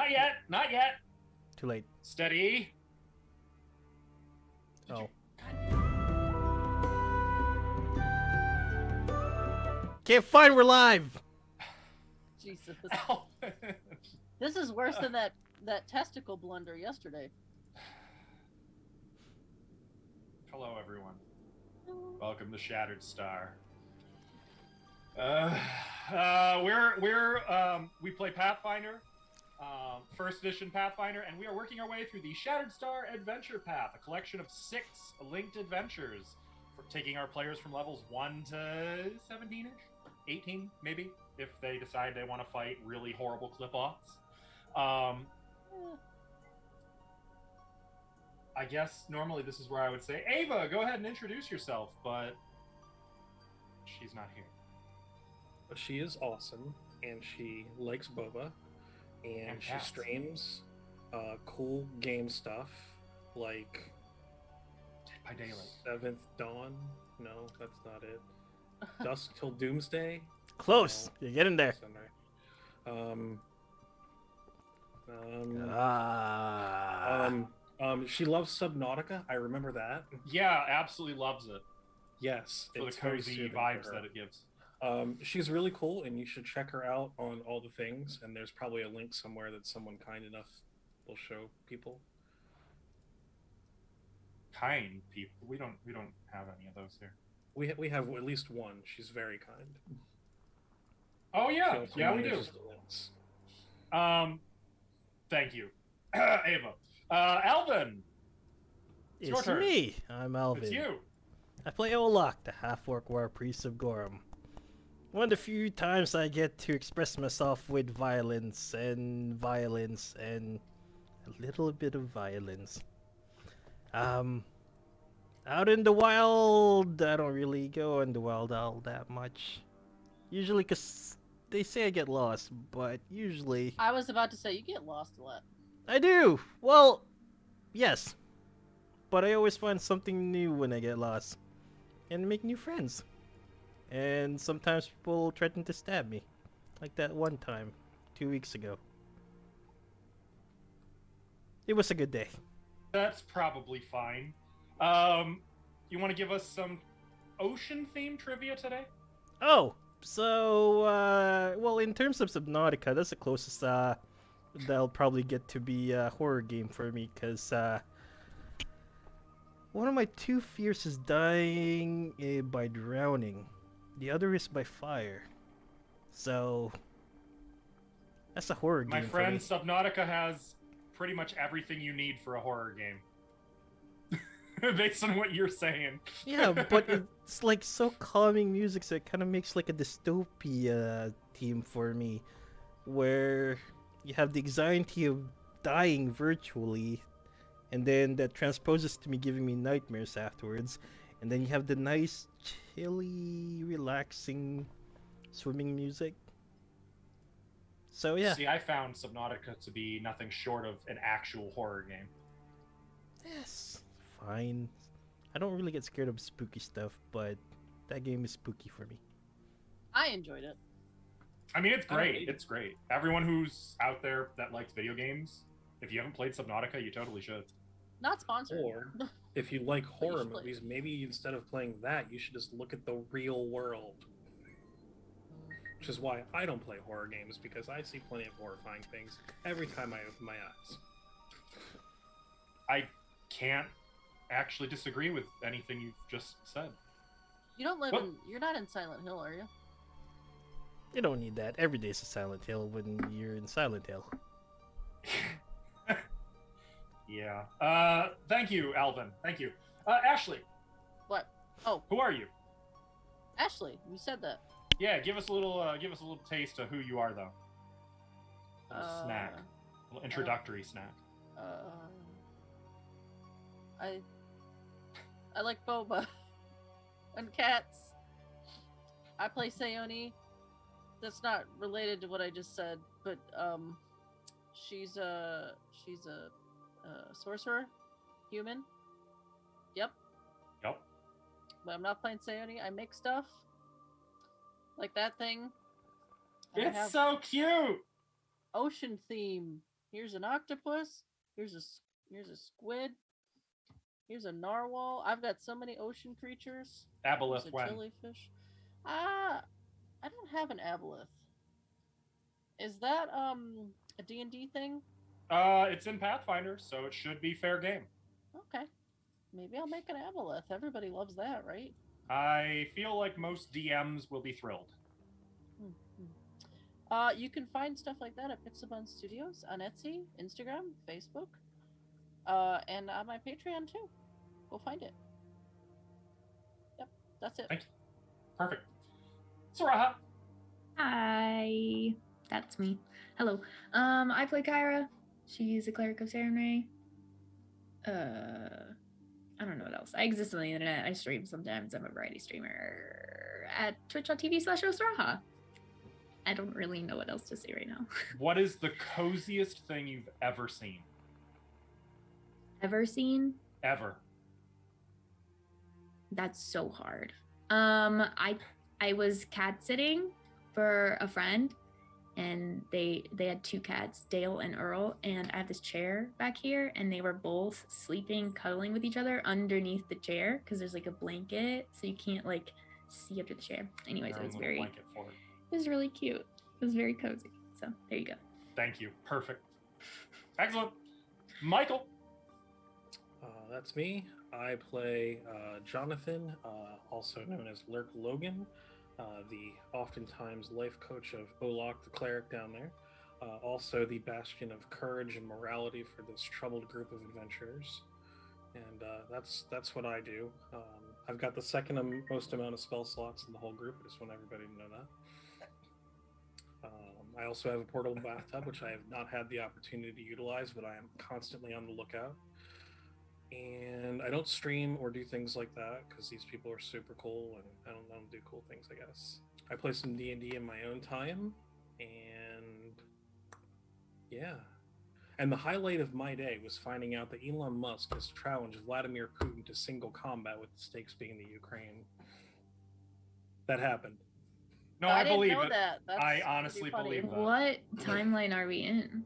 Not yet. Not yet. Too late. Steady. Oh. Can't find. We're live. Jesus. Ow. This is worse than that testicle blunder yesterday. Hello, everyone. Welcome to Shattered Star. We play Pathfinder, first edition Pathfinder, and we are working our way through the Shattered Star Adventure Path, a collection of 6 linked adventures, for taking our players from levels 1 to 17-ish, 18 maybe, if they decide they want to fight really horrible clip-offs. I guess normally this is where I would say, Ava, go ahead and introduce yourself, but she's not here. But she is awesome, and she likes boba, and she cats. streams cool game stuff like Dead by Daylight. Seventh Dawn. No, that's not it. Dusk Till Doomsday. Close. No, You're getting there. that's not right. She loves Subnautica. I remember that. Yeah, absolutely loves it. Yes, For the it's very cozy soothing for vibes her. that it gives. She's really cool, and you should check her out on all the things. And there's probably a link somewhere that someone kind enough will show people. Kind people. We don't have any of those here. We have at least one. She's very kind. Oh yeah, So yeah we do. manages the links. Thank you, Ava. Alvin. It's your It's turn. me. I'm Alvin. It's you. I play Olak, the half-orc war priest of Gorham. One of the few times I get to express myself with violence and a little bit of violence. Out in the wild, I don't really go in the wild all that much. Usually, because they say I get lost, but usually... I was about to say, you get lost a lot. I do! Well, yes. But I always find something new when I get lost. And make new friends. And sometimes people threaten to stab me. Like that one time, 2 weeks ago. It was a good day. That's probably fine. You want to give us some ocean-themed trivia today? Oh, so, well, in terms of Subnautica, that's the closest, that'll probably get to be a horror game for me, because, one of my 2 fears is dying by drowning. The other is by fire. So, that's a horror My game friend, for me. Subnautica has pretty much everything you need for a horror game. Based on what you're saying. Yeah, but it's like so calming music, so it kind of makes like a dystopia theme for me, where you have the anxiety of dying virtually, and then that transposes to me giving me nightmares afterwards, and then you have the nice, chilly, relaxing swimming music. So yeah. See, I found Subnautica to be nothing short of an actual horror game. Yes, fine. I don't really get scared of spooky stuff, but that game is spooky for me. I enjoyed it. I mean, it's great. It's great. Everyone who's out there that likes video games, if you haven't played Subnautica, you totally should. Not sponsored. Or if you like you horror should play. movies, maybe instead of playing that, you should just look at the real world. Which is why I don't play horror games, because I see plenty of horrifying things every time I open my eyes. I can't actually disagree with anything you've just said. You don't live What? you're not in Silent Hill, are you? You don't need that. Every day's a Silent Hill when you're in Silent Hill. Yeah. Thank you, Alvin. Thank you. Ashley, What? Oh, who are you? Ashley, you said that. Yeah, give us a little taste of who you are, though. A little snack. A little introductory snack. I like boba and cats. I play Sayoni. That's not related to what I just said, but she's a sorcerer, human. Yep. Yep. But I'm not playing Sayoni. I make stuff like that thing. And I It's have so cute. ocean theme. Here's an octopus. Here's a squid. Here's a narwhal. I've got so many ocean creatures. Aboleth There's a when? jellyfish. I don't have an aboleth. Is that a D&D thing? It's in Pathfinder, so it should be fair game. Okay. Maybe I'll make an aboleth. Everybody loves that, right? I feel like most DMs will be thrilled. You can find stuff like that at Pixabun Studios on Etsy, Instagram, Facebook, and on my Patreon too. Go find it. Yep, that's it. Thank you. Perfect. Saraha. Hi, that's me. Hello. I play Kyra. She's a cleric of Sarenrae. I don't know what else. I exist on the internet. I stream sometimes. I'm a variety streamer at twitch.tv/Osraha. I don't really know what else to say right now. What is the coziest thing you've ever seen? Ever seen? Ever. That's so hard. I was cat sitting for a friend, and they had two cats, Dale and Earl, and I have this chair back here, and they were both sleeping, cuddling with each other underneath the chair because there's like a blanket, so you can't like see up to the chair. Anyways, it was really cute. It was very cozy. So there you go. Thank you. Perfect. Excellent. Michael. That's me. I play Jonathan, also known as Lurk Logan, the oftentimes life coach of Olok the cleric down there. Also the bastion of courage and morality for this troubled group of adventurers. And that's what I do. I've got the second most amount of spell slots in the whole group. I just want everybody to know that. I also have a portable bathtub, which I have not had the opportunity to utilize, but I am constantly on the lookout. And I don't stream or do things like that because these people are super cool, and I don't do cool things, I guess. I play some D&D in my own time, and yeah. And the highlight of my day was finding out that Elon Musk has challenged Vladimir Putin to single combat, with the stakes being the Ukraine. That happened. No, I believe didn't know it. that. That's I honestly pretty funny. believe that. What timeline are we in?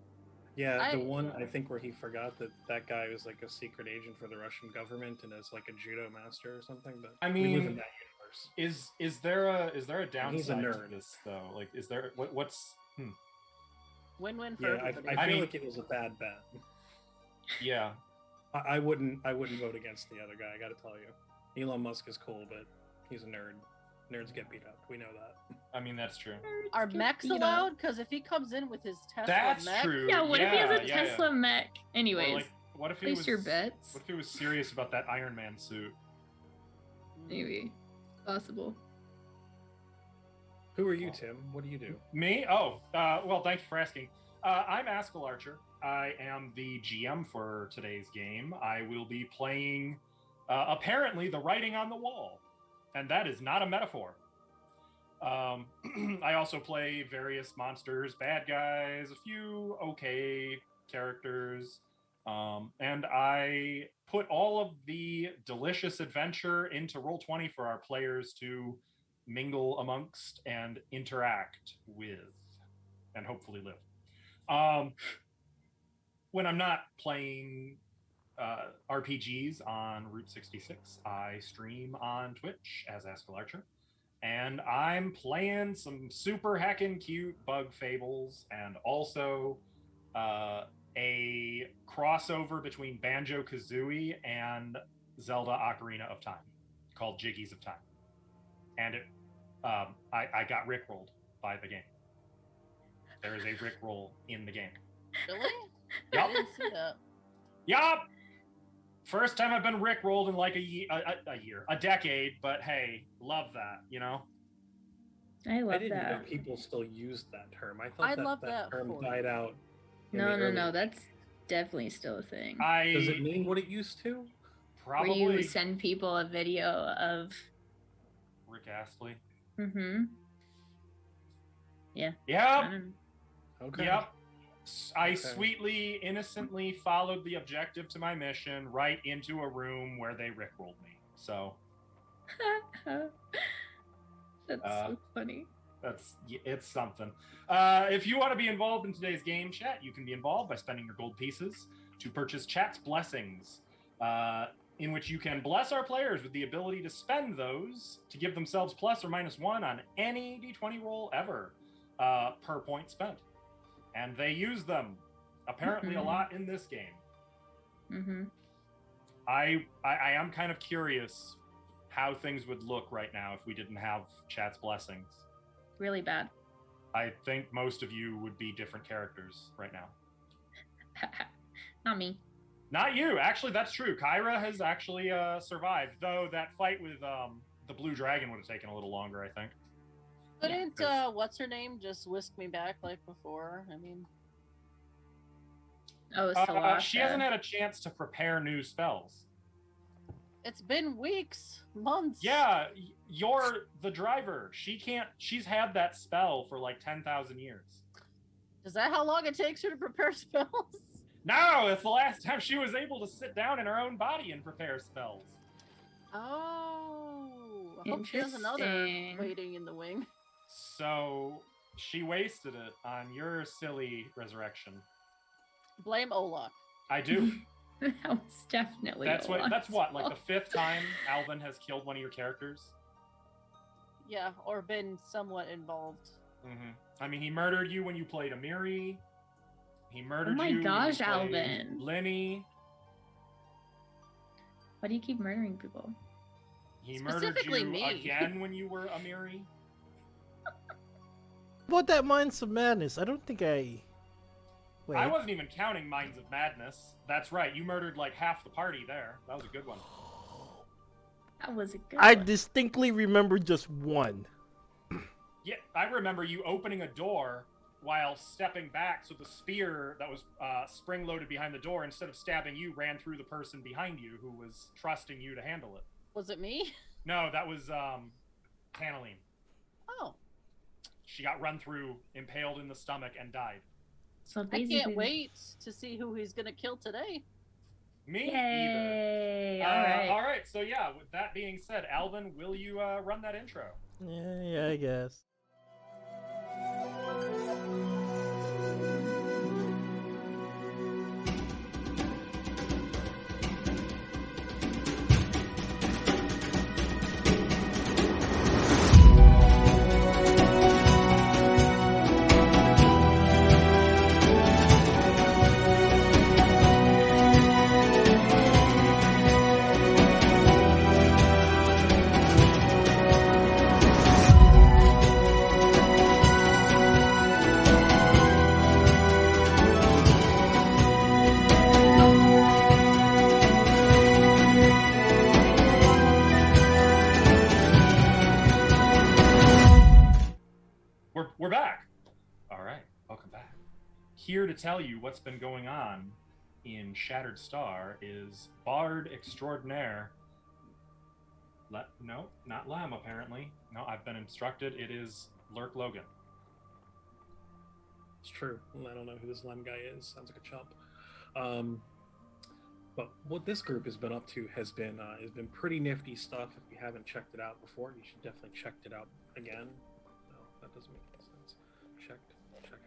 Yeah, the one I think where he forgot that guy was like a secret agent for the Russian government and is like a judo master or something. But I we live mean, in that universe. is there a downside He's a nerd. to this though? Like, is there what's? Win-win for Yeah, everybody. I feel like it was a bad bet. Yeah. I wouldn't vote against the other guy. I got to tell you, Elon Musk is cool, but he's a nerd. Nerds get beat up. We know that. I mean, that's true. Are mechs allowed? Because if he comes in with his Tesla That's mech, true. Yeah, what if he has a Tesla mech? Anyways, Or like, what if he place was your bets. What if he was serious about that Iron Man suit? Maybe. Possible. Who are you, Tim? What do you do? Me? Oh, well, thank you for asking. I'm Askell Archer. I am the GM for today's game. I will be playing, apparently, the writing on the wall. And that is not a metaphor. I also play various monsters, bad guys, a few okay characters. And I put all of the delicious adventure into Roll20 for our players to mingle amongst and interact with, and hopefully live. When I'm not playing RPGs on Route 66, I stream on Twitch as Askell Archer, and I'm playing some super heckin' cute bug fables, and also a crossover between Banjo-Kazooie and Zelda Ocarina of Time called Jiggies of Time. And I got rickrolled by the game. There is a rickroll in the game. really? Yup. I didn't see that. Yup. First time I've been rickrolled in like a decade, but hey, love that, you know? I love I didn't know that. people still used that term. I thought love that term for died you. out. in No, the no, early- no. That's definitely still a thing. Does it mean what it used to? Where Probably you send people a video of. Rick Astley. Mm-hmm. Yeah. I Yep. don't know. Okay. Yep. I Okay. sweetly, innocently followed the objective to my mission right into a room where they rickrolled me. So That's so funny. It's something. If you want to be involved in today's game chat, you can be involved by spending your gold pieces to purchase Chat's Blessings, in which you can bless our players with the ability to spend those to give themselves plus or minus 1 on any d20 roll ever per point spent. And they use them apparently a lot in this game. Mm-hmm. I am kind of curious how things would look right now if we didn't have Chat's Blessings. Really bad. I think most of you would be different characters right now. Not me. Not you. Actually, that's true. Kyra has actually survived, though that fight with the blue dragon would have taken a little longer, I think. Couldn't what's her name just whisk me back like before? I mean, she hasn't had a chance to prepare new spells. it's been weeks, months. Yeah, you're the driver. She's had that spell for like 10,000 years. Is that how long it takes her to prepare spells? No, it's the last time she was able to sit down in her own body and prepare spells. Oh, I hope she has another waiting in the wing. So she wasted it on your silly resurrection. Blame Olaf. I do. That was definitely. That's what, like the 5th time Alvin has killed one of your characters. Yeah, or been somewhat involved. Mm-hmm. I mean, he murdered you when you played Amiri. He murdered you. Oh my when gosh, you played Alvin. Lenny. Why do you keep murdering people? He murdered Specifically you me. again when you were Amiri. What that Minds of Madness? I don't think I. Wait. I wasn't even counting Minds of Madness. That's right. You murdered like half the party there. That was a good one. That was a good I one. distinctly remember just one. Yeah, I remember you opening a door while stepping back, so the spear that was spring-loaded behind the door, instead of stabbing you, ran through the person behind you who was trusting you to handle it. Was it me? No, that was Tanaline. Oh. She got run through, impaled in the stomach, and died. So I basically, can't wait to see who he's gonna kill today. Me Yay! either. All right. So yeah, with that being said, Alvin, will you run that intro? Yeah, I guess. We're back. All right, welcome back. Here to tell you what's been going on in Shattered Star is Bard Extraordinaire. No, not Lem, apparently. No, I've been instructed it is Lurk Logan. It's true. I don't know who this Lem guy is. Sounds like a chump. But what this group has been up to has been pretty nifty stuff. If you haven't checked it out before, you should definitely check it out again. No, that doesn't make any sense. Check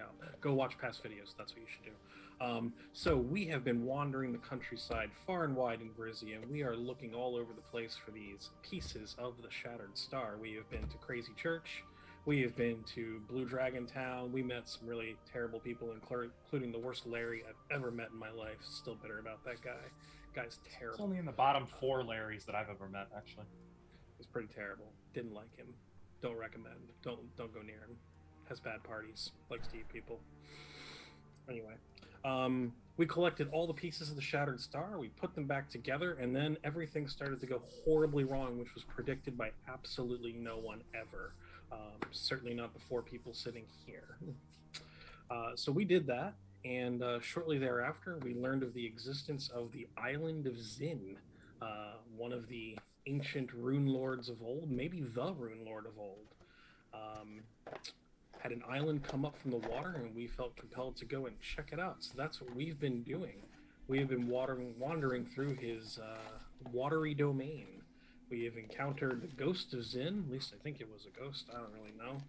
out. Go watch past videos. That's what you should do. So we have been wandering the countryside far and wide in Vrizia, and we are looking all over the place for these pieces of the Shattered Star. We have been to Crazy Church. We have been to Blue Dragon Town. We met some really terrible people, including the worst Larry I've ever met in my life. Still bitter about that guy. Guy's terrible. It's only in the bottom 4 Larrys that I've ever met, actually. He's pretty terrible. Didn't like him. Don't recommend. Don't go near him. Has bad parties. Likes to eat people. Anyway, we collected all the pieces of the Shattered Star. We put them back together, and then everything started to go horribly wrong, which was predicted by absolutely no one ever. Certainly not the 4 people sitting here. So we did that, and shortly thereafter, we learned of the existence of the Island of Zin, one of the ancient rune lords of old, maybe the rune lord of old. Had an island come up from the water, and we felt compelled to go and check it out. So that's what we've been doing. We have been wandering through his watery domain. We have encountered the ghost of Zin. At least I think it was a ghost. I don't really know.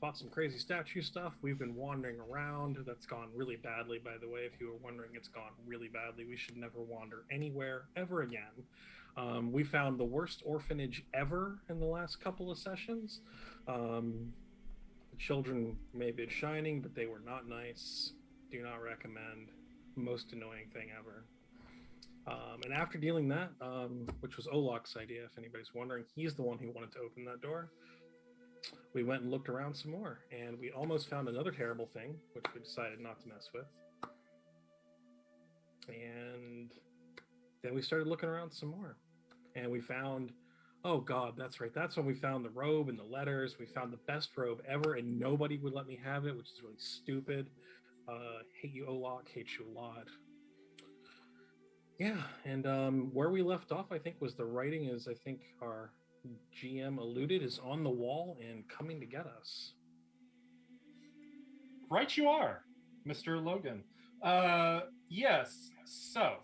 Fought some crazy statue stuff. We've been wandering around. That's gone really badly, by the way. If you were wondering, it's gone really badly. We should never wander anywhere ever again. We found the worst orphanage ever in the last couple of sessions. The children may have been shining, but they were not nice. Do not recommend. Most annoying thing ever. And after dealing that, which was Olok's idea, if anybody's wondering, he's the one who wanted to open that door. We went and looked around some more, and we almost found another terrible thing, which we decided not to mess with. And then we started looking around some more, and we found, oh God, that's right. That's when we found the robe and the letters. We found the best robe ever, and nobody would let me have it, which is really stupid. Hate you, Olok. Hate you a lot. Yeah, and where we left off, I think, was the writing is, I think, our GM alluded, is on the wall and coming to get us. Right you are, Mr. Logan. Yes, so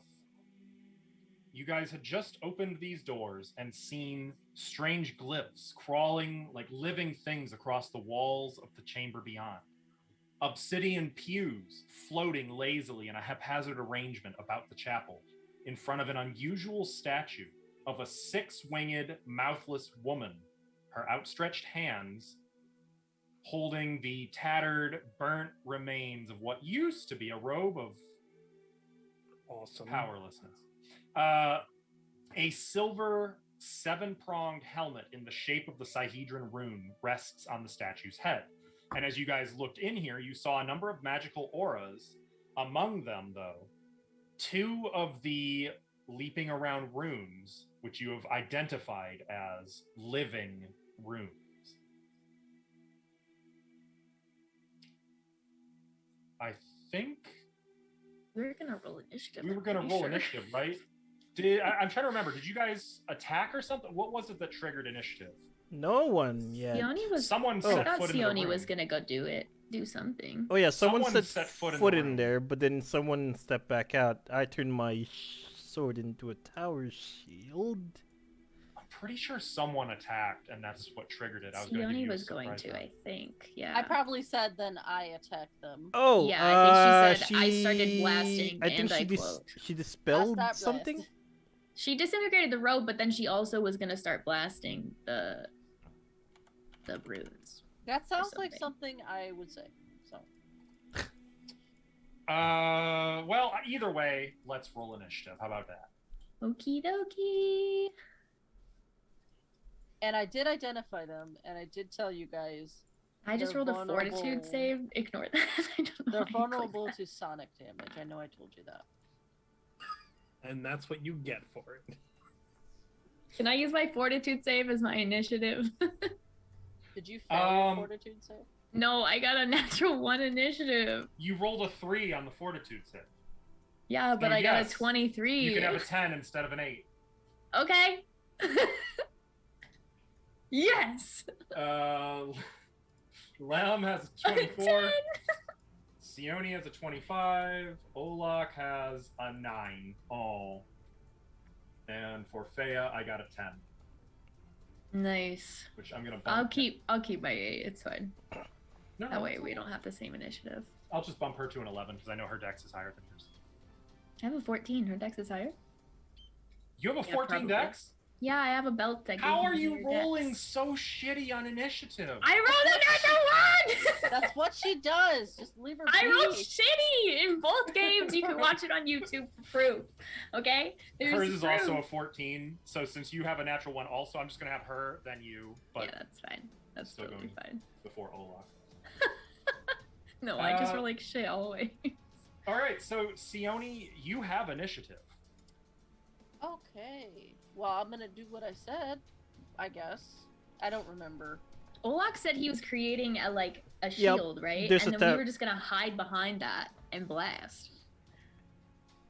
you guys had just opened these doors and seen strange glyphs crawling like living things across the walls of the chamber beyond. Obsidian pews floating lazily in a haphazard arrangement about the chapel in front of an unusual statue of a six-winged, mouthless woman, her outstretched hands holding the tattered, burnt remains of what used to be a robe of Awesome. powerlessness. A silver seven-pronged helmet in the shape of the Sihedron rune rests on the statue's head. And as you guys looked in here, you saw a number of magical auras. Among them, though, two of the leaping around runes, which you have identified as living runes. I think We were gonna roll initiative. we were going to roll initiative, right? I'm trying to remember. Did you guys attack or something? What was it that triggered initiative? No one yet. Sione was. Someone I set thought foot in the Sione room. was gonna go do something. Oh yeah, someone Someone set set foot foot in the in room. there, but then someone stepped back out. I turned my sword into a tower shield. I'm pretty sure someone attacked, and that's what triggered it. I was going to Sione was going to, I think. Yeah. I probably said then I attacked them. Oh, Yeah, I think she said, "I she... started blasting," I think and she I quote. she dispelled I stopped something. blasting. She disintegrated the robe, but then she also was gonna start blasting the runes. That sounds like something. something I would say. So Well, either way, let's roll initiative. How about that? Okie dokie. and I did identify them, and I did tell you guys I just They're rolled a vulnerable. fortitude save. Ignore that. I don't know they're why I clicked vulnerable that. to sonic damage. I know I told you that. And that's what you get for it. Can I use my fortitude save as my initiative? Did you fail your fortitude save? No, I got a natural 1 initiative. You rolled a 3 on the fortitude save. Yeah, but So I got a yes, 23. You can have a 10 instead of an 8. Okay. Yes. Lem has a 24. Sione has a 25. Olok has a 9. Oh. And for Fea, I got a 10. Nice. Which I'm gonna bump. I'll keep my 8. It's fine. No, That way it's we okay. don't have the same initiative. I'll just bump her to an 11 because I know her dex is higher than yours. I have a 14. Her dex is higher. You have a Yeah, 14 probably. dex? Yeah, I have a belt that How gives are me you higher rolling dex. so shitty on initiative? I rolled a natural 1! That's what she does. Just leave her be. I rolled shitty in both games. You can watch it on YouTube for proof. Okay? There's Hers is also a proof. 14, so since you have a natural 1 also, I'm just going to have her, then you, but Yeah, that's fine. That's still totally going. fine. before Olaf. No, I just roll like shit always. Alright, so Sione, you have initiative. Okay. Well, I'm gonna do what I said. I guess. I don't remember. Olak said he was creating a Yep, shield, right? there's And a then we ta- were just gonna hide behind that and blast.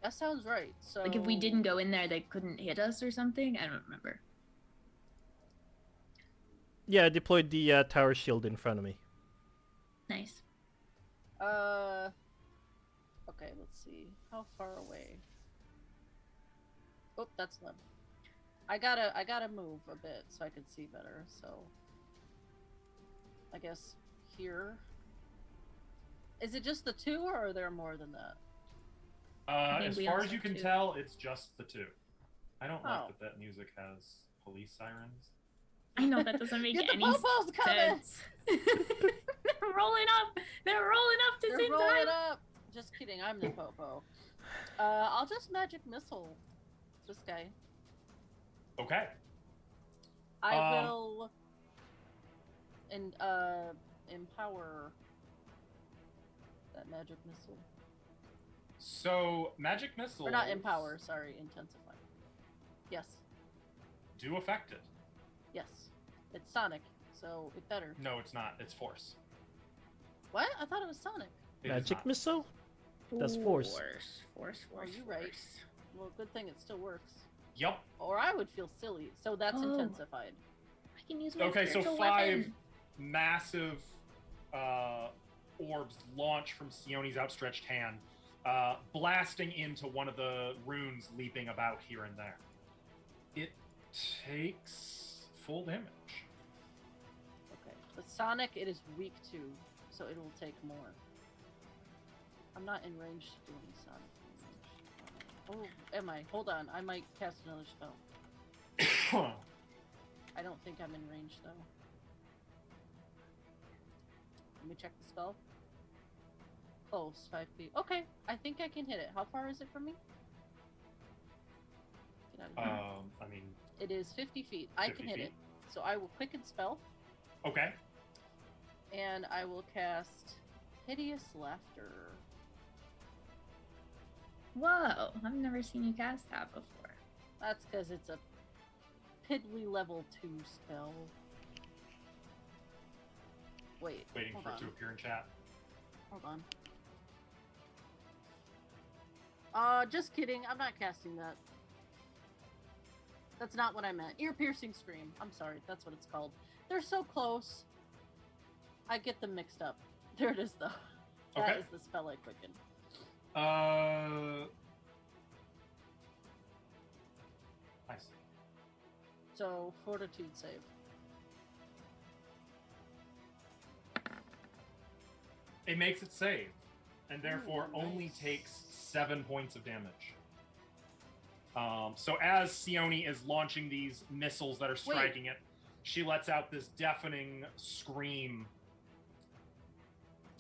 That sounds right. So Like if we didn't go in there, they couldn't hit us or something. I don't remember. Yeah, I deployed the tower shield in front of me. Nice. Okay, let's see. How far away? Oh, that's Lim. I gotta move a bit so I can see better. So I guess, here. Is it just the two, or are there more than that? think As we far also as you can do. tell, it's just the two. I don't like Oh. that music has police sirens. I know that doesn't make Get the any popos coming! sense. They're rolling up. They're rolling up to They're same rolling time. up. Just kidding. I'm the popo. I'll just magic missile this guy. Okay. I will empower that magic missile. So magic missiles Or not empower, sorry, intensify. Yes. do affect it. Yes. It's Sonic, so it better. No, it's not. It's force. What? I thought it was Sonic. It is Magic not. missile? That's force. Force. Oh, you're right. Well, good thing it still works. Yup. Or I would feel silly. So that's Oh. intensified. I can use my Okay, so spiritual 5 weapon. massive orbs launch from Sione's outstretched hand, blasting into one of the runes leaping about here and there. It takes full damage. Okay. With Sonic, it is weak to, so it will take more. I'm not in range to do any Sonic damage. Oh, am I? Hold on. I might cast another spell. I don't think I'm in range, though. Let me check the spell. Close, 5 feet. Okay, I think I can hit it. How far is it from me? Get out of here. I mean, It is 50 feet. I 50 can hit feet. it. So I will quicken spell, okay. and I will cast Hideous Laughter. Whoa, I've never seen you cast that before. That's because it's a piddly level 2 spell. Wait, Waiting hold for on. it to appear in chat. Hold on. Just kidding. I'm not casting that. That's not what I meant. Ear-piercing scream. I'm sorry. That's what it's called. They're so close. I get them mixed up. There it is, though. That Okay. is the spell I quicken. I see. So, fortitude save. It makes it save, and therefore Ooh, only nice. takes 7 points of damage. So as Sione is launching these missiles that are striking it, she lets out this deafening scream.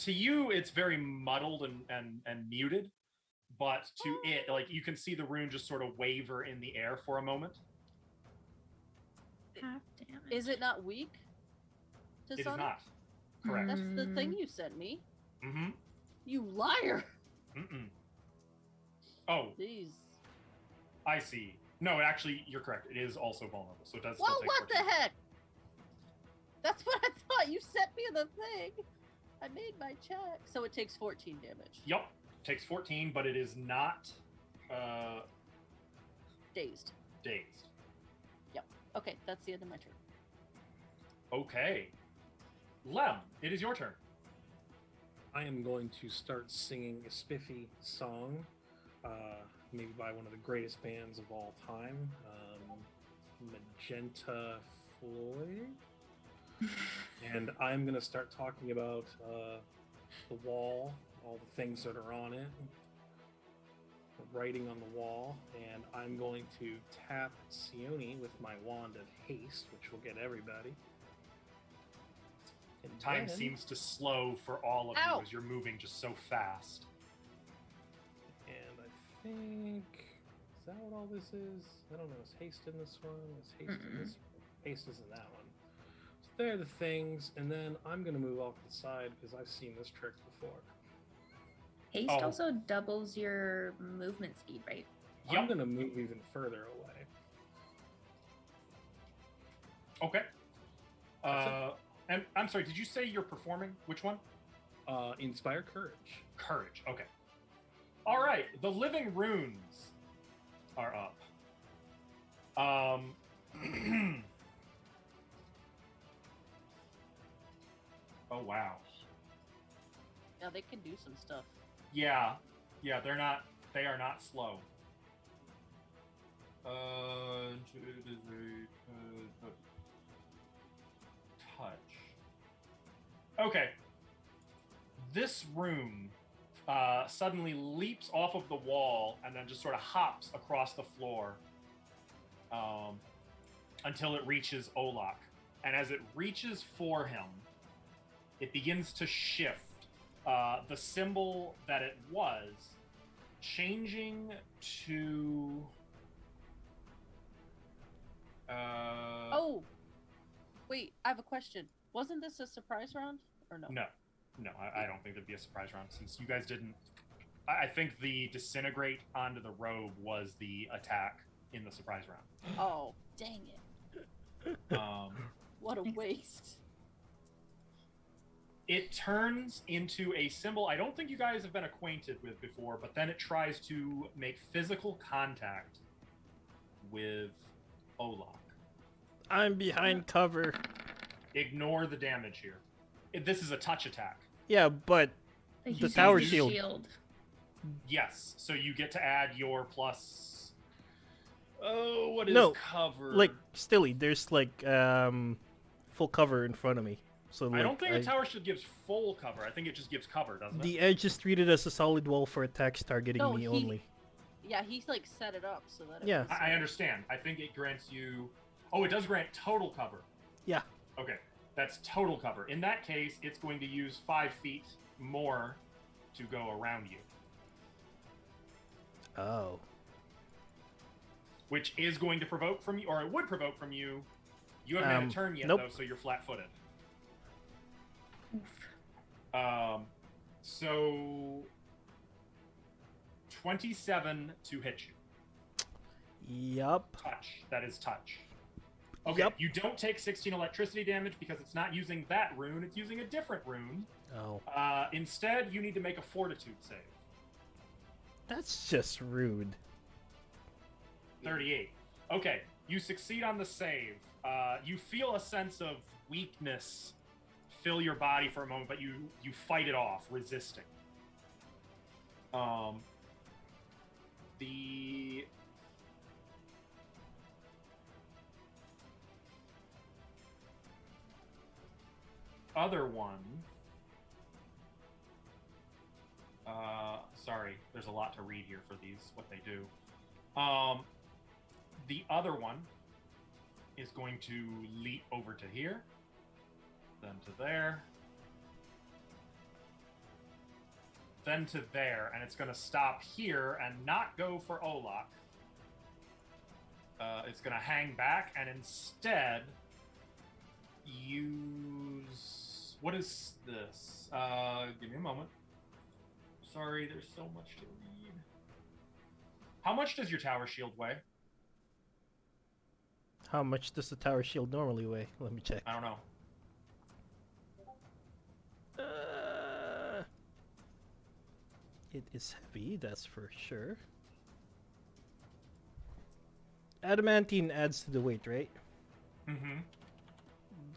To you, it's very muddled and muted, but to it, like, you can see the rune just sort of waver in the air for a moment. Half damage. Is it not weak? To It is Sonic? not. Correct. That's the thing you sent me. Mm-hmm. You liar! Mm-mm. Oh, Jeez. I see. No, actually, you're correct. It is also vulnerable, so it does still Well, take what the 14. heck? That's what I thought. You sent me the thing. I made my check. So it takes 14 damage. Yup. Takes 14, but it is not Dazed. dazed. Okay, that's the end of my turn. Okay. Lem, it is your turn. I am going to start singing a spiffy song, maybe by one of the greatest bands of all time, Magenta Floyd. And I'm going to start talking about the wall, all the things that are on it, the writing on the wall, and I'm going to tap Sione with my wand of haste, which will get everybody. And Time then- seems to slow for all of Ow. you as you're moving just so fast. And I think, is that what all this is? I don't know. Is haste in this one? Is haste in this one? Haste is in that one. So they're the things, and then I'm going to move off to the side because I've seen this trick before. Haste Oh. also doubles your movement speed, right? I'm Yup. going to move even further away. Okay. That's And I'm sorry, did you say you're performing? Which one? Inspire courage. Courage. Okay. All right. The living runes are up. Oh wow. Yeah, they can do some stuff. Yeah. Yeah. They are not slow. Touch. Okay. This room suddenly leaps off of the wall and then just sort of hops across the floor until it reaches Olak. And as it reaches for him, it begins to shift. The symbol that it was changing to... Oh! Wait, I have a question. Wasn't this a surprise round? Or no? No, I don't think there'd be a surprise round since you guys didn't... I think the disintegrate onto the robe was the attack in the surprise round. Oh, dang it. What a waste. It turns into a symbol I don't think you guys have been acquainted with before, but then it tries to make physical contact with Olak. I'm behind cover. Ignore the damage here. This is a touch attack. Yeah, but Like the you tower use shield. Yes, so you get to add your plus... Oh, what is No, cover? like Stilly, there's like full cover in front of me. So like, I don't think a tower shield gives full cover. I think it just gives cover, doesn't it? the edge is treated as a solid wall for attacks targeting No, me only. Yeah, he's like set it up so that it Yeah. was, I understand. I think it grants you... Oh, it does grant total cover. Yeah. Okay, that's total cover. In that case, it's going to use 5 feet more to go around you, Oh. which is going to provoke from you, or it would provoke from you. You haven't had a turn yet, nope. though, so you're flat-footed. Oof. So 27 to hit you. Yup. Touch. That is touch. Okay, Yup. you don't take 16 electricity damage because it's not using that rune, it's using a different rune. Oh. Instead, you need to make a fortitude save. That's just rude. 38. Okay, you succeed on the save. You feel a sense of weakness fill your body for a moment, but you fight it off, resisting. The other one... sorry, there's a lot to read here for these, what they do. The other one is going to leap over to here, then to there, then to there, and it's going to stop here and not go for Olak. It's going to hang back and instead use... What is this? Give me a moment. Sorry, there's so much to read. How much does your tower shield weigh? How much does the tower shield normally weigh? Let me check. I don't know. It is heavy, that's for sure. Adamantine adds to the weight, right? Mm-hmm.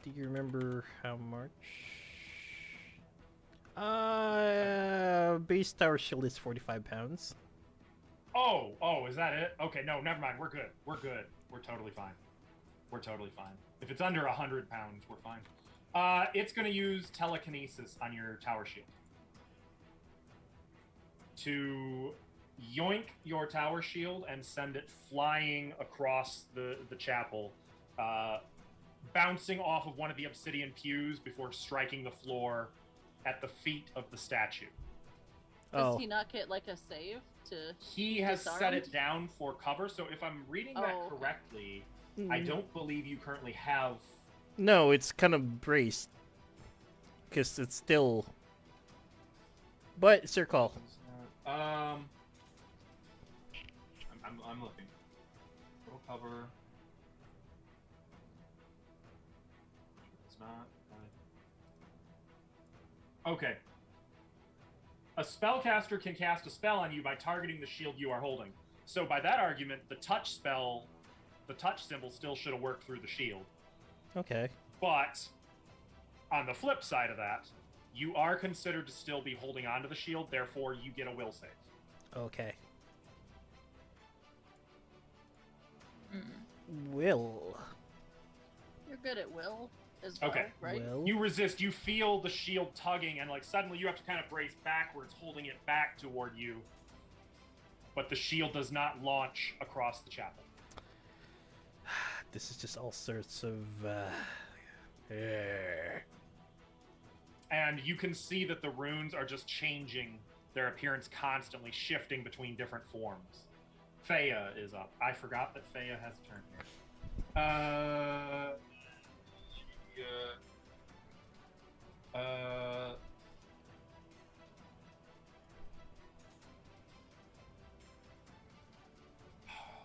Do you remember how much? Base tower shield is 45 pounds. Oh, is that it? Okay, no, never mind. We're good. We're good. We're totally fine. We're totally fine. If it's under 100 pounds, we're fine. It's going to use telekinesis on your tower shield to yoink your tower shield and send it flying across the chapel, bouncing off of one of the obsidian pews before striking the floor at the feet of the statue. Does he not get like a save to... He has set disarmed? it down for cover, so if I'm reading that Oh, okay. correctly, I don't believe you currently have... No, it's kind of braced. Because it's still... But it's your call. I'm looking. Full cover. It's not. Okay. A spellcaster can cast a spell on you by targeting the shield you are holding. So by that argument, the touch spell, the touch symbol still should have worked through the shield. Okay. But on the flip side of that, you are considered to still be holding onto the shield, therefore you get a will save. Okay. Mm. Will. You're good at will. as well, Okay. right? Well, You resist. You feel the shield tugging, and like suddenly you have to kind of brace backwards, holding it back toward you. But the shield does not launch across the chapel. this is just all sorts of. And you can see that the runes are just changing their appearance, constantly shifting between different forms. Feya is up. I forgot that Feya has a turn here.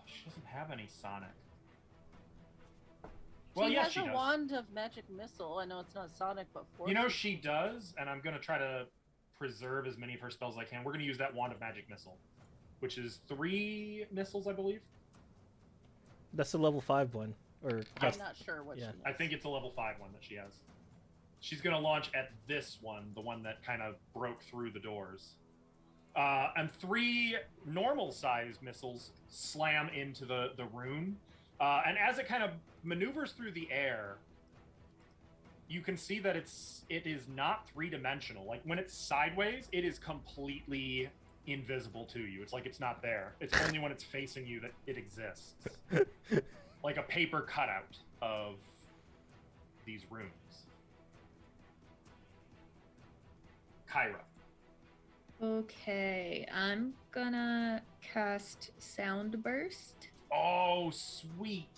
She doesn't have any Sonic. Well, She yes, has she a does. wand of magic missile. I know it's not Sonic, but force. You know she does, and I'm going to try to preserve as many of her spells as I can. We're going to use that wand of magic missile, which is 3 missiles, I believe. That's the level 5 one, or I'm not sure what Yeah. she has. I think it's a level 5 one that she has. She's going to launch at this one, the one that kind of broke through the doors. And 3 normal-sized missiles slam into the rune. And as it kind of maneuvers through the air, you can see that it is not 3-dimensional. Like, when it's sideways, it is completely invisible to you. It's like it's not there. It's only when it's facing you that it exists. Like a paper cutout of these runes. Kyra. Okay, I'm gonna cast Sound Burst. Oh, sweet.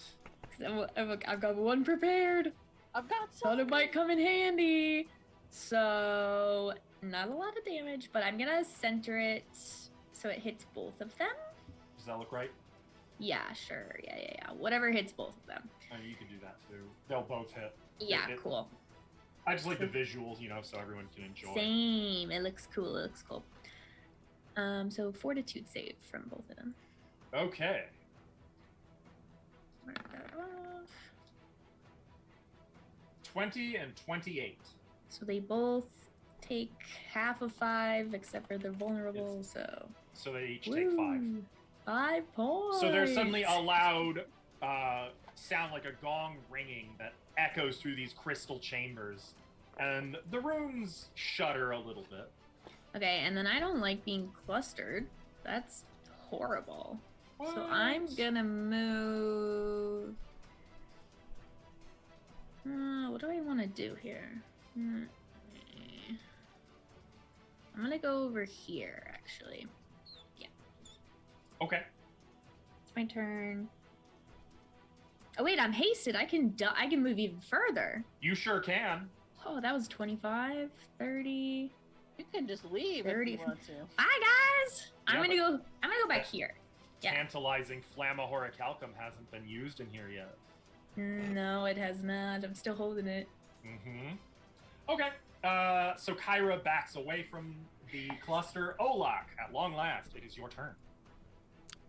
'Cause I've got one prepared. I've got Thought some. it might come in handy. So, not a lot of damage, but I'm gonna center it so it hits both of them. Does that look right? Yeah, sure. Yeah. Whatever hits both of them. I mean, you can do that too. They'll both hit. Yeah, It- cool. I just like the visuals, so everyone can enjoy. Same. It looks cool. So Fortitude save from both of them. Okay. Mark that off. 20 and 28. So they both take half of 5, except for they're vulnerable. So So they each take 5. Woo! 5 points. So there's suddenly a loud sound like a gong ringing that echoes through these crystal chambers. And the runes shudder a little bit. Okay, and then I don't like being clustered. That's horrible. So I'm What? gonna move. What do I want to do here? I'm gonna go over here, actually. Okay. It's my turn. Oh wait, I'm hasted. I can move even further. You sure can. Oh, that was 25, 30. You can just leave 30. if you want to. Bye guys. I'm Yeah, gonna go back here. Yeah. Tantalizing Flammahoricalcum hasn't been used in here yet. No, it has not. I'm still holding it. Mm-hmm. Okay. So Kyra backs away from the cluster. Olak, at long last, it is your turn.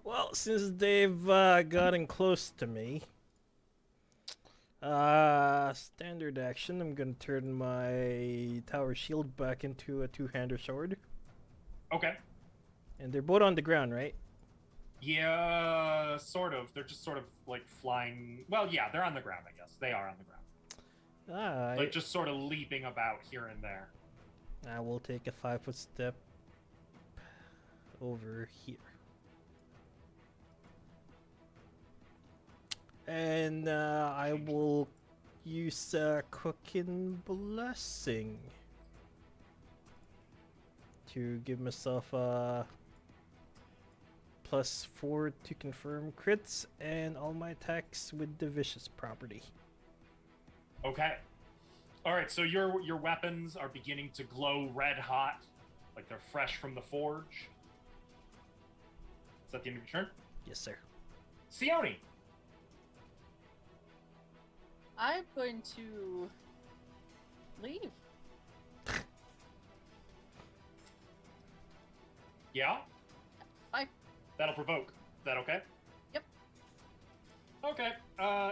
Well, since they've gotten close to me, standard action, I'm gonna turn my tower shield back into a 2-hander sword. Okay. And they're both on the ground, right? Yeah, sort of. They're just sort of like flying. Well, yeah, they're on the ground, I guess. They are on the ground. Like just sort of leaping about here and there. I will take a 5-foot step over here. And I will use Cooking Blessing to give myself a +4 to confirm crits and all my attacks with the vicious property. Okay. All right, so your weapons are beginning to glow red hot, like they're fresh from the forge. Is that the end of your turn? Yes, sir. Sione. I'm going to leave. Yeah? Bye. That'll provoke. Is that okay? Yep. Okay.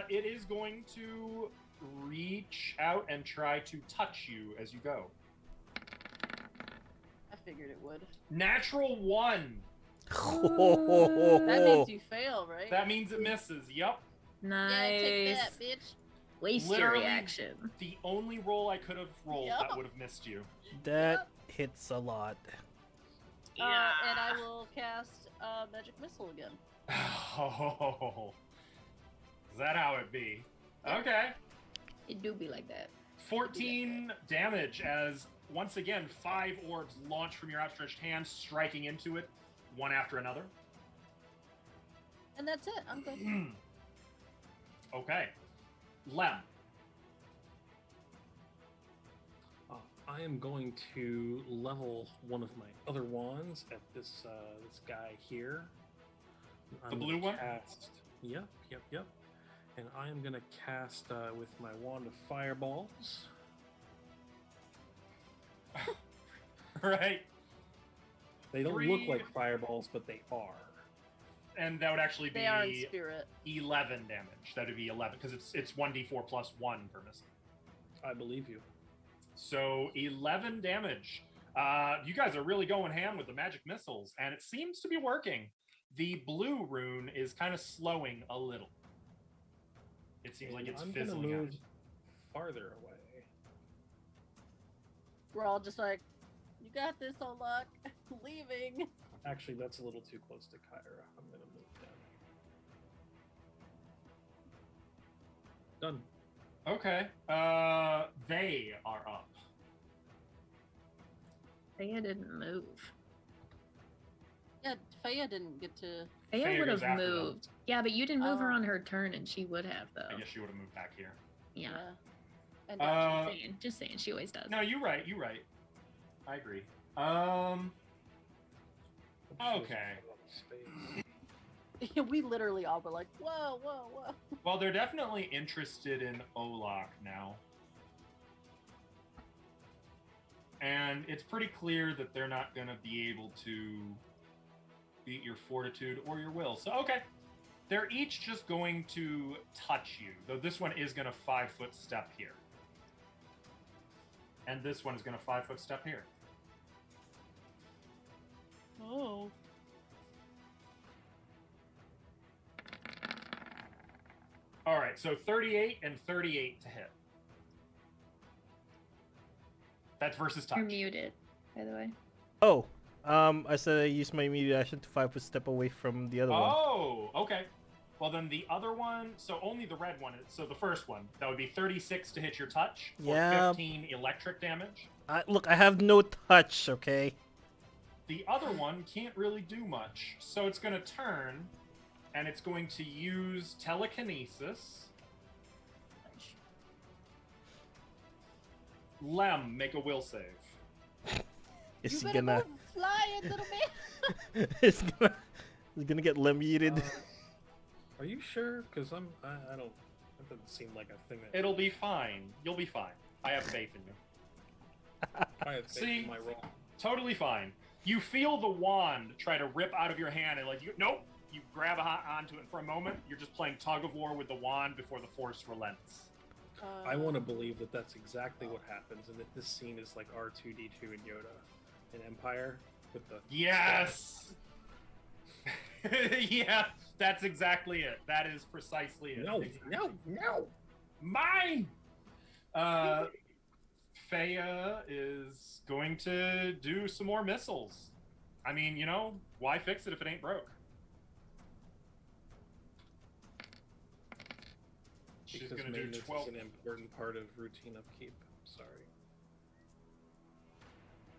It is going to reach out and try to touch you as you go. I figured it would. Natural 1. That means you fail, right? That means it misses. Yep. Nice. Yeah, take that, bitch. Waste your Literally reaction. the only roll I could have rolled Yep. that would have missed you. That hits a lot. And I will cast Magic Missile again. Oh, is that how it be? Okay. It do be like that. 14 damage as, once again, 5 orbs launch from your outstretched hand, striking into it, one after another. And that's it. I'm good. Okay. Lem. I am going to level one of my other wands at this this guy here. The blue one? Yep. And I am going to cast with my wand of fireballs. Right. They don't look like fireballs, but they are. And that would actually They are in be spirit. 11 damage. That would be 11, because it's 1d4 plus 1 per missile. I believe you. So 11 damage. You guys are really going ham with the magic missiles, and it seems to be working. The blue rune is kind of slowing a little. It seems like it's I'm gonna fizzling move out. farther away. We're all just like, you got this, Olak. Leaving. Actually, that's a little too close to Kyra. I'm gonna move down. Done. Okay. They are up. Faya didn't move. Yeah, Faya didn't get to. Faya Faya would goes have after them. moved. Yeah, but you didn't move her Oh. on her turn, and she would have though. I guess she would have moved back here. Yeah. And Just saying, she always does. No, you're right. You're right. I agree. Okay. Space. we literally all were like, whoa, whoa, whoa. Well, they're definitely interested in Olak now. And it's pretty clear that they're not going to be able to beat your fortitude or your will. So, okay. They're each just going to touch you, though this one is going to 5-foot step here. And this one is going to 5-foot step here. Oh. All right, so 38 and 38 to hit. That's versus touch. You're muted, by the way. Oh, I said I used my immediate action to 5-foot step away from the other one. Oh, okay. Well, then the other one, so only the red one, so the first one, that would be 36 to hit your touch for Yeah. 15 electric damage. Look, I have no touch, okay? The other one can't really do much, so it's going to turn, and it's going to use telekinesis. Lem, make a will save. Is You he better gonna? move, fly, little man. He's gonna get lem-yeeted. Are you sure? Because I don't. That doesn't seem like a thing that. It'll be fine. You'll be fine. I have faith in you. I have faith See? in my roll. Totally fine. You feel the wand try to rip out of your hand, and nope. You grab onto it for a moment. You're just playing tug of war with the wand before the force relents. I want to believe that that's exactly what happens, and that this scene is like R2D2 and Yoda in Empire with the. Yes. Yeah, that's exactly it. That is precisely it. No, Mine. Faya is going to do some more missiles. I mean, why fix it if it ain't broke? She's Because going to do maintenance 12. is an important part of routine upkeep. Sorry.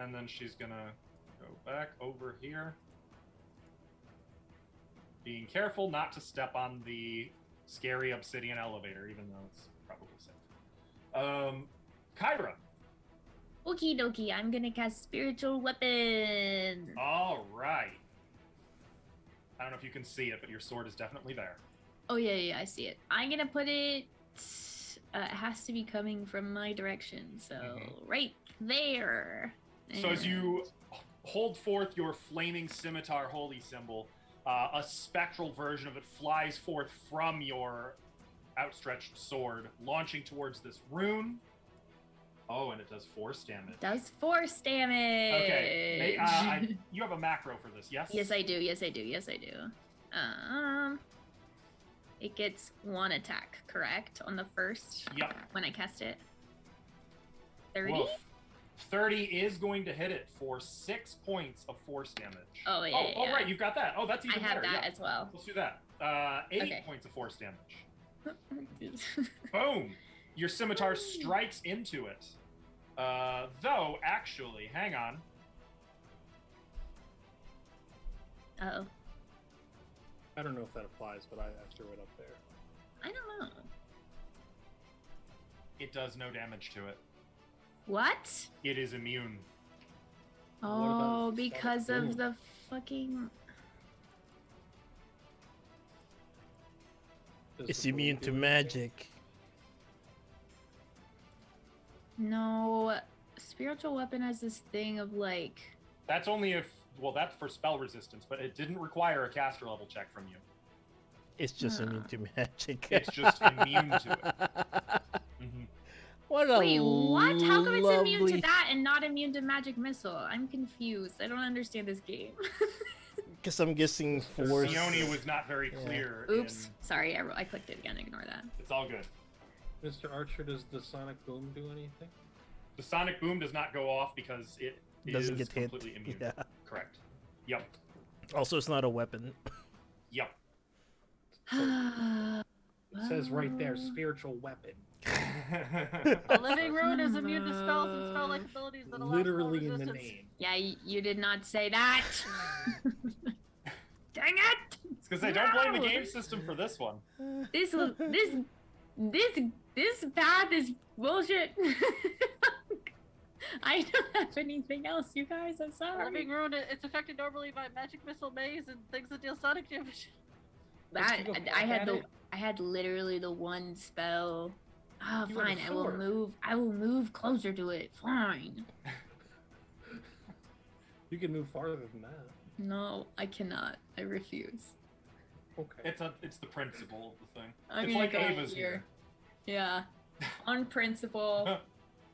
And then she's going to go back over here. Being careful not to step on the scary obsidian elevator, even though it's probably safe. Kyra. Okie dokie, I'm gonna cast spiritual weapon. All right. I don't know if you can see it, but your sword is definitely there. Oh yeah, I see it. I'm gonna put it. It has to be coming from my direction, so right there. So as you hold forth your flaming scimitar holy symbol, a spectral version of it flies forth from your outstretched sword, launching towards this rune. Oh, and it does force damage. Does force damage. Okay. You have a macro for this, yes? Yes, I do. it gets 1 attack, correct? On the first Yep. when I cast it. 30? Woof. 30 is going to hit it for 6 points of force damage. Oh, yeah, Oh, yeah. right, you've got that. Oh, that's I even have better. that Yeah. as well. Let's do that. 8 Okay. points of force damage. Boom! Your scimitar strikes into it. Though, actually, hang on. Uh-oh. I don't know if that applies, but I threw it up there. I don't know. It does no damage to it. What? It is immune. Oh, the because sonic boom? of the fucking... Does It's the boom immune do to anything? magic. No. Spiritual weapon has this thing of like... That's only if... Well, that's for spell resistance, but it didn't require a caster level check from you. It's just Huh. immune to magic. It's just immune to it. Mm-hmm. What a Wait, what? How come it's immune to lovely- that and not immune to magic missile? I'm confused. I don't understand this game. Because I'm guessing force. Sione was not very Yeah. clear. Oops. in- Sorry, I clicked it again. Ignore that. It's all good. Mr. Archer, does the sonic boom do anything? The sonic boom does not go off because it Doesn't is get hit. completely immune. Yeah. Correct. Yep. Also, it's not a weapon. Yep. It says right there, Well, spiritual weapon. A living rune is immune to spells and spell-like abilities that allow Literally spell in the resistance. name. Yeah, you did not say that. Dang it! It's because they don't blame the No! game system for this one. This path is bullshit. I don't have anything else, you guys. I'm A sorry. living rune, it's affected normally by magic missile maze and things that deal sonic damage. That Let's go I had at the it. I had literally the one spell. Oh, You had a fine. I will sword. move. I will move closer to it. Fine. You can move farther than that. No, I cannot. I refuse. Okay. It's the principle of the thing. I'm It's gonna like go Ava's here. Yeah. On principle,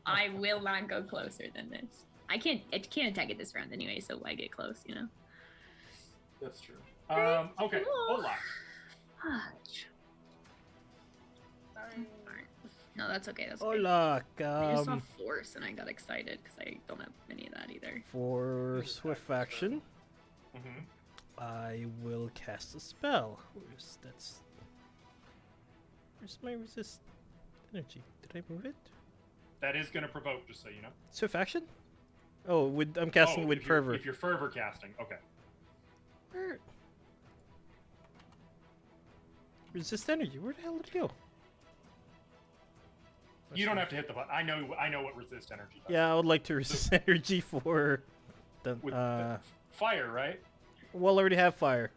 I will not go closer than this. I can't attack it this round anyway, so why get close, you know? That's true. Okay. Cool. Olaf. Fudge. Sorry. No, that's okay. That's okay. Hola, I just saw force and I got excited because I don't have any of that either. for swift action, Mm-hmm. I will cast a spell. Where's my resist energy? Did I move it? That is going to provoke, just so you know. Swift action? Oh, I'm casting with if you're- fervor. If you're fervor casting, okay. Where? Resist energy. Where the hell did it go? You don't have to hit the button. I know what resist energy does. Yeah, I would like to resist energy for the. With the fire, right? Well, I already have fire.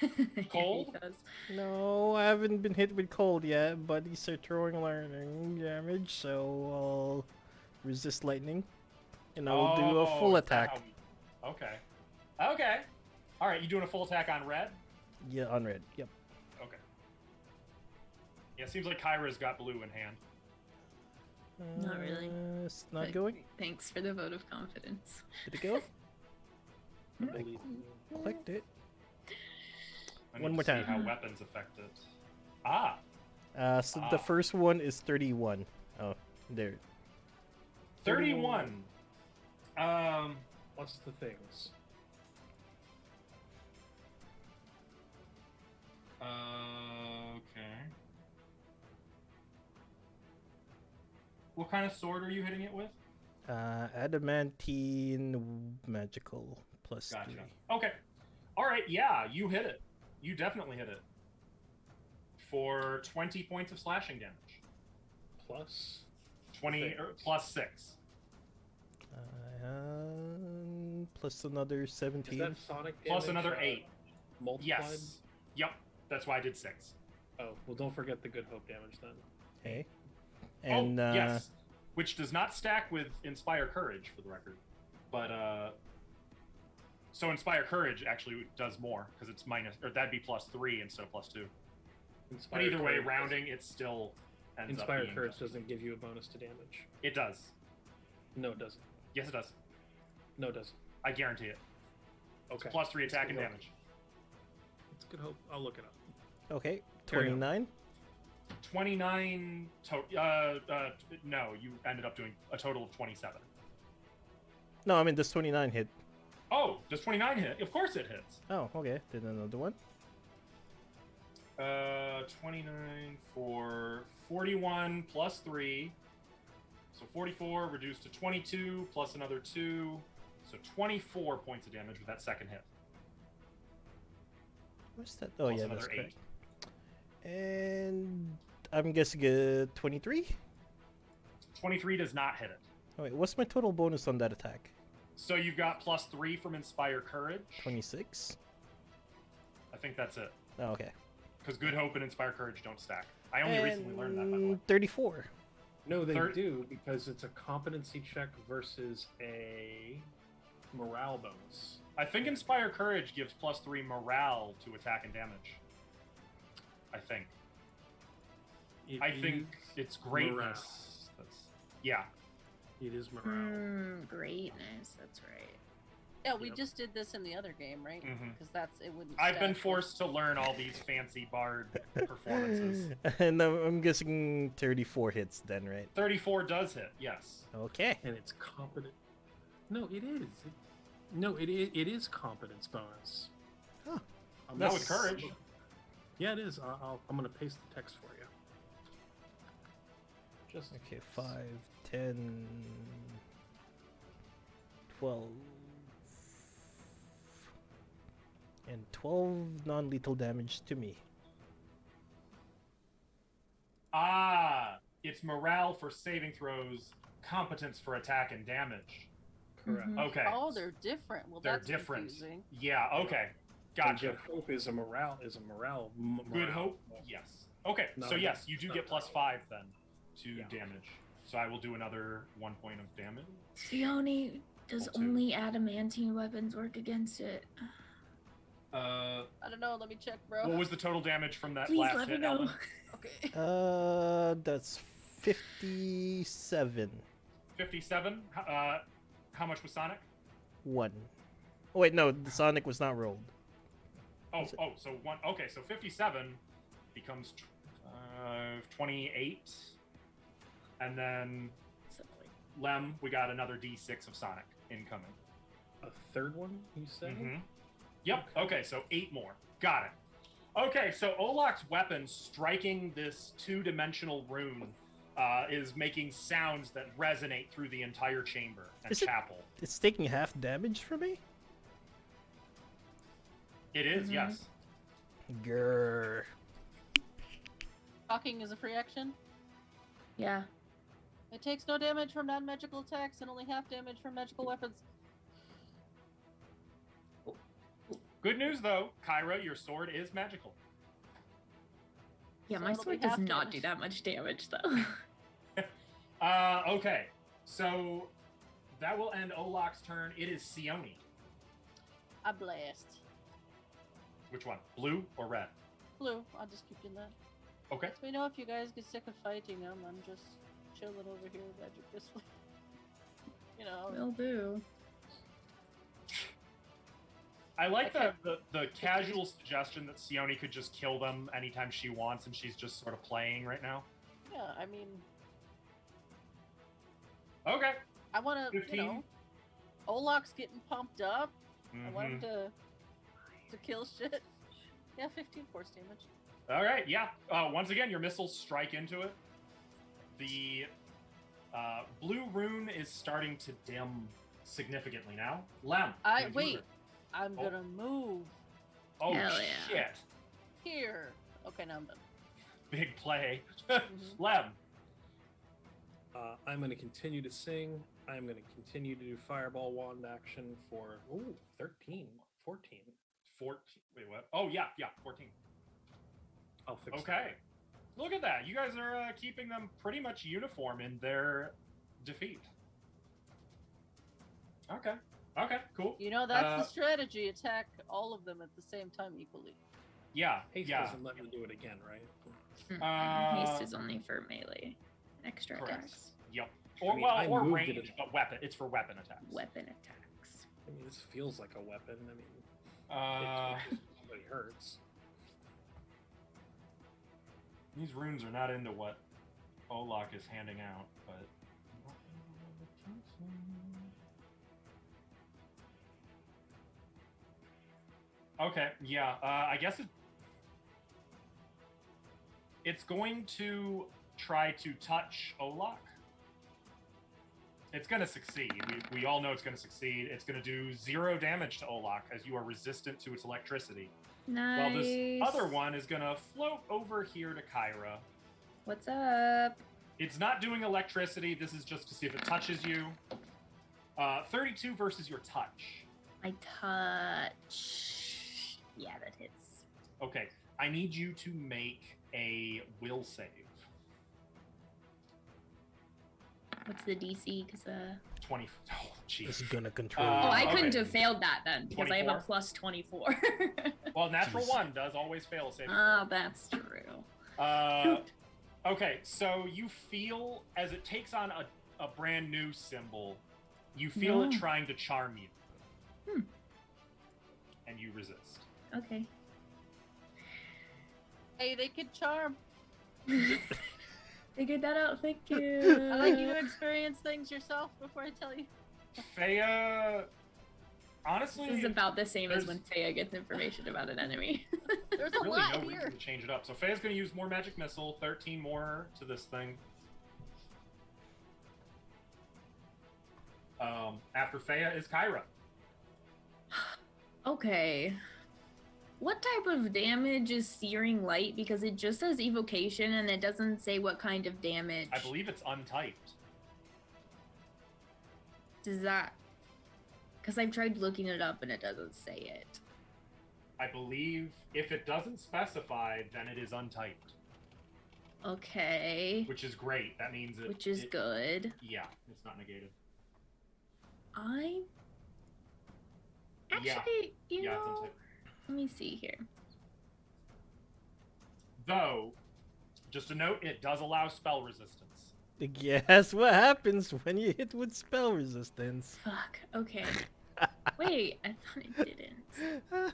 Yeah, Cold? he does. No, I haven't been hit with cold yet, but these are throwing lightning damage, so I'll resist lightning, and I'll do a full is that attack. how okay. Okay. All right, you doing a full attack on red? Yeah, on red. Yep. Okay. Yeah, seems like Kyra's got blue in hand. Not really. It's not But going. Thanks for the vote of confidence. Did it go? I believe in you. Clicked it. I One need more to see time. how weapons affect it. Ah, So Ah. the first one is 31. Oh, there. 31. What's the things? Okay. What kind of sword are you hitting it with? Adamantine magical plus Gotcha. 3. Okay. All right. Yeah, you hit it. You definitely hit it. For 20 points of slashing damage. Plus 20 Six. plus 6. Plus another is 17. that sonic Plus damage, another 8. multiplied? Yes. Yep. That's why I did 6. Oh, well, don't forget the good hope damage then. Okay. And yes. Which does not stack with Inspire Courage, for the record. But, so Inspire Courage actually does more, because it's minus, or that'd be plus 3 instead of plus 2. Inspire But either way, Courage rounding, it still ends Inspire up being... Courage doesn't give you a bonus to damage. It does. No, it doesn't. Yes, it does. No, it doesn't. I guarantee it. Okay. Plus 3 attack and Let's go. damage. It's good hope. I'll look it up. okay, Carry on. 29. 29. No, you ended up doing a total of 27. No, I mean, does 29 hit? Oh, does 29 hit? Of course it hits. Oh, okay. Then another one. 29 for 41 plus 3. So 44 reduced to 22 plus another 2. So 24 points of damage with that second hit. What's that? Oh, Plus yeah, another that's 8. correct. And I'm guessing 23? 23 does not hit it. Oh, wait, what's my total bonus on that attack? So you've got plus 3 from Inspire Courage. 26? I think that's it. Oh, okay. Because Good Hope and Inspire Courage don't stack. I only recently learned that, by the way. 34. No, they Third- do, because it's a competency check versus a morale bonus. I think Inspire Courage gives plus 3 morale to attack and damage. I think. I think it's greatness. morale. Yeah. It is morale. Greatness. That's right. Yeah, we Yep. just did this in the other game, right? Mhm. Because it wouldn't. I've been stack, forced to learn all these fancy bard performances. And I'm guessing 34 hits then, right? 34 does hit, yes. Okay. And it's competent. No, it is. It is competence bonus. Huh. Not with courage. Yeah, it is. I'm going to paste the text for you. Just Okay, 5, 10, 12. And 12 non-lethal damage to me. Ah, it's morale for saving throws, competence for attack and damage. correct. Mhm. Okay. Oh, they're different. Well, They're that's different. confusing. Yeah, okay. And Gotcha. Good Hope is a morale. Good Hope? Yes. Okay, No, so yes, that's you do not get plus right. 5 then to Yeah. damage. So I will do another 1 point of damage. Sione, does Roll two. only adamantine weapons work against it? Uh, I don't know. Let me check, bro. what was the total damage from that Please last let me hit, know. Ellen? Okay. That's 57. 57. How much was Sonic? 1. Oh, wait, no, the Sonic was not rolled. Oh, Is it- so 1. Okay, so 57 becomes 28. And then Silly. Lem, we got another D6 of Sonic incoming. A third one, you said? Mhm. Yep. Okay, so 8 more. Got it. Okay, so Olok's weapon striking this 2-dimensional rune is making sounds that resonate through the entire chamber and Is it- chapel. It's taking half damage from me? It is, Mhm. yes. Grrr. Talking is a free action. Yeah. It takes no damage from non-magical attacks and only half damage from magical weapons. Good news, though, Kyra, your sword is magical. Yeah, So my it'll be sword does half not do damage. that much damage though. Okay, so that will end Olok's turn. It is Sione. I blast. Which one? Blue or red? Blue. I'll just keep doing that. Okay. So we know if you guys get sick of fighting them, I'm just chilling over here magically. You know. Will do. I like Okay. the casual suggestion that Sione could just kill them anytime she wants, and she's just sort of playing right now. Yeah, I mean, Okay. I want to, 15? you know, Olok's getting pumped up. I want him Mhm. to kill shit. Yeah, 15 force damage. All right, yeah. Once again, your missiles strike into it. The blue rune is starting to dim significantly now. Lem. I- what do you wait. do? I'm Oh. gonna move Oh, Hell yeah. shit. here. Okay, now I'm done. Big play. Mhm. Lem. I'm going to continue to sing. I'm going to continue to do fireball wand action for 13, 14. 14. Wait, what? Oh, yeah, 14. I'll fix Okay. Look at that. You guys are keeping them pretty much uniform in their defeat. Okay. Okay, cool. You know, that's Uh, the strategy. Attack all of them at the same time equally. Yeah, Haste yeah. doesn't let me do it again, right? Haste is only for melee. Extra Correct. attacks. Yep. I Or mean, I or moved it range, a- but weapon. It's for weapon attacks. Weapon attacks. I mean, this feels like a weapon. I mean, Uh, it really hurts. These runes are not into what Olak is handing out, but... Okay, yeah, I guess it's going to try to touch Olak. It's going to succeed. We all know it's going to succeed. It's going to do 0 damage to Olak as you are resistant to its electricity. Nice. While this other one is going to float over here to Kyra. What's up? It's not doing electricity. This is just to see if it touches you. 32 versus your touch. My touch. Yeah, that hits. Okay, I need you to make a will save. What's the DC? 'Cause 20. Oh, jeez. This is gonna control. oh, I okay. couldn't have failed that then because I have a 24? plus 24. Well, natural Jeez. 1 does always fail a saving. Oh, that's true. Okay, so you feel as it takes on a brand new symbol, you feel it No. trying to charm you. Hmm. And you resist. Okay. Hey, they could charm. Figured that out. Thank you. I like you to experience things yourself before I tell you. Faya, honestly, This is about the same as there's- when Faya gets information about an enemy. There's a really lot no here. reason to change it up. So Faya's going to use more magic missile, 13 more to this thing. After Faya is Kyra. Okay. What type of damage is Searing Light? Because it just says evocation and it doesn't say what kind of damage. I believe it's untyped. Does that... Because I've tried looking it up and it doesn't say it. I believe if it doesn't specify, then it is untyped, Okay. which is great. That means it. Which is it- good. Yeah, it's not negated. I... Yeah. Actually, you Yeah, it's know... untyped. Let me see here. Though, just a note, it does allow spell resistance. Guess what happens when you hit with spell resistance? Fuck. Okay. Wait, I thought it didn't. It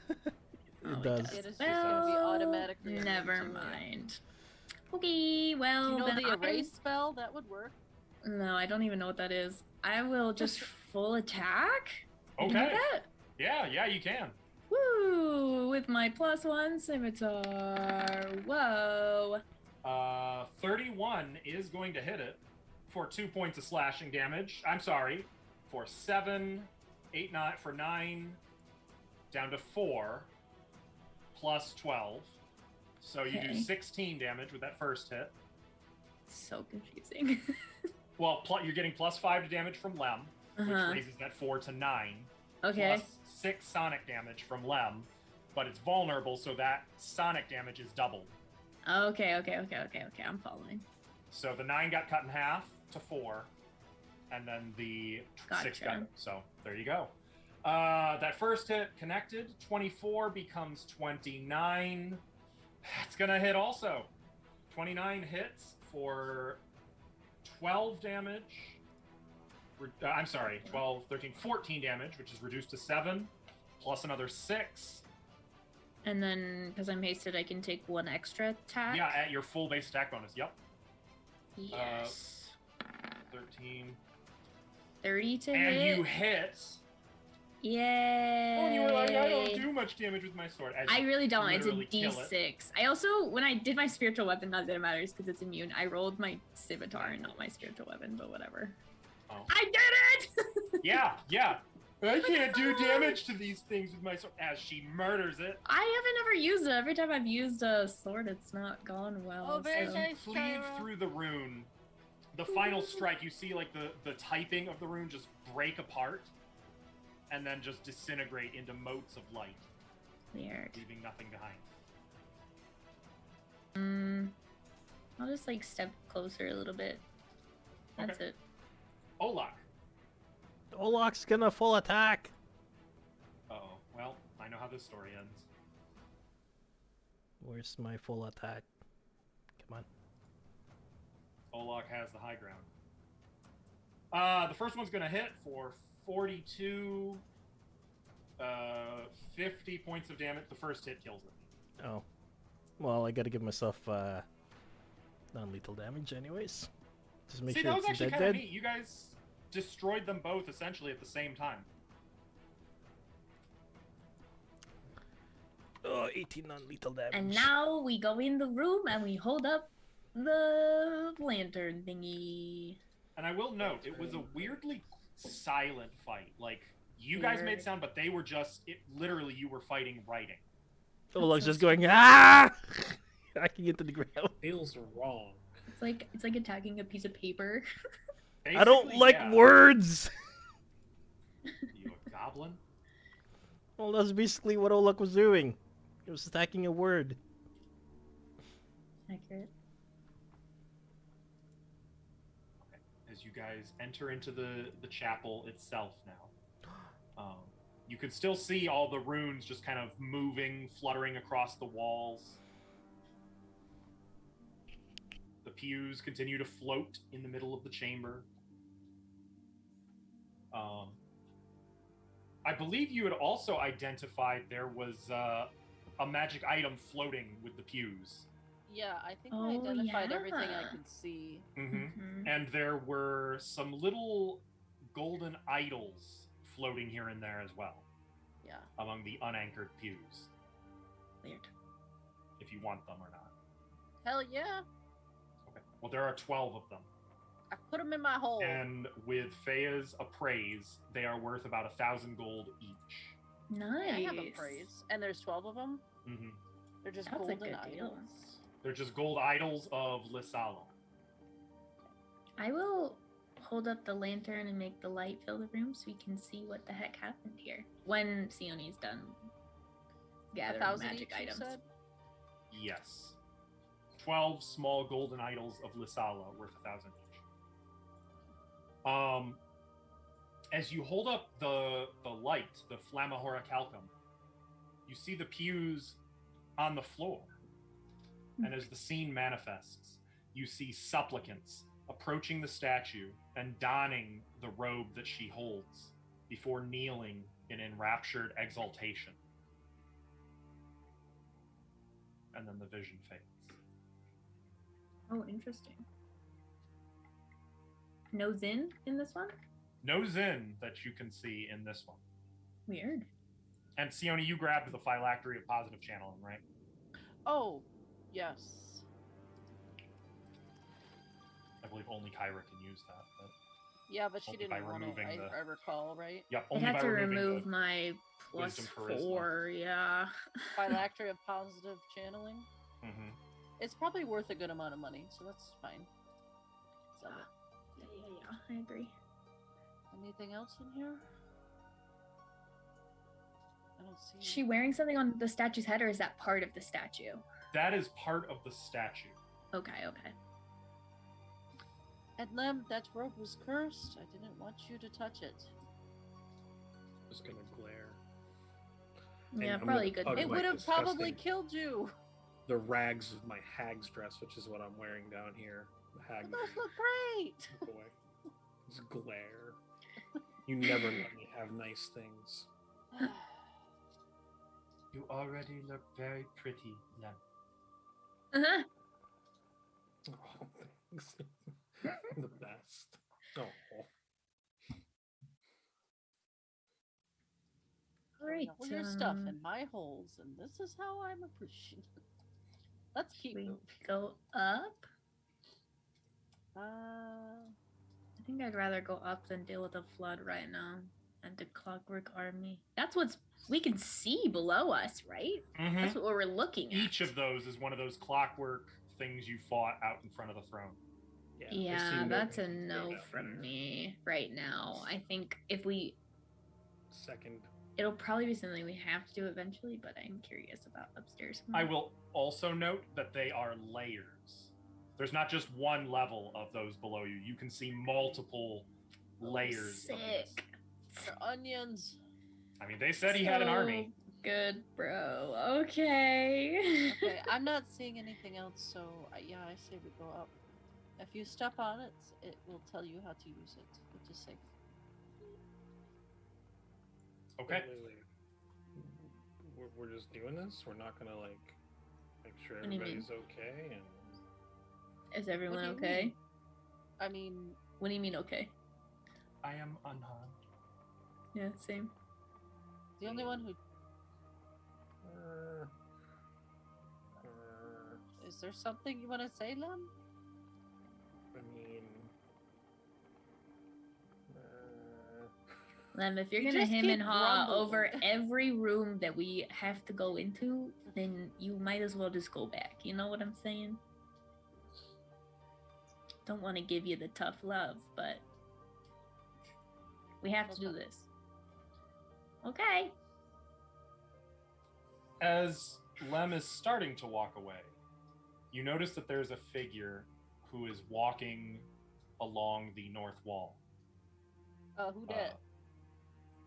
Oh, it does. does. It is just gonna be automatically immune Never to it. mind. Okay, well, Do you know then the erase spell? That would work. No, I don't even know what that is. I will just full attack. I can do Okay. that? Yeah, you can. Woo! With my +1 scimitar. Whoa. 31 is going to hit it for 2 points of slashing damage. I'm sorry, for 7, 8, 9, for 9, down to 4, plus 12. So you do Okay. 16 damage with that first hit. So confusing. Well, you're getting plus 5 to damage from Lem, which raises that 4 to 9. Okay. Plus 6 sonic damage from Lem, but it's vulnerable, so that sonic damage is doubled. Okay. I'm following. So the 9 got cut in half to 4, and then the 6 Gotcha. got. So there you go. That first hit connected. 24 becomes 29. That's gonna hit also. 29 hits for 12 damage. I'm sorry, 12, 13, 14 damage, which is reduced to 7, plus another 6. And then, because I'm hasted, I can take 1 extra attack. Yeah, at your full base attack bonus. Yep. Yes. 13. 30 to And hit. you hit. Yay. Oh, and you were like, I don't do much damage with my sword. As I you really don't. It's a literally kill it. D6. I also, when I did my spiritual weapon, not that it matters because it's immune, I rolled my scimitar and not my spiritual weapon, but whatever. Oh. I did it! Yeah. I can't do damage to these things with my sword. As she murders it. I haven't ever used it. Every time I've used a sword, it's not gone well. Oh, very so- nice. Cleave Kyra. through the rune. The final strike, you see like the typing of the rune just break apart and then just disintegrate into motes of light, Weird. leaving nothing behind. I'll just like step closer a little bit. That's Okay. it. Olak. Olak's gonna full attack. Uh-oh. Well, I know how this story ends. Where's my full attack? Come on. Olak has the high ground. The first one's going to hit for 42, 50 points of damage. The first hit kills it. Oh. Well, I gotta give myself Non-lethal damage, anyways. Just make See, sure that was it's actually dead. kind of neat. You guys destroyed them both essentially at the same time. Oh, 18 non-lethal damage. And now we go in the room and we hold up the lantern thingy. And I will note, it was a weirdly silent fight. Like, you guys made Weird. sound, but they were just, literally, you were fighting writing. Olog's so just going, ah! Hacking into the ground. Feels wrong. It's like attacking a piece of paper. I don't Basically, like yeah. words! You a goblin? Well, that's basically what Oleg was doing. He was attacking a word. Accurate. As you guys enter into the chapel itself now, you can still see all the runes just kind of moving, fluttering across the walls. The pews continue to float in the middle of the chamber. I believe you had also identified there was a magic item floating with the pews. Yeah, I think Oh, I identified everything yeah. I could see. Mm-hmm. And there were some little golden idols floating here and there as well. Yeah. Among the unanchored pews. Weird. If you want them or not. Hell yeah. Okay. Well, there are 12 of them. I put them in my hole. And with Fea's appraise, they are worth about 1,000 gold each. Nice. Yeah, I have a praise. And there's 12 of them? Mm-hmm. They're just That's a golden good deal. idols. They're just gold idols of Lissala. I will hold up the lantern and make the light fill the room so we can see what the heck happened here. When Sione's done gathering 1,000 magic each, you items. said? Yes. 12 small golden idols of Lissala worth 1,000 each. As you hold up the light, the Flammahora Calcum, you see the pews on the floor. And as the scene manifests, you see supplicants approaching the statue and donning the robe that she holds before kneeling in enraptured exaltation. And then the vision fades. Oh, interesting. No Zin in this one? No Zin that you can see in this one. Weird. And Sione, you grabbed the phylactery of positive channeling, right? Oh, yes. I believe only Kyra can use that. But Yeah, but she Only by didn't want it, removing I recall, right? yep, I only had by to removing remove the my plus wisdom charisma. 4, yeah. Phylactery of positive channeling. Mhm. It's probably worth a good amount of money, so that's fine. Sell it. Yeah, I agree. Anything else in here? I don't see. Is she wearing something on the statue's head, or is that part of the statue? That is part of the statue. Okay. Edlem, that robe was cursed. I didn't want you to touch it. Just gonna glare. Yeah, I'm probably gonna good. hug It my would have probably disgusting- killed you. the rags of my hag's dress, which is what I'm wearing down here. The hag. But those look great. Boy, this glare. You never let me have nice things. You already look very pretty, Lem. Uh-huh. Oh, thanks. The best. Oh. All right. All your stuff in my holes, and this is how I'm appreciated. Let's keep we moving. go up. Uh, I think I'd rather go up than deal with a flood right now and the Clockwork Army. That's what's we can see below us, right? That's what we're looking at. Each of those is one of those clockwork things you fought out in front of the throne. I Yeah, see that's a movement no down from here. me right now. I think if we, Second. it'll probably be something we have to do eventually, but I'm curious about upstairs. I will also note that they are layers. There's not just one level of those below you. You can see multiple layers of this. Sick. they're onions. I mean, they said he had an army. Good, bro. Okay. Okay, I'm not seeing anything else, so yeah, I say we go up. If you step on it, it will tell you how to use it, which is safe. Okay. Wait. We're just doing this? We're not gonna like make sure What do you mean? everybody's okay and Is everyone do you okay? mean? I mean, What do you mean okay? I am unharmed. Yeah, same. the only one who Uh, is there something you want to say, Lem? I mean, Lem, if you're You gonna just him keep and haw grumbling. over every room that we have to go into, then you might as well just go back. You know what I'm saying? Don't want to give you the tough love, but we have to do Okay. this. Okay. As Lem is starting to walk away, you notice that there's a figure who is walking along the north wall. Who dat?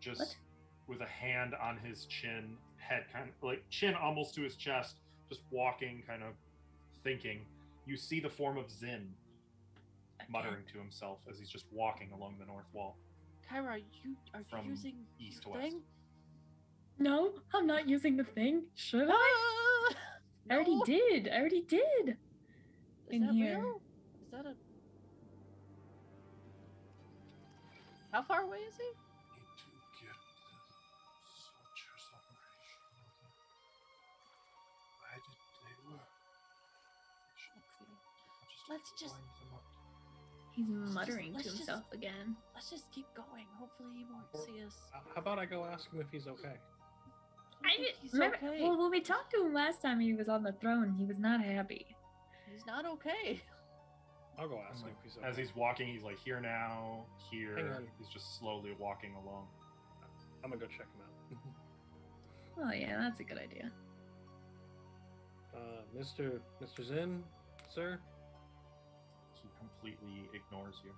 Just What? with a hand on his chin, head kind of like chin almost to his chest, just walking, kind of thinking. You see the form of Zin muttering to himself as he's just walking along the north wall. Kyra, are you From using east to your west. thing? No, I'm not using the thing. Should I? Ah! I already No? did. I already did. Is in that here. real? Is that a? How far away is he? Need to get the soldiers operation. Why did they work? Let's just- line them up. He's muttering let's to just- himself again. Let's just keep going. Hopefully he won't see us. how about I go ask him if he's okay? I think did, he's remember, okay. well, when we talked to him last time, he was on the throne. He was not happy. He's not okay. I'll go ask him if he's okay. As he's walking, he's like here now, here. Hang on. He's just slowly walking along. I'm gonna go check him out. Oh yeah, that's a good idea. Mr. Zinn, sir. He completely ignores you,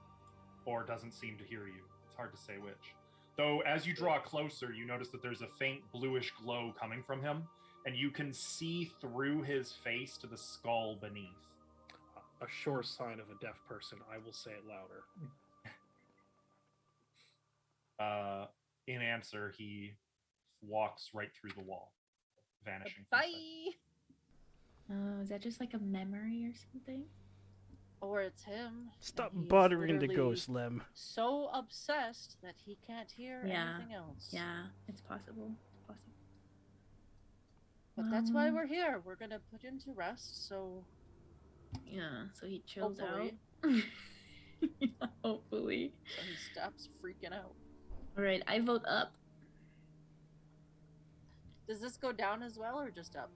or doesn't seem to hear you. It's hard to say which. Though, as you draw closer, you notice that there's a faint bluish glow coming from him, and you can see through his face to the skull beneath. A sure sign of a deaf person. I will say it louder. In answer, he walks right through the wall, vanishing. from sight. Bye. Oh, is that just like a memory or something? Or it's him. Stop and he is bothering the literally ghost, Lem. So obsessed that he can't hear Yeah. anything else. Yeah, it's possible. It's possible. But that's why we're here. We're gonna put him to rest. So Yeah, so he chills hopefully, out. Yeah, hopefully. so he stops freaking out. All right, I vote up. Does this go down as well, or just up?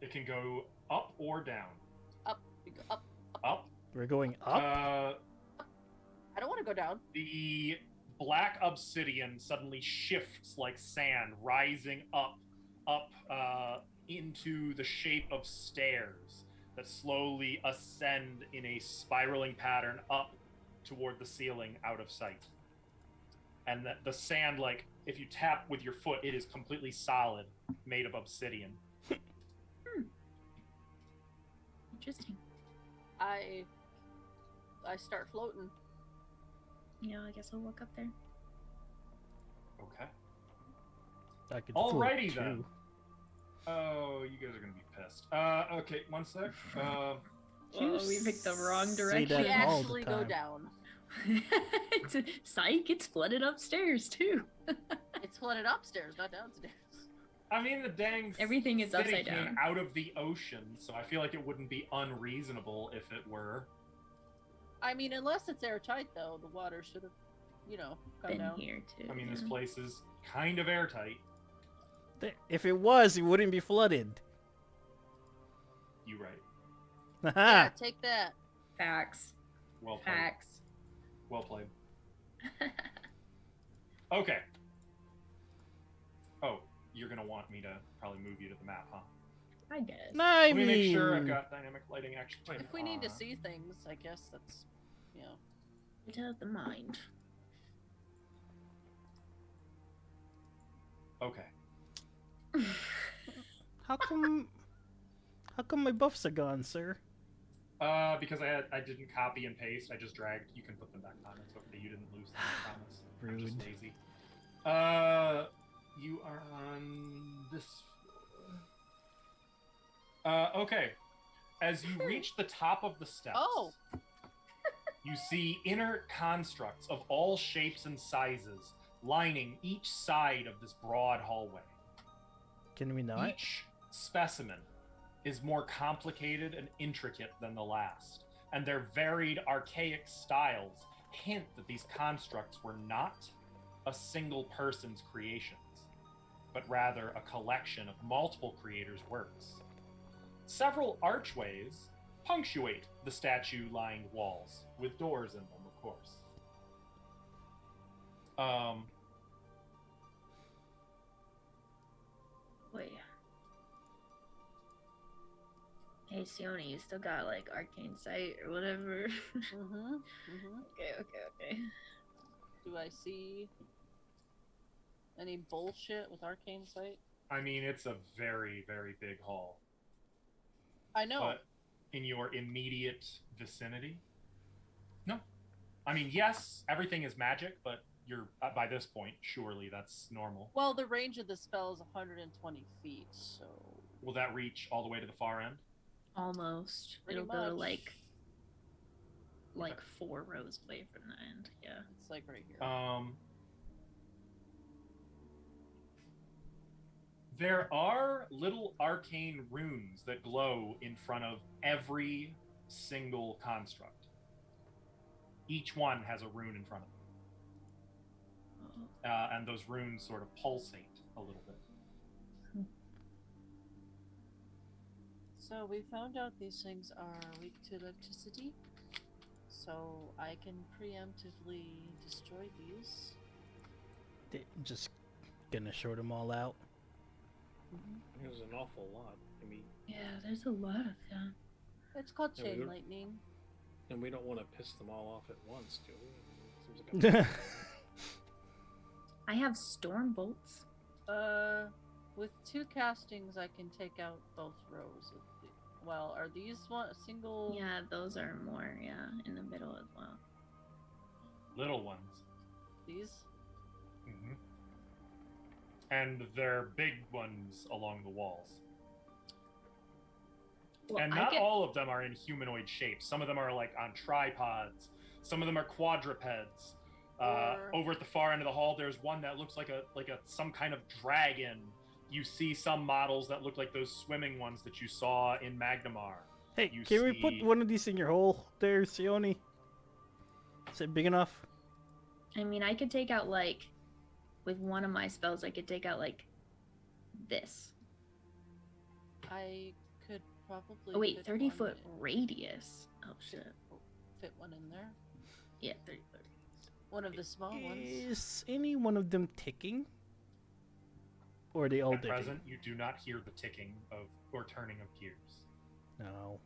It can go up or down. Up. We go up. Up. We're going up? I don't want to go down. The black obsidian suddenly shifts like sand, rising up into the shape of stairs that slowly ascend in a spiraling pattern up toward the ceiling out of sight. And the sand, like, if you tap with your foot, it is completely solid, made of obsidian. Interesting. I start floating. Yeah, I guess I'll walk up there. Okay. I could Alrighty float then. too. Oh, you guys are gonna be pissed. Okay, one sec. Oh, we picked the wrong say direction. We that all the actually go time. down. Psych, it's flooded upstairs too. It's flooded upstairs, not downstairs. I mean, the dang Everything is city upside came down. out of the ocean, so I feel like it wouldn't be unreasonable if it were. I mean, unless it's airtight, though, the water should have, come Been down. here too. I mean, this yeah. place is kind of airtight. If it was, it wouldn't be flooded. You right. Yeah, take that. Facts. Well played. Facts. Well played. Okay. Oh, you're gonna want me to probably move you to the map, huh? I guess. I Let me mean, make sure I've got dynamic lighting actually. If we need to on. see things, I guess that's, Get out the mind. Okay. How come my buffs are gone, sir? Because I didn't copy and paste. I just dragged. You can put them back on. It's okay. You didn't lose them. I promise. I'm just Rude. lazy. You are on this floor. Okay. As you reach the top of the steps, Oh. you see inert constructs of all shapes and sizes lining each side of this broad hallway. Can we not? Each specimen is more complicated and intricate than the last, and their varied archaic styles hint that these constructs were not a single person's creations, but rather a collection of multiple creators' works. Several archways punctuate the statue-lined walls, with doors in them, of course. Wait. Hey, Sione, you still got like arcane sight or whatever? Okay. Do I see any bullshit with arcane sight? I mean, it's a very, very big hall. I know. But in your immediate vicinity, no. I mean, yes, everything is magic, but you're by this point, surely that's normal. Well, the range of the spell is 120 feet, so Will that reach all the way to the far end? Almost. Pretty It'll go to much. like 4 rows away from the end. Yeah. it's like right here. There are little arcane runes that glow in front of every single construct. Each one has a rune in front of it. And those runes sort of pulsate a little bit. So we found out these things are weak to electricity, so I can preemptively destroy these. They're just gonna short them all out. There's an awful lot. I mean, Yeah, there's a lot of them. It's called Yeah, chain we're- lightning. and we don't want to piss them all off at once, do we? Seems like a I have storm bolts. With 2 castings, I can take out both rows. Well, are these one a single? Yeah, those are more, in the middle as well. Little ones. These? Mm-hmm. And they're big ones along the walls. Well, And not all of them are in humanoid shapes. Some of them are like on tripods. Some of them are quadrupeds. Over at the far end of the hall, there's one that looks like a some kind of dragon. You see some models that look like those swimming ones that you saw in Magnamar. Hey, You can we put see- one of these in your hole there, Sione? Is it big enough? I mean, I could take out with one of my spells, I could take out this. I could probably. Oh wait, fit 30-foot one radius. Oh shit. Fit one in there. Yeah, 30-foot. One of the small ones. Is any one of them ticking? Or are they all At ticking? present, you do not hear the ticking of or turning of gears. No.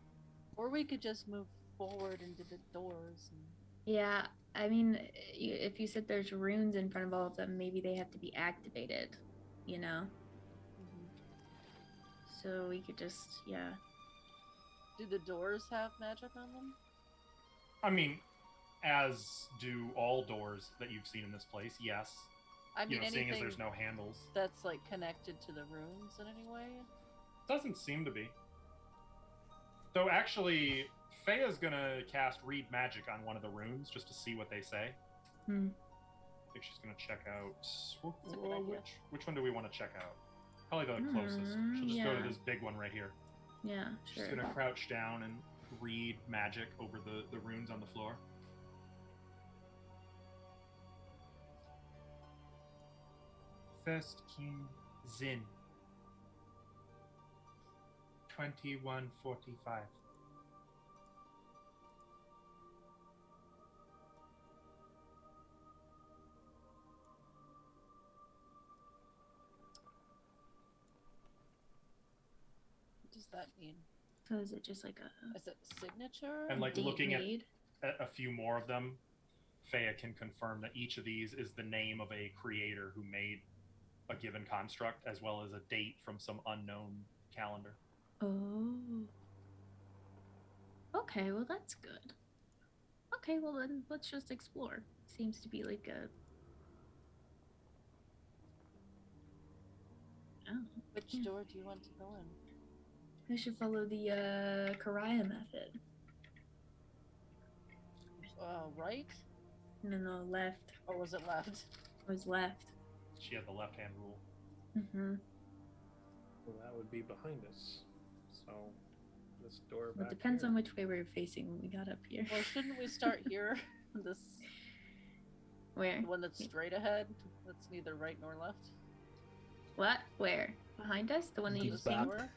Or we could just move forward into the doors. And... Yeah, I mean, if you said there's runes in front of all of them, maybe they have to be activated, you know? So we could just, Do the doors have magic on them? I mean, as do all doors that you've seen in this place, yes. I mean, Seeing as anything there's no handles. that's like connected to the runes in any way. Doesn't seem to be. Though actually, Feya's gonna cast Read Magic on one of the runes just to see what they say. I think she's gonna check out. That's a good idea. Which one do we want to check out? Probably the closest. She'll just go to this big one right here. Yeah, sure. She's gonna crouch down and read magic over the runes on the floor. First King Zin. 2145. What does that mean? So is it just like a Is it signature? And like date looking made? at a few more of them, Feya can confirm that each of these is the name of a creator who made a given construct, as well as a date from some unknown calendar. Oh. Okay, well that's good. Okay, well then let's just explore. Seems to be like a. Oh. Which door do you want to go in? I should follow the Karaya method. Right? No, left. Or was it left? It was left. She had the left-hand rule. Mm-hmm. Well, that would be behind us. So this door Well, back it depends here. on which way we were facing when we got up here. Well, shouldn't we start here? This Where? one that's straight ahead. That's neither right nor left. What? Where? Behind us? The one that you This just seen? back?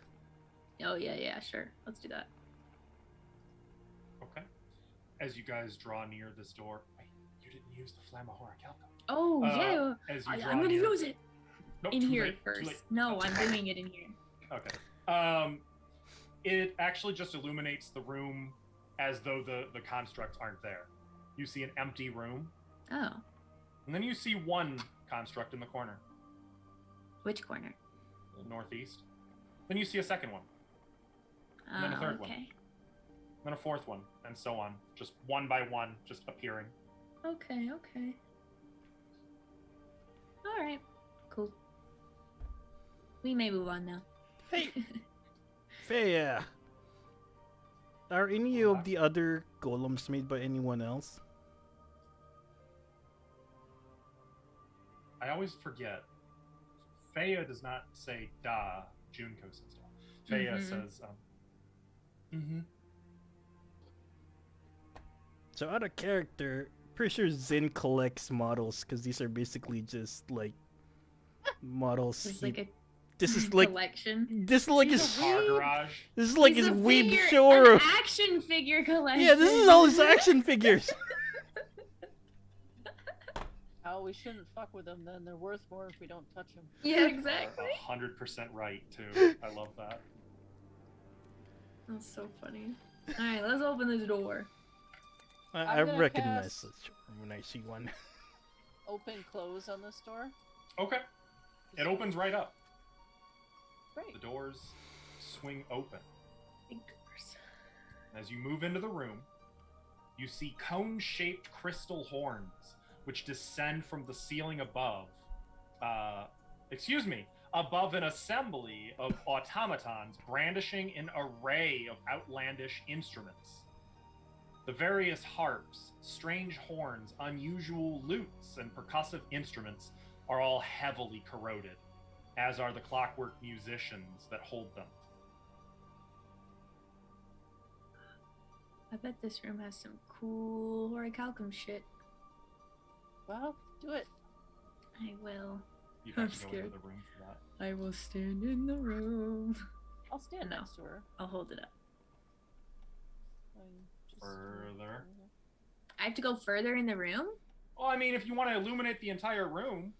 Oh yeah, sure. Let's do that. Okay. As you guys draw near this door, wait, you didn't use the Flammahora Calcum. Oh yeah. As you draw I'm gonna near, use it Nope, in too here late, too first. late. No, I'm doing it in here. Okay. It actually just illuminates the room as though the constructs aren't there. You see an empty room, Oh, and then you see one construct in the corner, which corner? northeast. Then you see a second one, And then a third one. Okay. then a fourth one, and so on. Just one by one, just appearing. Okay. All right. Cool. We may move on now. Hey, Faya. Are any of the other golems made by anyone else? I always forget. Faya does not say da, Junko says da. Faya says, So out of character, pretty sure Zin collects models because these are basically just like models. It's like a This is like collection. this is like Car his garage. this is like It's his a weeb figure- showroom. an action figure collection. Yeah, this is all his action figures. Oh, we shouldn't fuck with them then. They're worth more if we don't touch them. Yeah, exactly. 100% right, too. I love that. That's so funny. All right, let's open this door. I I'm gonna recognize cast- this showroom when I see one. Open, close on this door. Okay. It opens right up. Great. The doors swing open. Big doors. As you move into the room, you see cone-shaped crystal horns, which descend from the ceiling above. Above an assembly of automatons brandishing an array of outlandish instruments. The various harps, strange horns, unusual lutes, and percussive instruments are all heavily corroded, as are the clockwork musicians that hold them. I bet this room has some cool Horicalcum shit. Well, do it. I will. You have I'm to go scared. into the room for that. I will stand in the room. I'll stand No. next to her. I'll hold it up. Just Further. I have to go further in the room? Well, I mean, if you want to illuminate the entire room,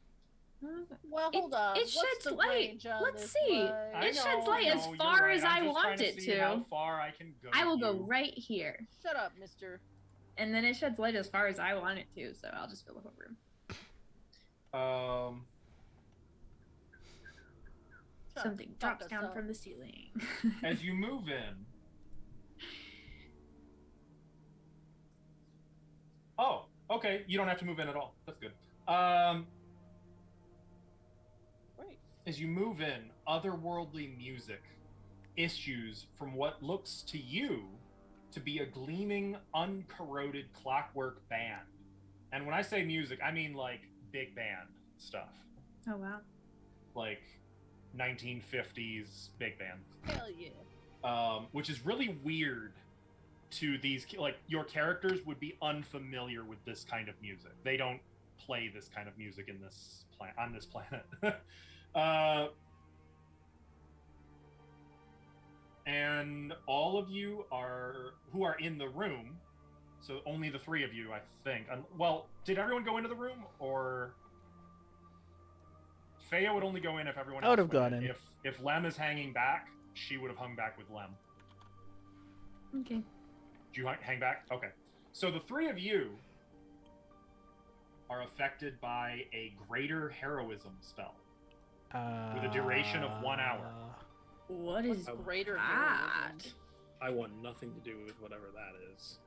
Well, hold on. It What's sheds the light. range on Let's this see. light? I It sheds know, light as you're far right. as I'm I just want trying it see to. How far I can go? I will go you. right here. Shut up, mister. And then it sheds light as far as I want it to, so I'll just fill the whole room. Shut Something the drops fuck down up. from the ceiling. As you move in. Oh, okay. You don't have to move in at all. That's good. Great. As you move in, otherworldly music issues from what looks to you to be a gleaming, uncorroded clockwork band. And when I say music, I mean like big band stuff. Oh, wow. Like 1950s big band. Hell yeah. Which is really weird to these, like, your characters would be unfamiliar with this kind of music. They don't play this kind of music in this on this planet. And all of you who are in the room, so only the three of you, I think. Well, did everyone go into the room, or Faya would only go in if everyone I else would have went gone in. If Lem is hanging back, she would have hung back with Lem. Okay. Did you hang back? Okay. So the three of you are affected by a greater heroism spell with a duration of 1 hour. What is What's greater that? heroism? I want nothing to do with whatever that is.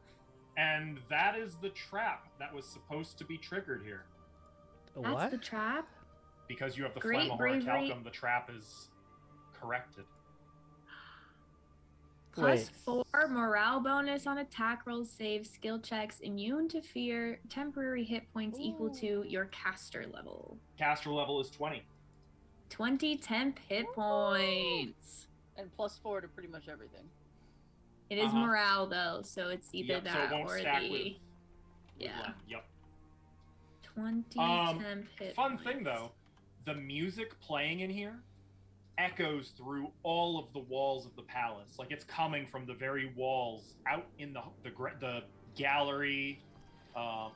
And that is the trap that was supposed to be triggered here. That's What? the trap? Because you have the Great Flammahora bravery. Calcum, the trap is corrected. Plus 4 morale bonus on attack rolls, saves, skill checks, immune to fear, temporary hit points equal to your caster level. Caster level is 20. 20 temp hit points. And +4 to pretty much everything. It is morale though, so it's either Yep, that so it won't or stack the with yeah. Len. Yep. 20 temp hit Fun points. thing though, the music playing in here echoes through all of the walls of the palace. Like it's coming from the very walls out in the gallery.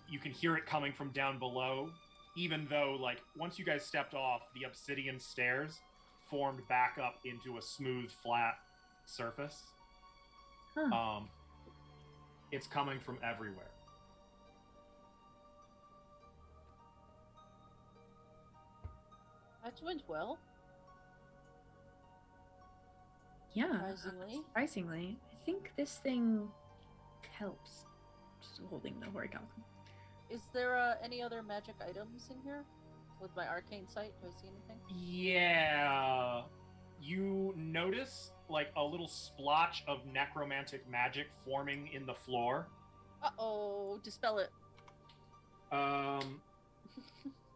You can hear it coming from down below, even though like once you guys stepped off, the obsidian stairs formed back up into a smooth, flat surface. Huh. It's coming from everywhere. That went well. Yeah. Surprisingly. Surprisingly. I think this thing helps. Just holding the horizontal. Is there any other magic items in here? With my arcane sight, do I see anything? Yeah. You notice like a little splotch of necromantic magic forming in the floor. Uh-oh, dispel it.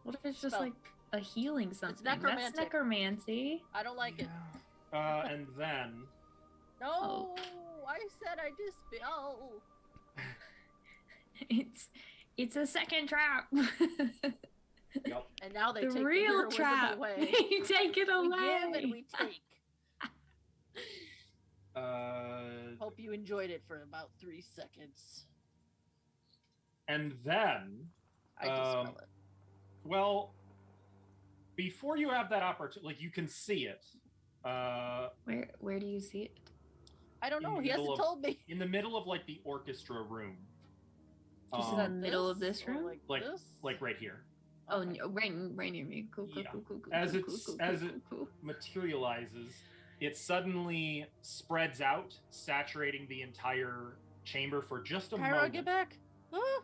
What if it's just Spell. like a healing something? It's necromantic. That's necromancy. I don't like it. And then No, I said I dispel. It's a second trap. yep. And now they The take real the heroism trap. away. They take it We away. give and we take. Uh, Hope you enjoyed it for about 3 seconds. and then I dispel it. well, before you have that opportunity, like you can see it. Where do you see it? I don't in know. the He hasn't middle of- told me. In the middle of like the orchestra room. Just in the middle of this or room? like this? like right here. Oh, Okay. no, right near me. Cool. Yeah. As it materializes, it suddenly spreads out, saturating the entire chamber for just a Kyra, moment. get back. Ah!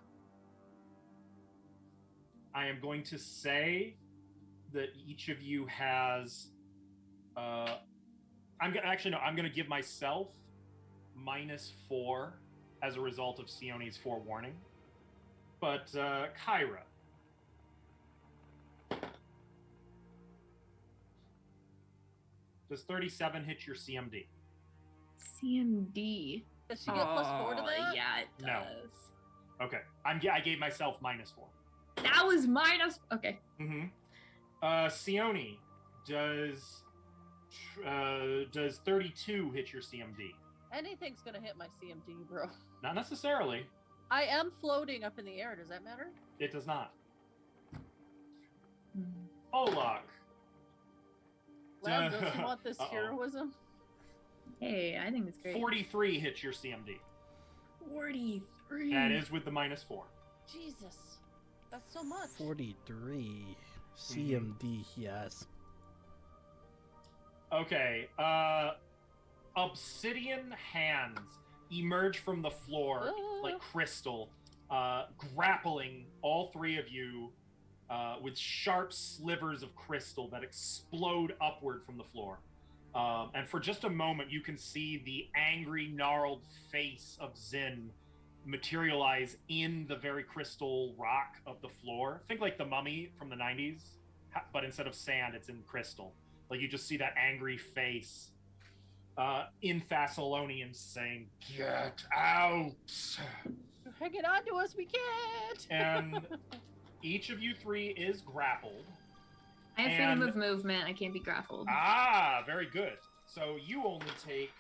I am going to say that each of you has. I'm gonna give myself -4 as a result of Sione's forewarning. But Kyra. Does 37 hit your CMD? CMD. Does she get +4 to that? Yeah, it does. No. Okay. I gave myself -4. That was minus. Okay. Mm-hmm. Sione, does 32 hit your CMD? Anything's gonna hit my CMD, bro. Not necessarily. I am floating up in the air. Does that matter? It does not. Olak. Lam, don't you want this Uh-oh. heroism? Hey, I think it's great. 43 hits your CMD. 43. That is with the -4. Jesus, that's so much. 43 CMD, yes. Okay. Obsidian hands emerge from the floor like crystal, grappling all three of you with sharp slivers of crystal that explode upward from the floor. And for just a moment, you can see the angry, gnarled face of Zin materialize in the very crystal rock of the floor. Think like the Mummy from the 90s, but instead of sand, it's in crystal. Like you just see that angry face in Thessalonian saying, "Get out!" You're hanging on to us. We can't. And each of you three is grappled. I have freedom and- of movement. I can't be grappled. Ah, very good. So you only take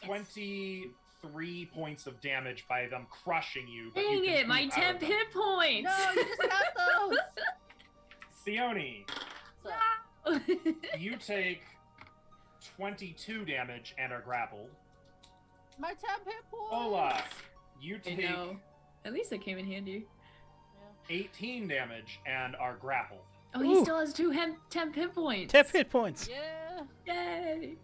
23 points of damage by them crushing you. But you Dang can it, my move out of temp them. hit points! No, you just got those. Sione, So, you take 22 damage and are grappled. my temp hit points. Olaf, you I take know. At least it came in handy. 18 damage and are grappled. Oh, he Ooh. still has 2 temp hit points. Temp hit points. Yeah. Yay!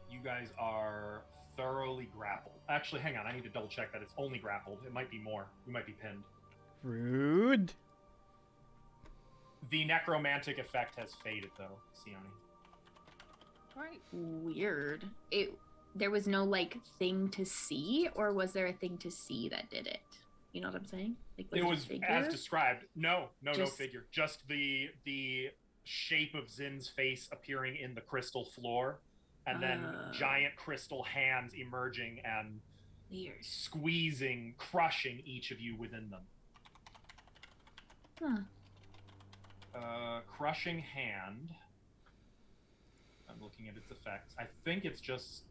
You guys are thoroughly grappled. Actually, hang on. I need to double check that it's only grappled. It might be more. You might be pinned. Rude. The necromantic effect has faded, though, Sione. Right. Weird. There was no like thing to see, or was there a thing to see that did it? You know what I'm saying? Like It a was figure? as described. No Just- figure. Just the shape of Zin's face appearing in the crystal floor, and then giant crystal hands emerging and Weird. squeezing, crushing each of you within them. Crushing hand. I'm looking at its effects. I think it's just.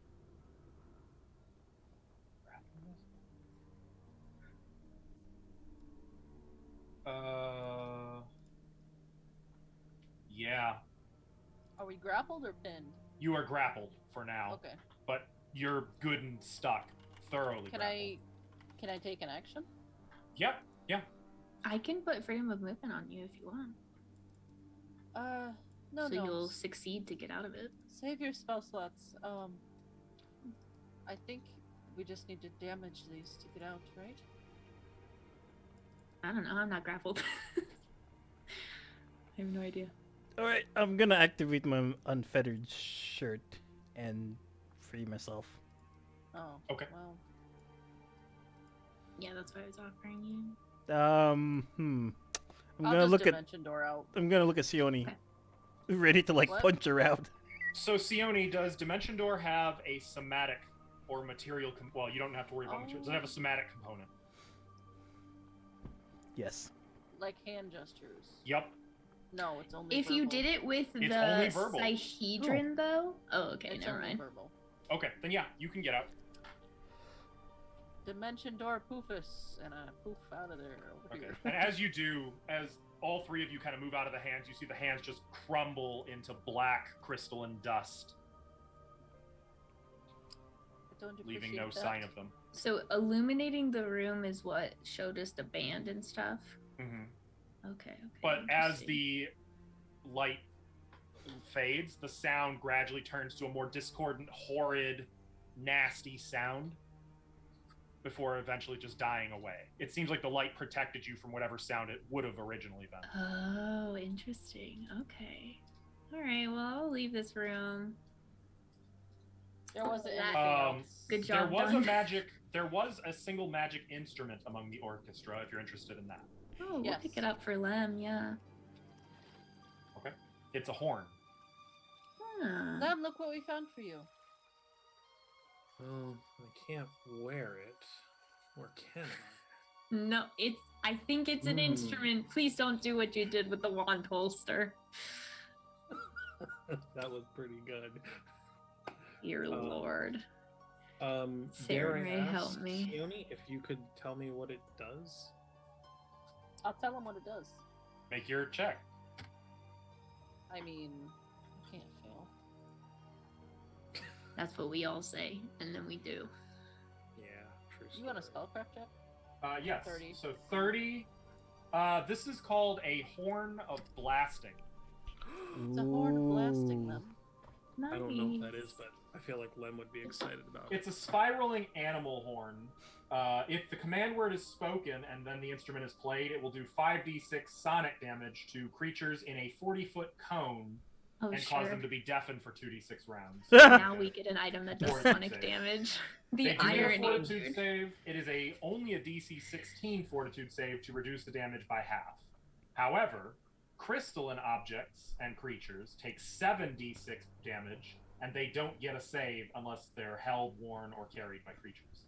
Yeah. Are we grappled or pinned? You are grappled for now. Okay. But you're good and stuck. Thoroughly Can grappled. Can I take an action? Yep. Yeah. I can put freedom of movement on you if you want. No, so no. you'll succeed to get out of it. Save your spell slots. I think we just need to damage these to get out, right? I don't know. I'm not grappled. I have no idea. Alright, I'm gonna activate my unfettered shirt and free myself. Oh. Okay. Well. Yeah, that's what I was offering you. I'm I'll gonna just look at dimension door out. I'm gonna look at Sione. Okay. Ready to like What? punch her out. So Sione, does Dimension Door have a somatic or material? Well, you don't have to worry about material. Does it have a somatic component? Yes. Like hand gestures. Yep. No, it's only If verbal. you did it with It's the only verbal. Sihedron, though? Oh, okay, It's never only mind. verbal. Okay, then yeah, you can get out. Dimension door poofus, and I poof out of there over Okay. here. And as you do, as all three of you kind of move out of the hands, you see the hands just crumble into black crystal and dust, Don't you leaving no appreciate sign that? of them. So illuminating the room is what showed us the band and stuff? Mm-hmm. Okay. But as interesting. the light fades, the sound gradually turns to a more discordant, horrid, nasty sound before eventually just dying away. It seems like the light protected you from whatever sound it would have originally been. Oh, interesting. Okay. Alright, well, I'll leave this room. There wasn't That- anything else. Good There job was done. there was a single magic instrument among the orchestra, if you're interested in that. Oh, we'll Yes. pick it up for Lem, yeah. Okay. It's a horn. Huh. Lem, look what we found for you. Well, I can't wear it. Or can I? No, I think it's an Hmm. instrument. Please don't do what you did with the wand holster. That was pretty good. Dear Lord. Dare Sarah I Ray, ask, help me. Sione, if you could tell me what it does? I'll tell him what it does. Make your check. I mean, I can't fail. That's what we all say, and then we do. Yeah, true You want a story. spellcraft check? Yes. 30. So 30. This is called a horn of blasting. It's a horn blasting them. Nice. I don't know what that is, but I feel like Lem would be excited about it. It's a spiraling animal horn. If the command word is spoken and then the instrument is played, it will do 5d6 sonic damage to creatures in a 40-foot cone Oh, and sure. cause them to be deadened for 2d6 rounds. Now we get an item that does Fortitude sonic save. damage. They The do get a irony. fortitude dude. save. It is only a DC 16 fortitude save to reduce the damage by half. However, crystalline objects and creatures take 7d6 damage, and they don't get a save unless they're held, worn, or carried by creatures.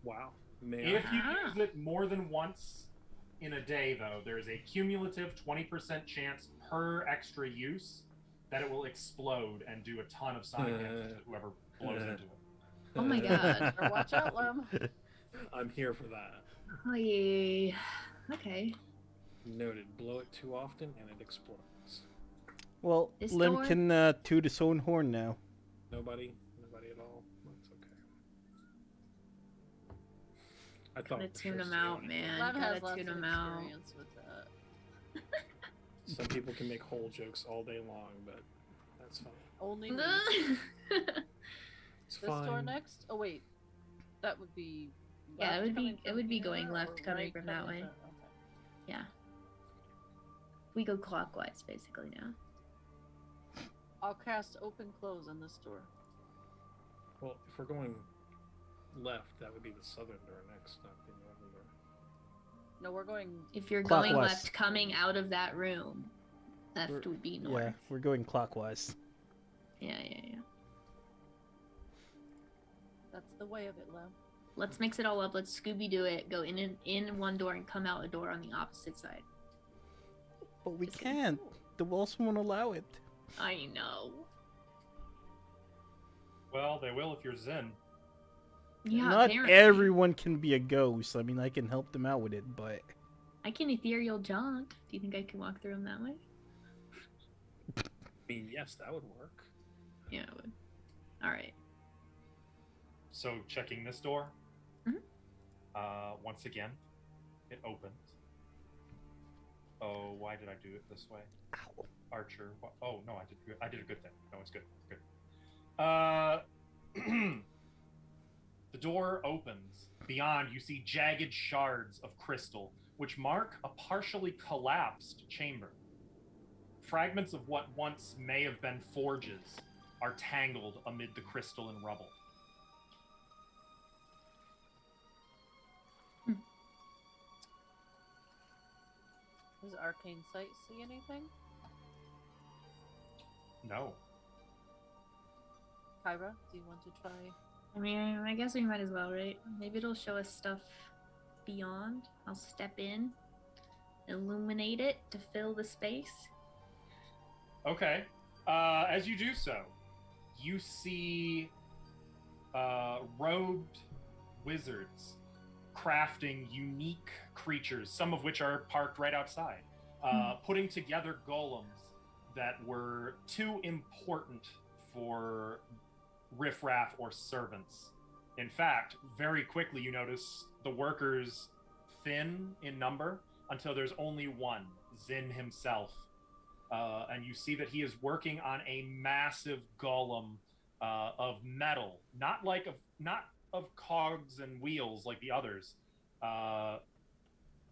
Wow. May If I? you Ah. use it more than once in a day, though, there is a cumulative 20% chance per extra use that it will explode and do a ton of sonic damage to whoever blows into it. Oh my god. Better watch out, Lem. I'm here for that. Oh, yeah. Okay. Noted. Blow it too often and it explodes. Well, This Lim door? can toot his own horn now. Nobody at all. That's okay. I thought Gotta for tune sure them out, Sione- man. Lem has Gotta lots tune of them out. experience with that. Some people can make whole jokes all day long, but that's fine. Only me. It's This fine. door next? Oh wait, that would be. Yeah, left it would be- coming it from would be here going or left coming right from that way. okay. Yeah. We go clockwise basically now. I'll cast open close on this door. Well, if we're going left, that would be the southern door next, not the northern door. No, we're going. If you're Clockwise. going left, coming out of that room, left We're- would be north. Yeah, we're going clockwise. Yeah. That's the way of it, Lem. Let's mix it all up. Let's Scooby Doo it. Go in one door and come out a door on the opposite side. But we Just- can't. The walls won't allow it. I know. Well, they will if you're Zen. Yeah. Not apparently. everyone can be a ghost. I mean, I can help them out with it, but I can ethereal jaunt. Do you think I can walk through them that way? I mean, yes, that would work. Yeah, it would. All right. So checking this door. Mhm. Once again, it opens. Oh, why did I do it this way? ow. Archer. Oh no, I did a good thing. No, it's good. Good. The door opens. Beyond, you see jagged shards of crystal, which mark a partially collapsed chamber. Fragments of what once may have been forges are tangled amid the crystal and rubble. Does Arcane Sight see anything? No. Kyra, do you want to try? I mean, I guess we might as well, right? Maybe it'll show us stuff beyond. I'll step in, illuminate it to fill the space. Okay. As you do so, you see robed wizards crafting unique creatures, some of which are parked right outside, putting together golems that were too important for riffraff or servants. In fact, very quickly you notice the workers thin in number until there's only one, Zin himself. And you see that he is working on a massive golem of metal, not of cogs and wheels like the others.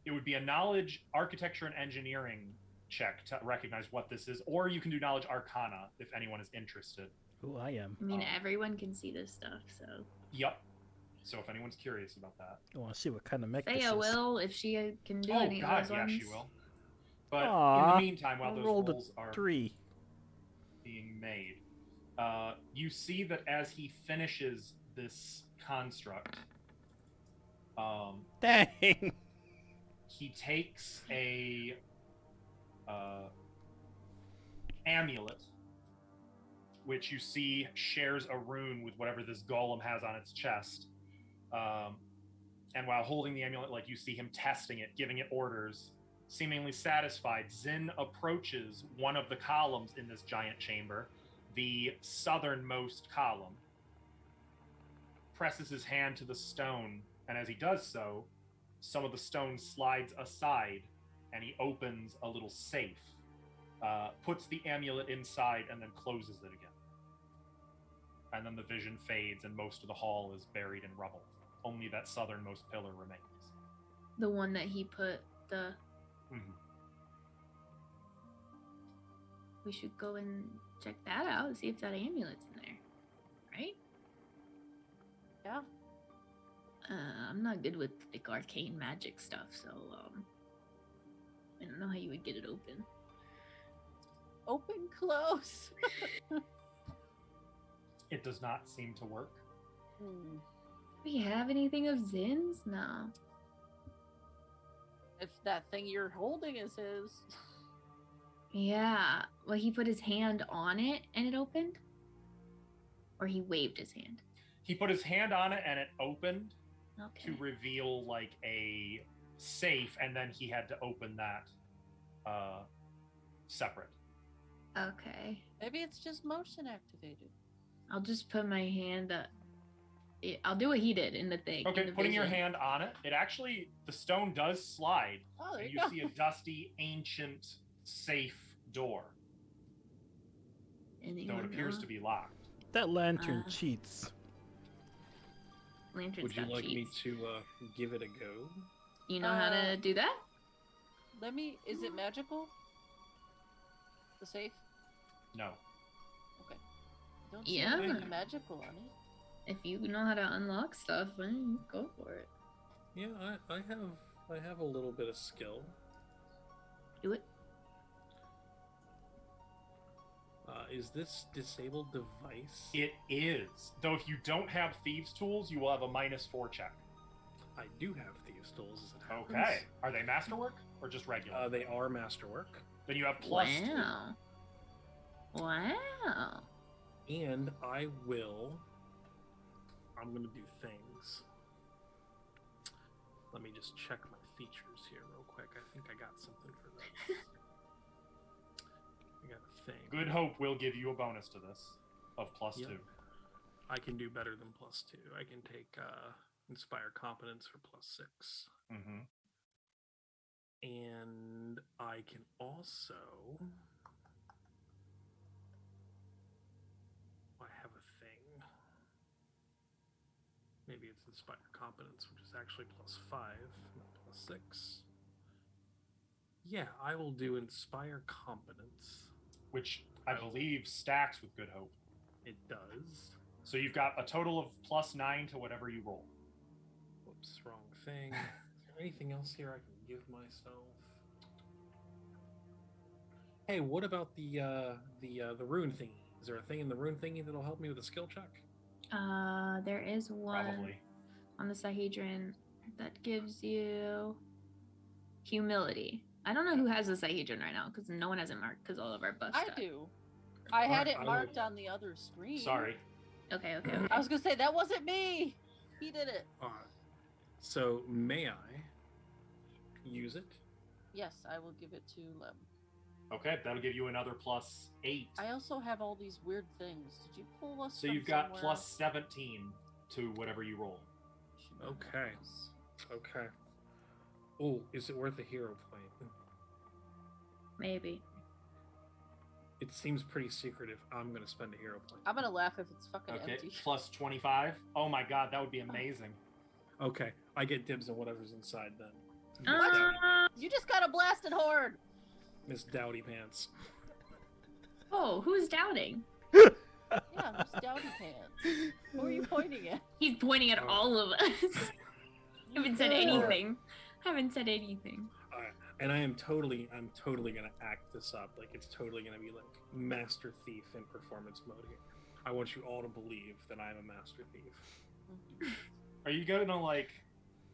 It would be a knowledge, architecture, and engineering check to recognize what this is, or you can do knowledge arcana if anyone is interested. Who I am. I mean, everyone can see this stuff, so. Yep. So if anyone's curious about that. I want to see what kind of mech this Thea is. will, if she can do Oh any god, of those yeah, ones. she will. But in Aw, the meantime, while I those rolled a rolls are 3. being made, you see that as he finishes this construct, Dang! he takes a amulet, which you see shares a rune with whatever this golem has on its chest. And while holding the amulet, like, you see him testing it, giving it orders. Seemingly satisfied, Zin approaches one of the columns in this giant chamber, the southernmost column, presses his hand to the stone, and as he does so, some of the stone slides aside, and he opens a little safe, puts the amulet inside, and then closes it again. And then the vision fades, and most of the hall is buried in rubble. Only that southernmost pillar remains. The one that he put the. Mhm. We should go and check that out and see if that amulet's in there, right? Yeah. I'm not good with like arcane magic stuff, so I don't know how you would get it open. Open close. It does not seem to work. We have anything of Zin's? No. If that thing you're holding is his. Yeah. Well, he put his hand on it and it opened? Or he waved his hand? He put his hand on it and it opened Okay. to reveal like a safe, and then he had to open that separate. Okay. Maybe it's just motion activated. I'll just put my hand up. I'll do what he did in the thing. Okay, in the putting your vision. hand on it, it actually, the stone does slide, Oh, there and you you go. see a dusty, ancient, safe door, though Anyone it appears know? to be locked. That lantern Uh, cheats. Lantern's Would you got like me cheats. to give it a go? You know how to do that? Is it magical? The safe? No. Don't say Yeah. anything magical on it. If you know how to unlock stuff, then go for it. Yeah, I have a little bit of skill. Do it. Is this disabled device? It is. Though if you don't have thieves' tools, you will have a -4 check. I do have thieves' tools as it happens. Okay. Are they masterwork or just regular? They are masterwork. Then you have +2. Wow. Wow. And I'm going to do things. Let me just check my features here real quick. I think I got something for this. I got a thing. Good Hope will give you a bonus to this of +2. Yep. I can do better than +2. I can take Inspire Competence for +6. Mm-hmm. And I can also... I have a thing. Maybe it's Inspire Competence, which is actually +5, not +6. Yeah, I will do Inspire Competence. Which I believe stacks with Good Hope. It does. So you've got a total of +9 to whatever you roll. Whoops, wrong thing. Is there anything else here I can give myself? Hey, what about the rune thingy? Is there a thing in the rune thingy that'll help me with a skill check? There is one Probably. on the Sahedron that gives you humility. I don't know who has the Sahedron right now because no one has it marked because all of our buffs. I died. do. I had it I marked will- on the other screen. Sorry. Okay. I was gonna say that wasn't me. He did it. So may I use it? Yes, I will give it to Lem. Okay, that'll give you another +8. I also have all these weird things. Did you pull us? So from you've got somewhere? +17 to whatever you roll. Should I Okay. have this? Okay. Oh, is it worth a hero point? Maybe. It seems pretty secretive. I'm gonna spend a hero point. I'm gonna laugh if it's fucking Okay, empty. +25. Oh my god, that would be amazing. Okay, I get dibs on whatever's inside then. You just got a blasted horde. Miss Dowdy Pants. Oh, who's doubting? Yeah, who's Dowdy Pants? Who are you pointing at? He's pointing at all of us. Haven't said anything. Haven't said anything. Alright, and I'm totally gonna act this up. Like it's totally gonna be like Master Thief in performance mode here. I want you all to believe that I'm a Master Thief. Are you gonna, like,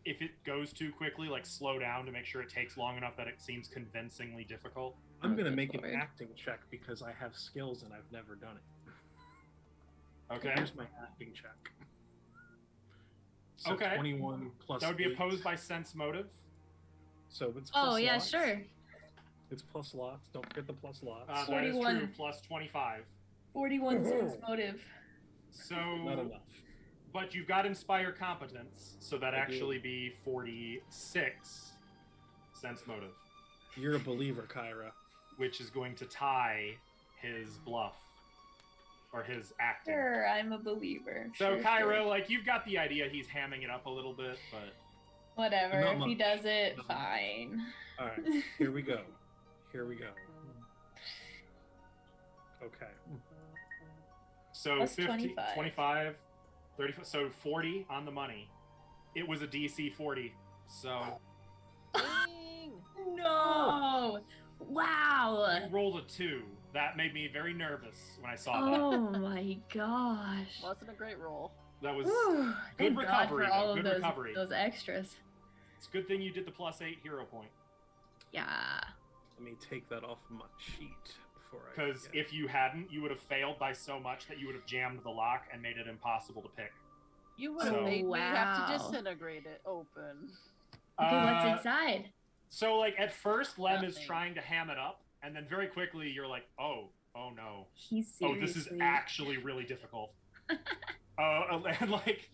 if it goes too quickly, like, slow down to make sure it takes long enough that it seems convincingly difficult? I'm gonna good make an lord. acting check because I have skills and I've never done it. Okay. Here's my acting check. So Okay. 21 plus That would be 8. opposed by sense motive. So it's plus Oh yeah, lots. sure. It's plus lots. Don't forget the plus lots. That is 41. true, +25. 41 sense motive. So, Not enough. but you've got Inspire Competence, so that I do. actually be 46 sense motive, You're a believer, Kyra. which is going to tie his bluff, or his acting. Sure, I'm a believer. So, Sure, Kyra, sure. like, you've got the idea he's hamming it up a little bit, but... Whatever. Not If he much. does it, Not much. fine. All right, here we go. Here we go. Okay. So Plus 50, 25. 25, 30, so 40 on the money. It was a DC 40, so Dang. No! Wow! you rolled a 2. That made me very nervous when I saw Oh my gosh. Wasn't a great roll. that. That was Whew. good Thank God recovery, for all though. of Good those, recovery. those extras. It's a good thing you did the +8 hero point, Yeah. Let me take that off of my sheet before I. because forget. if you hadn't, you would have failed by so much that you would have jammed the lock and made it impossible to pick. You would have So- made me have to Wow. disintegrate it open. Okay, what's Uh, inside? So, like, at first, Lem is Nothing. trying to ham it up, and then very quickly you're like, oh no. He's Oh, seriously. this is actually really difficult. And like,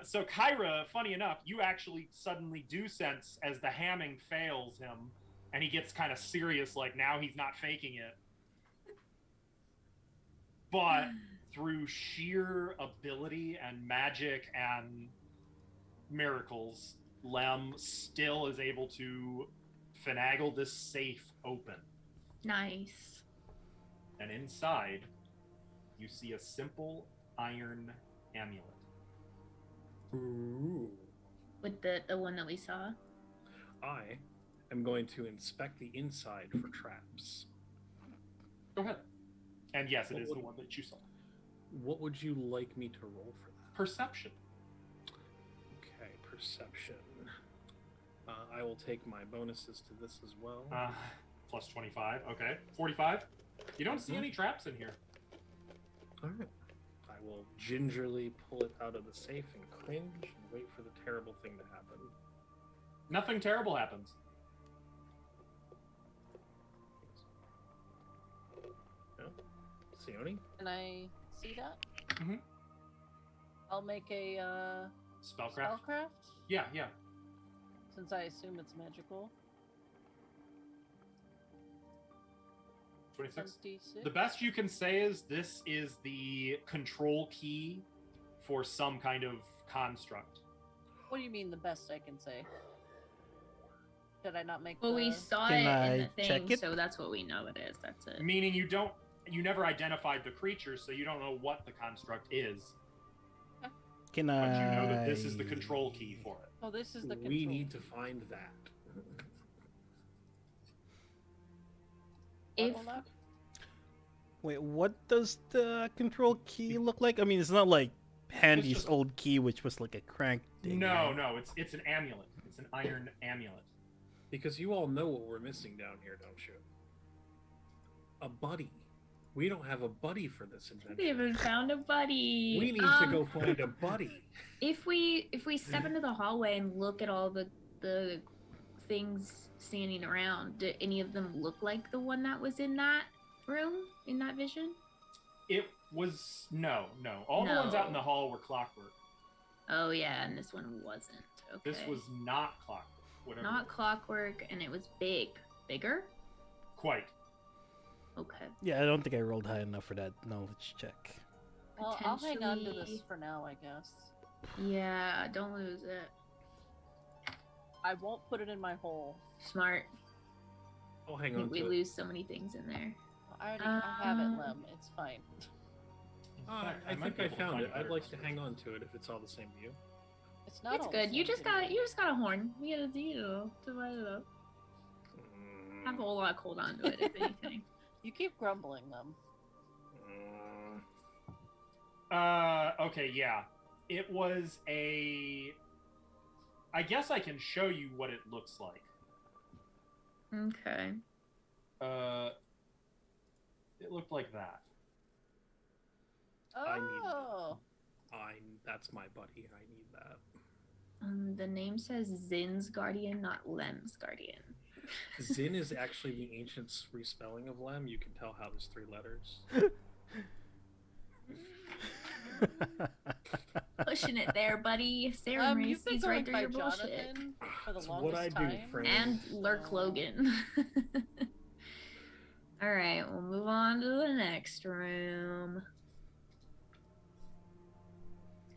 so Kyra, funny enough, you actually suddenly do sense as the hamming fails him, and he gets kind of serious, like now he's not faking it. But through sheer ability and magic and miracles, Lem still is able to finagle this safe open. Nice. And inside you see a simple iron amulet. Ooh. With the one that we saw. I am going to inspect the inside for traps. Go ahead. And yes, it What is would- the one that you saw. What would you like me to roll for that? Perception. Okay, perception. I will take my bonuses to this as well. Plus 25. Okay. 45. You don't see any traps in here. All right. I will gingerly pull it out of the safe and cringe and wait for the terrible thing to happen. Nothing terrible happens. No? Sione? Can I see that? Mhm. I'll make a Spellcraft? spellcraft, Yeah, yeah. since I assume it's magical. 26. 26. The best you can say is this is the control key for some kind of construct. What do you mean the best I can say? Did I not make Well, the... we saw Can it I in the check thing, it? so that's what we know it is. That's it. Meaning you never identified the creature, so you don't know what the construct is. Can But I? you know that this is the control key for it. Oh, this is the control. We need to find that. What If will that- Wait, what does the control key look like? I mean, it's not like Handy's just- old key, which was like a crank thing. No, right? no, it's an amulet. It's an iron amulet. Because you all know what we're missing down here, don't you? A buddy. We don't have a buddy for this we adventure. haven't found a buddy. We need to go find a buddy. If we step into the hallway and look at all the things standing around, do any of them look like the one that was in that room, in that vision? It was no. All the ones out in No. the hall were clockwork. Oh yeah, and this one wasn't. Okay. This was not clockwork. Whatever. not clockwork, and it was bigger. Quite. Okay. Yeah, I don't think I rolled high enough for that knowledge check. Well, I'll hang on to this Potentially- for now, I guess. Yeah, don't lose it. I won't put it in my hole. Smart. I'll hang on We to it. lose so many things in there. I have it, Um, Lem. It's fine. In I fact, might think be I able to found find it. better I'd like to stuff. hang on to it if it's all the same to you. It's not. It's all good. the You same just to me. got a horn. You gotta divide it up. Have a whole lot of hold on to it, if anything. You keep grumbling them. Okay, yeah. It was a. I guess I can show you what it looks like. Okay. It looked like that. I need that. Oh, That's my buddy. I need that. The name says Zin's Guardian, not Lem's Guardian. Zin is actually the ancient respelling of Lem. You can tell how there's 3 letters. Pushing it there, buddy. Sarah you've been Macy's going right through by your bullshit. Jonathan for the It's longest what I do, time. friend. And Lurk Logan. Alright, we'll move on to the next room.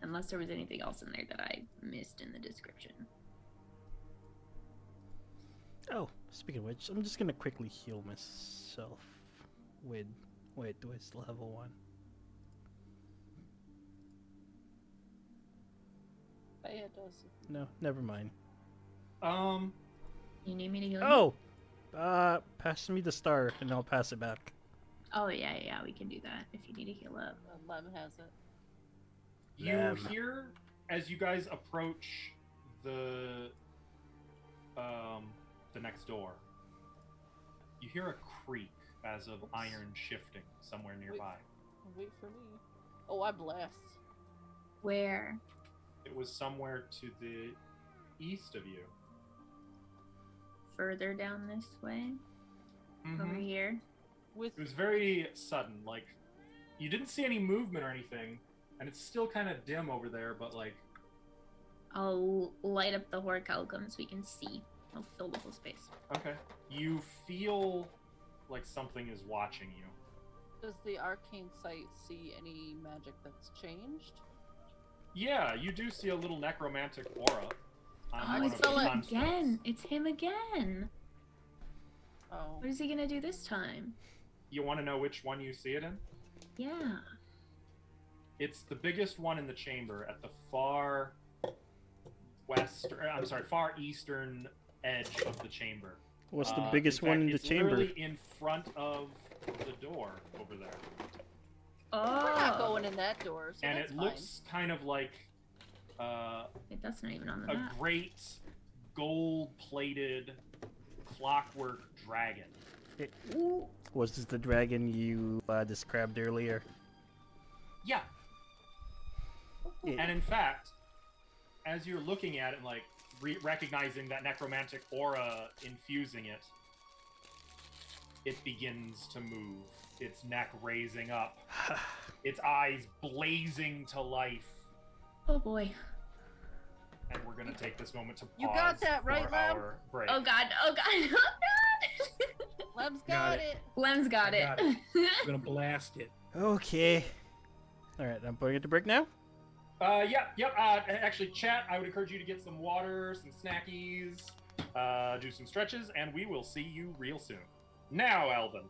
Unless there was anything else in there that I missed in the description. Oh, speaking of which, I'm just gonna quickly heal myself with. Wait, do I still have a 1? Yeah, it does. No, never mind. You need me to go? Oh! Pass me the star and I'll pass it back. Oh, yeah, we can do that if you need to heal up. Lem has it. You Lem. hear as you guys approach the next door. You hear a creak as of iron shifting somewhere nearby. Wait for me. Oh, I blast. Where? It was somewhere to the east of you. Further down this way? Over Mhm. here? With It was very sudden. Like, you didn't see any movement or anything, and it's still kind of dim over there, but like, I'll light up the horicalcum so we can see. I'll fill the whole space. okay. You feel like something is watching you. does the arcane sight see any magic that's changed? Yeah, you do see a little necromantic aura on Oh, one it's of the saw it him constructs. again. It's him again. Oh, What is he gonna do this time? You want to know which one you see it in? Yeah. It's the biggest one in the chamber at the far far eastern edge of the chamber. What's the In biggest one fact, in the it's chamber? literally in front of the door over there. Oh, We're not going in that door, so And that's it fine. looks kind of like Wait, that's not even on the a map. great gold-plated clockwork dragon. Was this the dragon you described earlier? Yeah, It- and in fact, as you're looking at it and like recognizing that necromantic aura infusing it, it begins to move. Its neck raising up, its eyes blazing to life. Oh boy. And we're gonna take this moment to pause You got that right, for Lem? our break. Oh god. Oh god. Oh god. Lem's Got got it. it. Lem's got I it. got I'm gonna blast it. Okay. All right, I'm putting it to break now. Yep. Actually, chat, I would encourage you to get some water, some snackies, do some stretches, and we will see you real soon. Now, Alvin.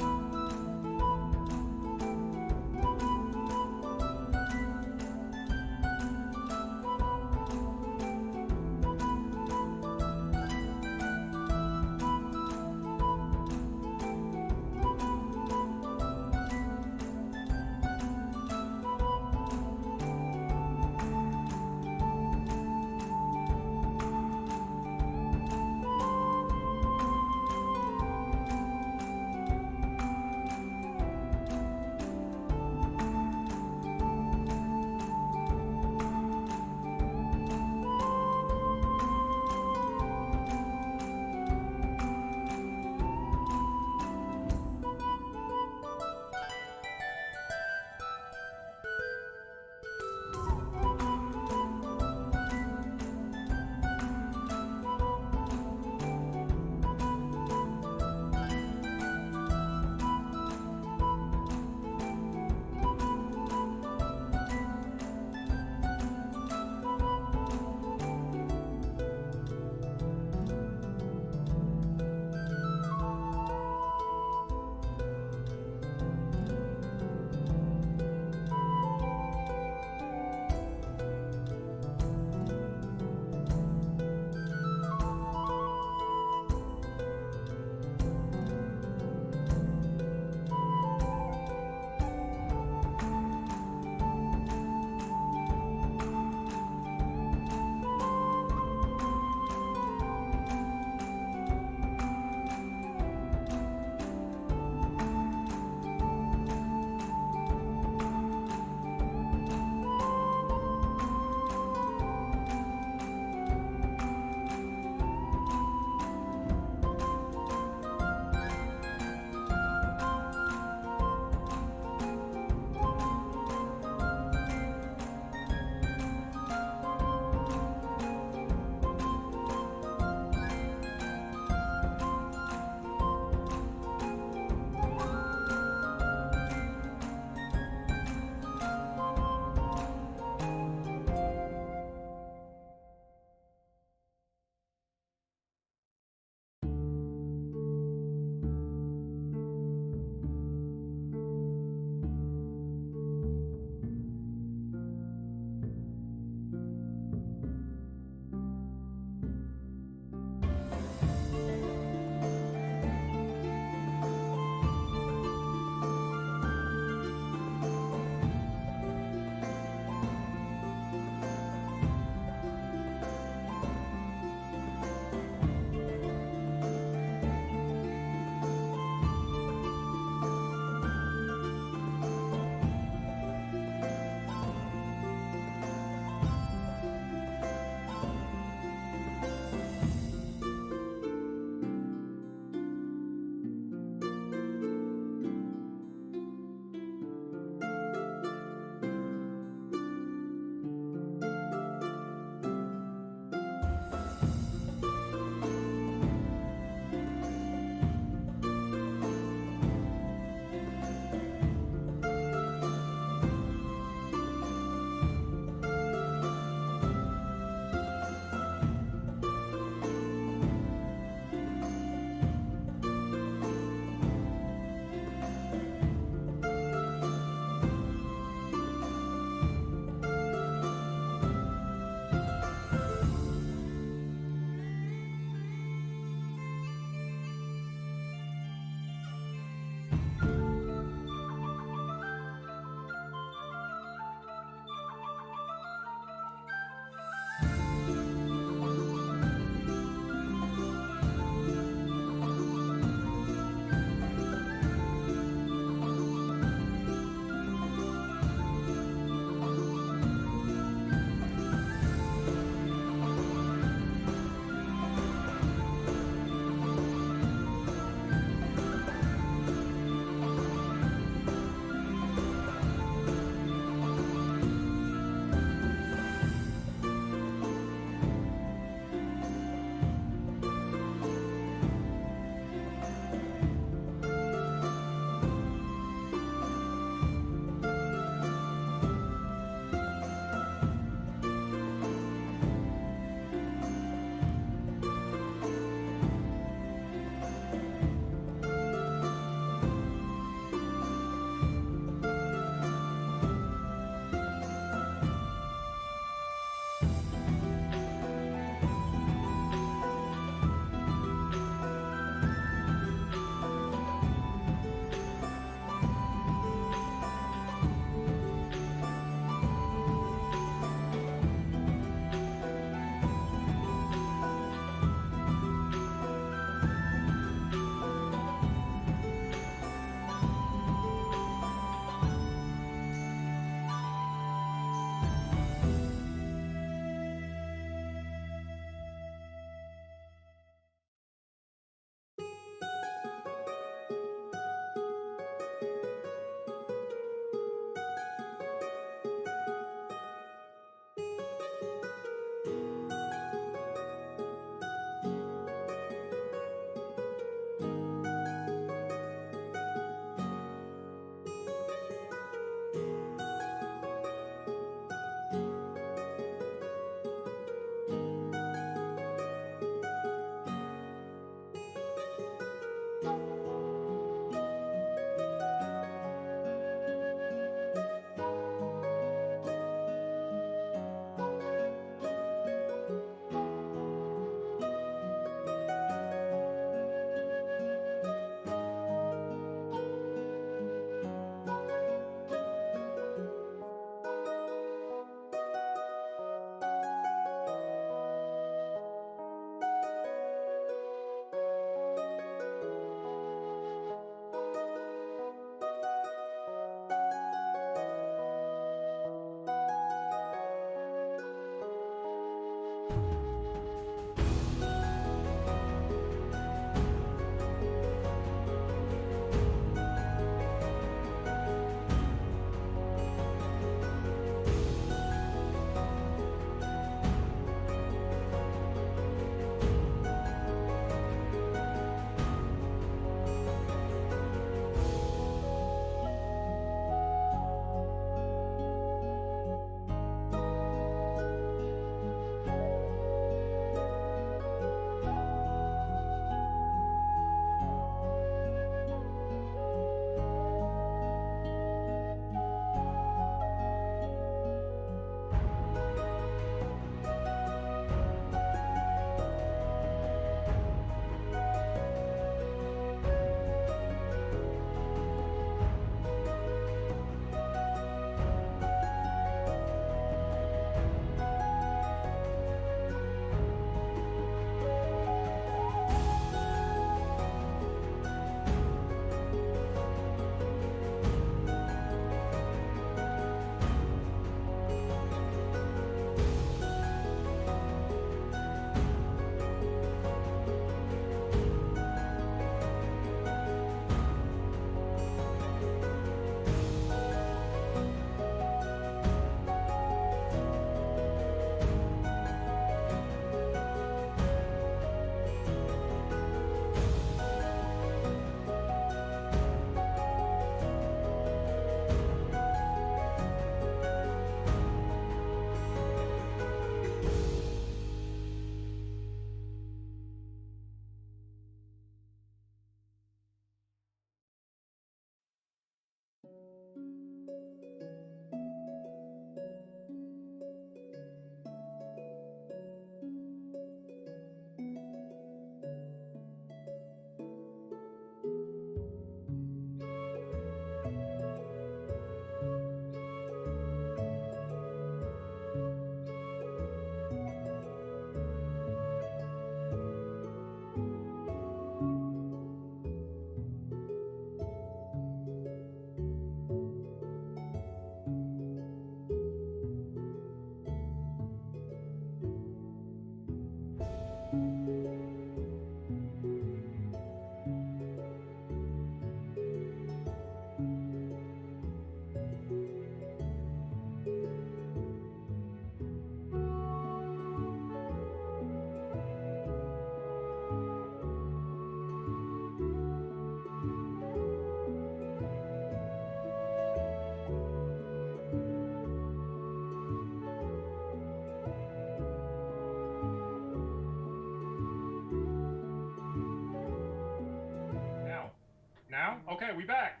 Okay, we back,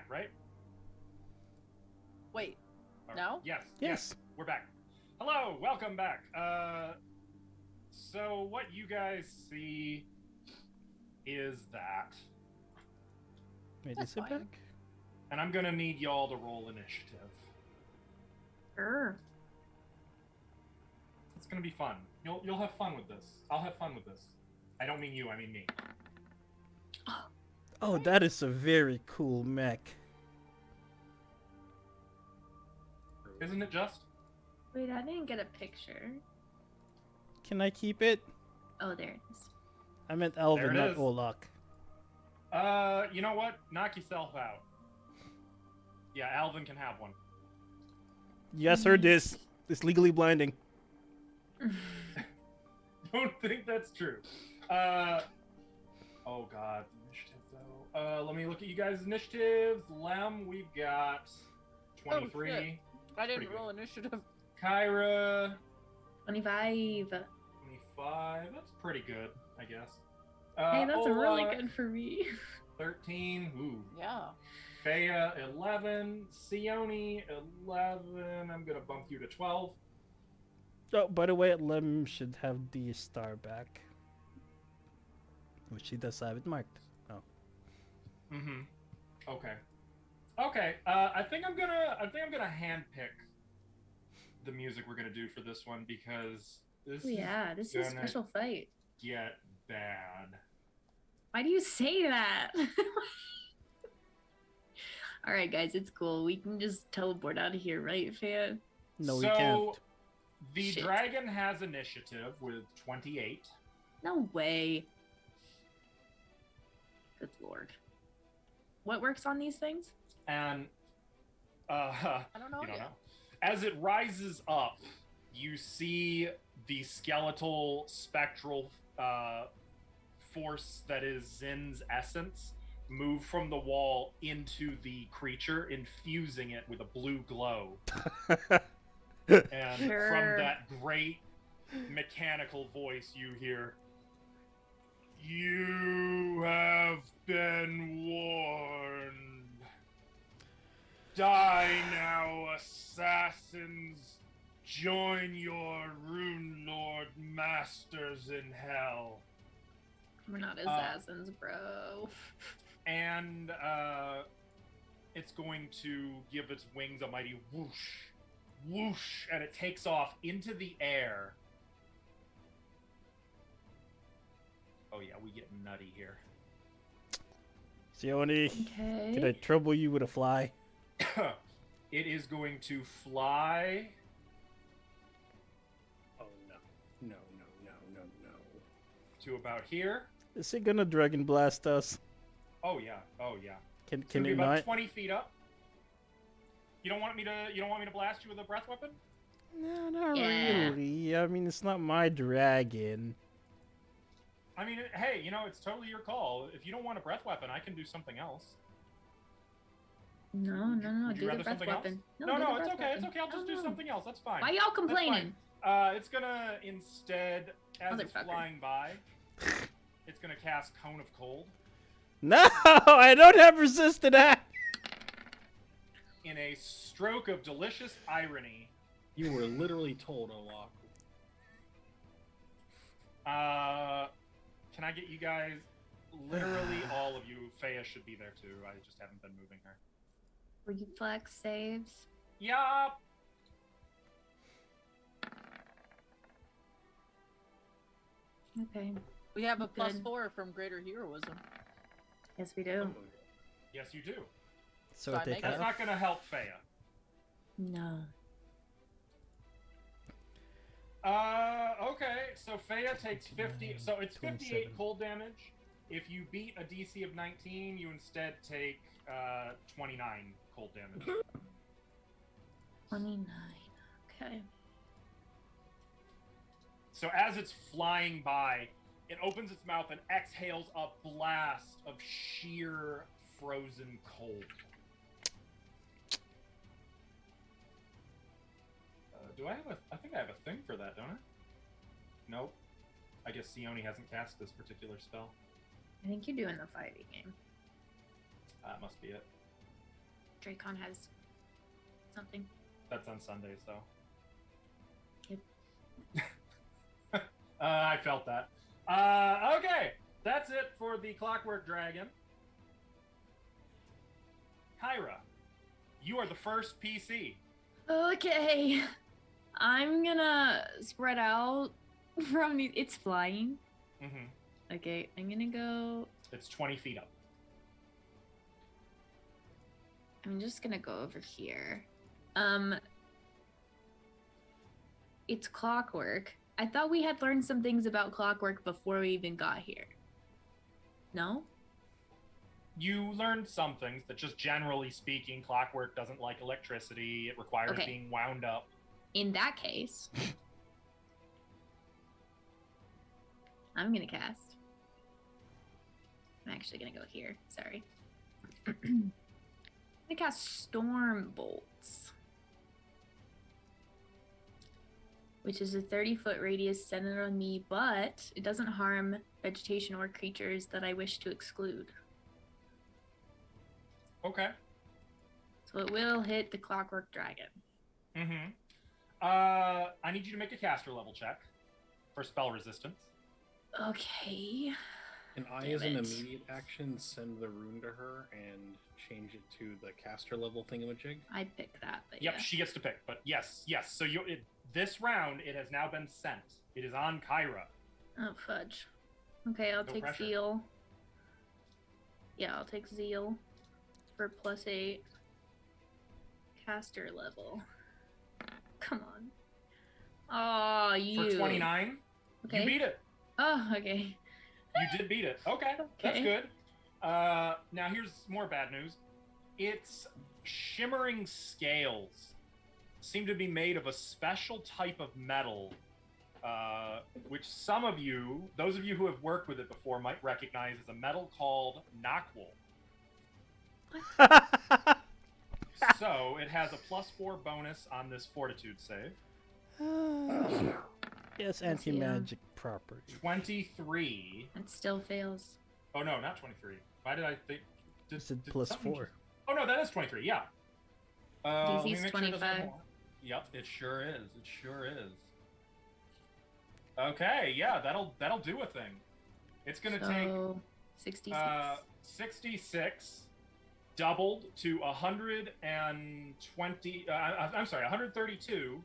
right? Wait, Or- No? Yes, we're back. Hello, welcome back. So what you guys see is that, Wait, That's is it fine. back? and I'm gonna need y'all to roll initiative. Sure. It's gonna be fun. You'll have fun with this. I'll have fun with this. I don't mean you, I mean me. Oh, that is a very cool mech. Isn't it just? Wait, I didn't get a picture. Can I keep it? Oh, there it is. I meant Alvin, There it not is. Olak. You know what? Knock yourself out. Yeah, Alvin can have one. You guys heard this. It's legally blinding. Don't think that's true. Oh god, initiative though. Let me look at you guys' initiatives. Lem, we've got 23. shit. I didn't pretty roll initiative. Kyra, 25. 25. That's pretty good, I guess. Hey, that's really Ola, good for me. 13. Ooh. Yeah. Faya, 11. Sione, 11. I'm gonna bump you to 12. Oh, by the way, Lem should have the star back. Which he does have it marked. Oh. Mm-hmm. Okay. Okay. I think I'm gonna handpick the music we're gonna do for this one because this Oh, yeah, this is a gonna special fight. get bad. Why do you say that? All right, guys, it's cool. We can just teleport out of here, right, Faya? No, we So, can't. The Shit. dragon has initiative with 28. No way. Good lord. What works on these things? And I don't know you don't yet. know. As it rises up, you see the skeletal spectral force that is Zin's essence move from the wall into the creature, infusing it with a blue glow. And Sure. from that great mechanical voice, you hear, "You have been warned. Die now, assassins. Join your Rune Lord masters in hell." We're not assassins, bro. And it's going to give its wings a mighty whoosh, whoosh, and it takes off into the air. Oh yeah, we get nutty here. Sione, Okay. can I trouble you with a fly? It is going to fly Oh no. No, no, no, no, no. to about here. Is it gonna dragon blast us? Oh yeah, oh yeah. Can It's gonna be it about not? 20 feet up. You don't want me to blast you with a breath weapon? No, not Yeah. really. I mean, it's not my dragon. I mean, hey, it's totally your call. If you don't want a breath weapon, I can do something else. No, no, no. Would you Do rather the breath something else? weapon. No, do the it's breath okay. weapon. It's okay. I'll just do No. something else. That's fine. Why y'all That's complaining? fine. It's gonna instead, as it's Motherfucker. flying by, it's gonna cast Cone of Cold No, I don't have resist to that. in a stroke of delicious irony. You were literally told, Olak. Can I get you guys? Literally, all of you. Faya should be there too. I just haven't been moving her. Reflex saves. Yup. Okay. We have a Good. +4 from greater heroism. Yes, we do. Yes, you do. So So I take make That's half. not gonna help Faya. No. Okay, so Faya takes 50, so it's 58 27. cold damage. If you beat a DC of 19, you instead take 29 cold damage. 29. Okay. So as it's flying by, it opens its mouth and exhales a blast of sheer frozen cold. I think I have a thing for that, don't I? Nope. I guess Sione hasn't cast this particular spell. I think you're doing the fighting game. That must be it. Dracon has something. That's on Sundays, though. Yep. I felt that. Okay, that's it for the Clockwork Dragon. Kyra, you are the first PC. Okay. I'm gonna spread out from the. It's flying. Mm-hmm. Okay, I'm gonna go. It's 20 feet up. I'm just gonna go over here. It's clockwork. I thought we had learned some things about clockwork before we even got here. No? You learned some things that, just generally speaking, clockwork doesn't like electricity. It requires Okay. being wound up. In that case, I'm gonna cast. I'm actually gonna go here. Sorry. I'm gonna cast Storm Bolts, which is a 30-foot radius centered on me, but it doesn't harm vegetation or creatures that I wish to exclude. Okay. So it will hit the Clockwork Dragon. Mm-hmm. I need you to make a caster level check for spell resistance. Okay. Can I, Damn as an it. immediate action, send the rune to her and change it to the caster level thingamajig? I pick that, but Yep, yeah. she gets to pick. But yes. So this round, it has now been sent. It is on Kyra. Oh, fudge. Okay, I'll No take pressure. Zeal. Yeah, I'll take Zeal for +8. Caster level. Come on. Oh, you. For 29, Okay. you beat it. Oh, okay. You did beat it. Okay, that's Okay. good. Now here's more bad news. Its shimmering scales seem to be made of a special type of metal, which some of you, those of you who have worked with it before, might recognize as a metal called Knockwool. So it has a +4 bonus on this Fortitude save. Yes, anti-magic property. 23. It still fails. Oh no, not 23. Why did I think? It's a did +4. something just- Oh no, that is 23. Yeah. Let me DC's make sure it doesn't have 25. more. Yep, it sure is. It sure is. Okay, yeah, that'll do a thing. It's gonna take So, 66. 66 doubled to 120. I'm sorry, 132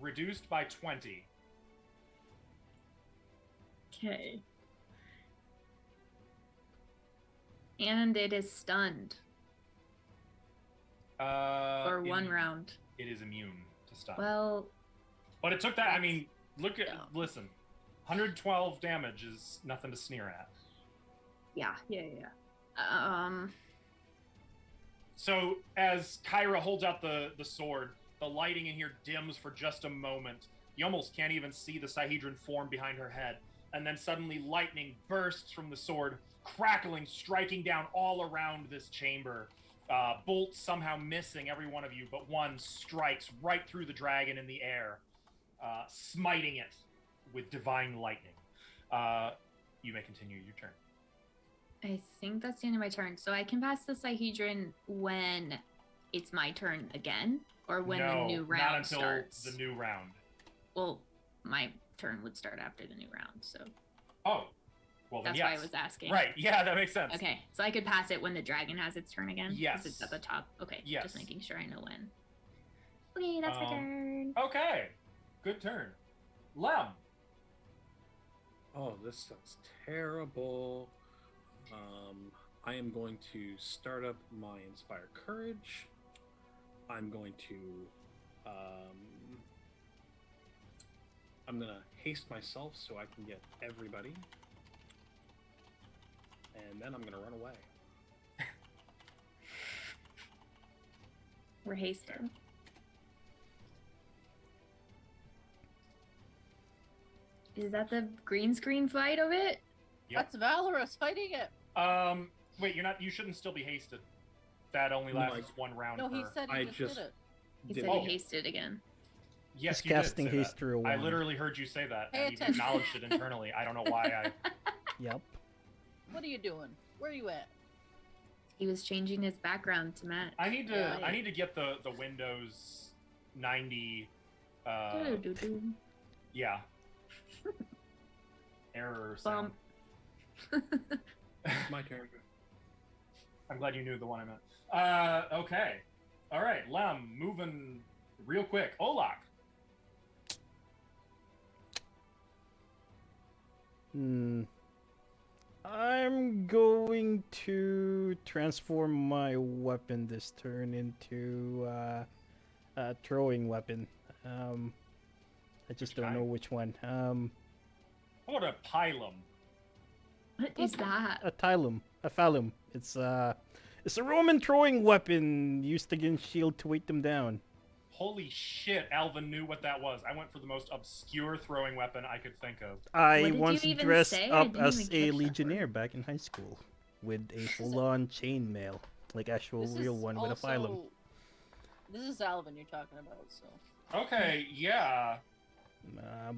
reduced by 20. Okay. And it is stunned for one round. It is immune to stun. Well, But it took that. I mean, Yeah. listen, 112 damage is nothing to sneer at. yeah. So as Kyra holds out the sword, the lighting in here dims for just a moment. You almost can't even see the Sihedron form behind her head. And then suddenly lightning bursts from the sword, crackling, striking down all around this chamber. Bolts somehow missing every one of you, but one strikes right through the dragon in the air, smiting it with divine lightning. You may continue your turn. I think that's the end of my turn. So I can pass the Sihedron when it's my turn again, or when the new not round until starts. the new round. Well, my turn would start after the new round, so Oh, well then that's yes. why I was asking. Right, yeah, that makes sense. Okay, so I could pass it when the dragon has its turn again? 'Cause Yes. it's at the top. Okay, Yes. just making sure I know when. Okay, that's my turn. Okay, good turn. Lem. Oh, this sounds terrible. I am going to start up my Inspire Courage. I'm going to I'm gonna haste myself so I can get everybody. And then I'm gonna run away. We're hasted. Is that the green screen fight of it? Yep. That's Valorous fighting it. Wait, you shouldn't still be hasted. That only No, lasts one round No, he per... said he I just just- did it. He Did said Oh. he hasted again. Yes, He's you did casting say haste that. through a I wand. literally heard you say that, Pay and you've attention. acknowledged it internally. I don't know why I... Yep. What are you doing? Where are you at? He was changing his background to match. I need to Yeah. I need to get the Windows 90 Doo-doo-doo-doo. yeah. Error sound. It's my turn. I'm glad you knew the one I meant. Okay. All right, Lem, moving real quick. Olak. I'm going to transform my weapon this turn into a throwing weapon. I just Which don't know kind? which one. How about a pylum? What is that? A tylum, a phallum. It's a Roman throwing weapon used against shield to weight them down. Holy shit, Alvin knew what that was. I went for the most obscure throwing weapon I could think of. I What did you once even dressed say? I up didn't as even a catch that legionnaire back in high school with a full-on chainmail, like actual This real is one with a phylum. also- This is Alvin you're talking about, so. Okay, yeah.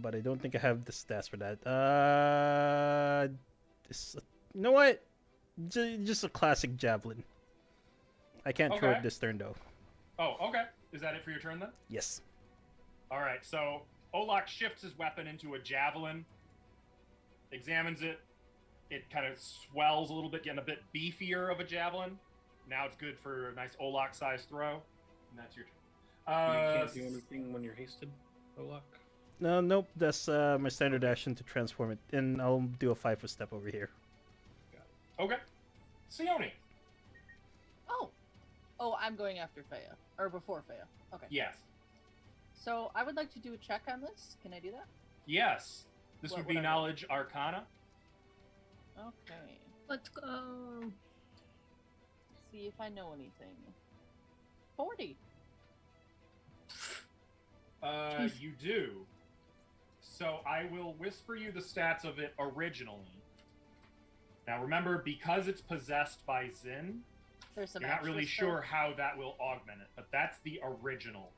But I don't think I have the stats for that. You know what? Just a classic javelin. I can't throw Okay. it this turn though. Oh, okay. Is that it for your turn then? Yes. All right, so Olak shifts his weapon into a javelin, examines it. It kind of swells a little bit, getting a bit beefier of a javelin. Now it's good for a nice Olak-sized throw, and that's your turn. You can't do anything when you're hasted, Olak. No, nope. That's my standard action to transform it, and I'll do a 5-foot step over here. Okay. Sione. Oh, I'm going after Faya. Or before Faya. Okay. Yes. So I would like to do a check on this. Can I do that? Yes. This What would be would I roll? knowledge arcana. Okay. Let's go. See if I know anything. 40. Jeez. You do. So I will whisper you the stats of it originally. Now remember, because it's possessed by Zin, There's some you're not really extra sure how that will augment it, but that's the original.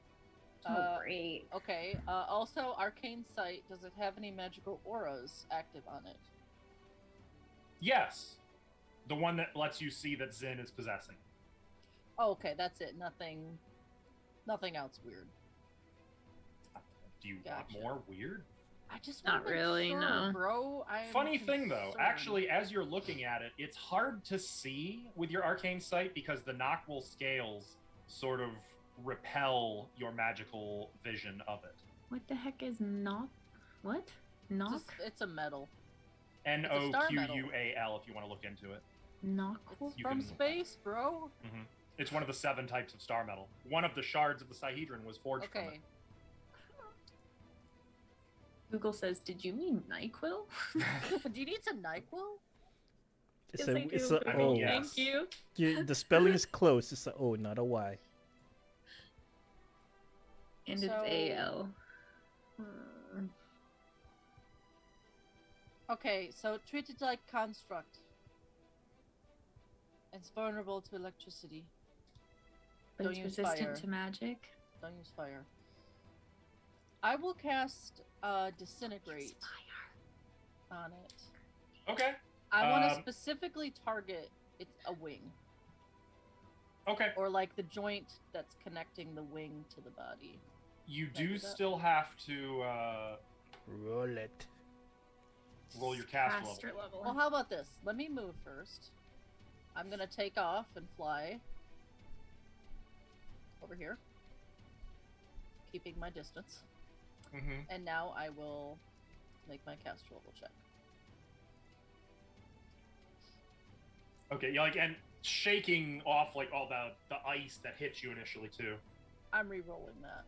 stuff. Great. Okay. Also, Arcane Sight. Does it have any magical auras active on it? Yes. The one that lets you see that Zin is possessing. Oh, okay. That's it. Nothing else weird. Do you Gotcha. want more weird? I just Not wanna make really, sure, no. bro. I'm Funny thing though, concerned. actually, as you're looking at it, it's hard to see with your arcane sight because the Noctwell scales sort of repel your magical vision of it. What the heck is knock? What? Knock? It's a metal. Noqual, if you want to look into it. Knock? It's You from can- space, bro. It's one of the 7 types of star metal. One of the shards of the Sihedron was forged from Okay. it. Google says, "Did you mean NyQuil?" Do you need some NyQuil? It's Yes, I it's do. a I mean, O. yeah. Thank you. The spelling is close. It's a O, not a Y. And it's So- AL. Okay, so treated like construct. It's vulnerable to electricity. But Don't it's use resistant fire. to magic. Don't use fire. I will cast Disintegrate on it. Okay. I want to Um, specifically target it's a wing. Okay. Or like the joint that's connecting the wing to the body. You Can I do do that? still have to Roll it. roll your cast Caster level. level. Well, how about this? Let me move first. I'm gonna take off and fly over here, keeping my distance. Mm-hmm. And now I will make my caster level check. Okay, yeah, like, and shaking off like all the ice that hit you initially too. I'm re-rolling that.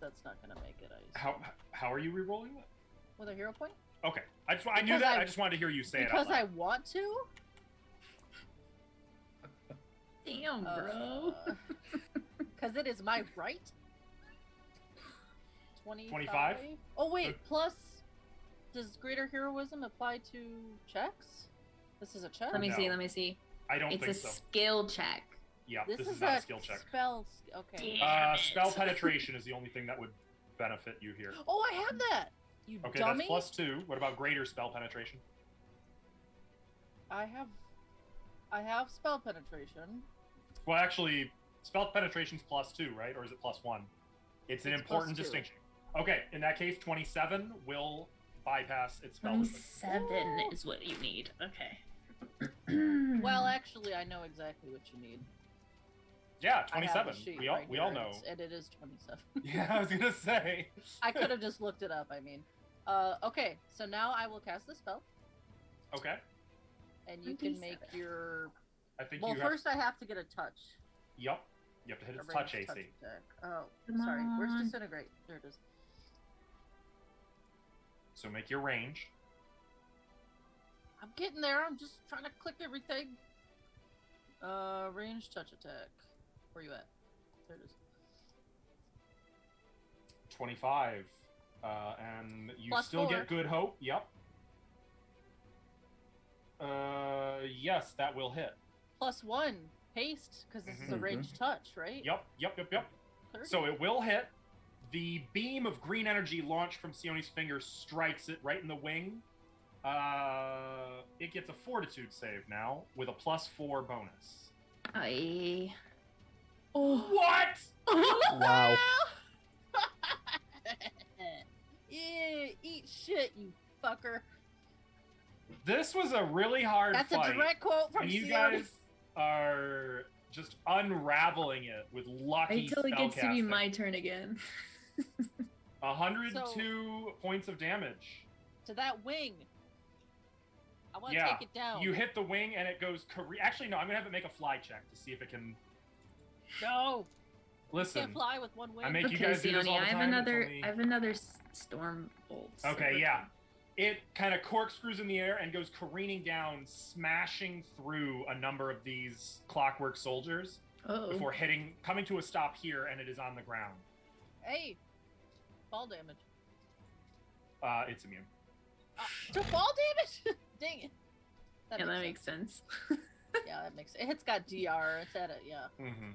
That's not gonna make it. How are you re-rolling that? With a hero point? Okay, I knew Because that. I- I just wanted to hear you say Because it out I loud. want to. Damn, bro. Because it is my right. 25? Oh wait, plus, does greater heroism apply to checks? This is a check. Let me see. No. Let me see. I don't It's think a so. skill check. Yeah, This this is is not a a skill check. spell. Okay. Damn it. Spell penetration is the only thing that would benefit you here. Oh, I have that. You Okay, dummy. that's +2. What about greater spell penetration? I have. I have spell penetration. Well, actually, spell penetration's +2, right? Or is it +1? It's an important +2. distinction. Okay, in that case, 27 will bypass its spell resistance. 27 is what you need. Okay. Well, actually, I know exactly what you need. Yeah, I have 27. the sheet We all right we here, all know. and it is 27. Yeah, I was gonna say. I could have just looked it up. I mean, okay. So now I will cast the spell, Okay. and you can make 27. your. I think Well, you have. first I have to get a touch. Yup. You have to hit A its touch ranged AC. attack. Oh, Come sorry. Where's on. disintegrate? There it is. So make your range. I'm getting there. I'm just trying to click everything. Range touch attack. Where you at? There it is. 25. And you Plus still 4. get good hope. Yep. Yes, that will hit. +1 haste because this is a Mhm. ranged touch, right? Yep. 30. So it will hit. The beam of green energy launched from Sione's finger strikes it right in the wing. It gets a fortitude save now with a +4 bonus. I. What? Wow. Yeah, eat shit, you fucker. This was a really hard That's fight. a direct quote from And you Sione. guys are just unraveling it with lucky Wait till it gets to be spellcasting. my turn again. 102 points of damage. To that wing. I want to Yeah, take it down. You hit the wing and it goes. Actually, no. I'm gonna have it make a fly check to see if it can. No. You Listen. can't fly with one wing. I make you Okay, guys do this Sione, all the I have time. another. It's only- I have another storm bolt. Okay, yeah. It kind of corkscrews in the air and goes careening down, smashing through a number of these clockwork soldiers Oh. before coming to a stop here, and it is on the ground. Hey. Fall damage. It's immune. To fall damage? Dang it. Yeah, that makes sense. Yeah, that makes sense. It's got DR. It's at it, yeah. Mm-hmm.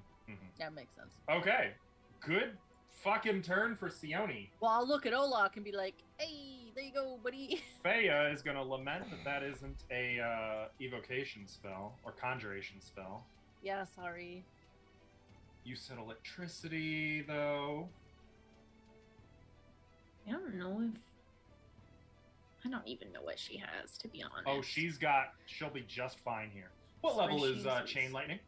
That makes sense. Okay, good fucking turn for Sione. Well, I'll look at Olak and be like, hey, there you go, buddy. Feya is gonna lament that isn't a evocation spell or conjuration spell. Yeah, sorry. You said electricity, though. I don't know if. I don't even know what she has, to be honest. Oh, she'll be just fine here. What So level is she's- chain lightning?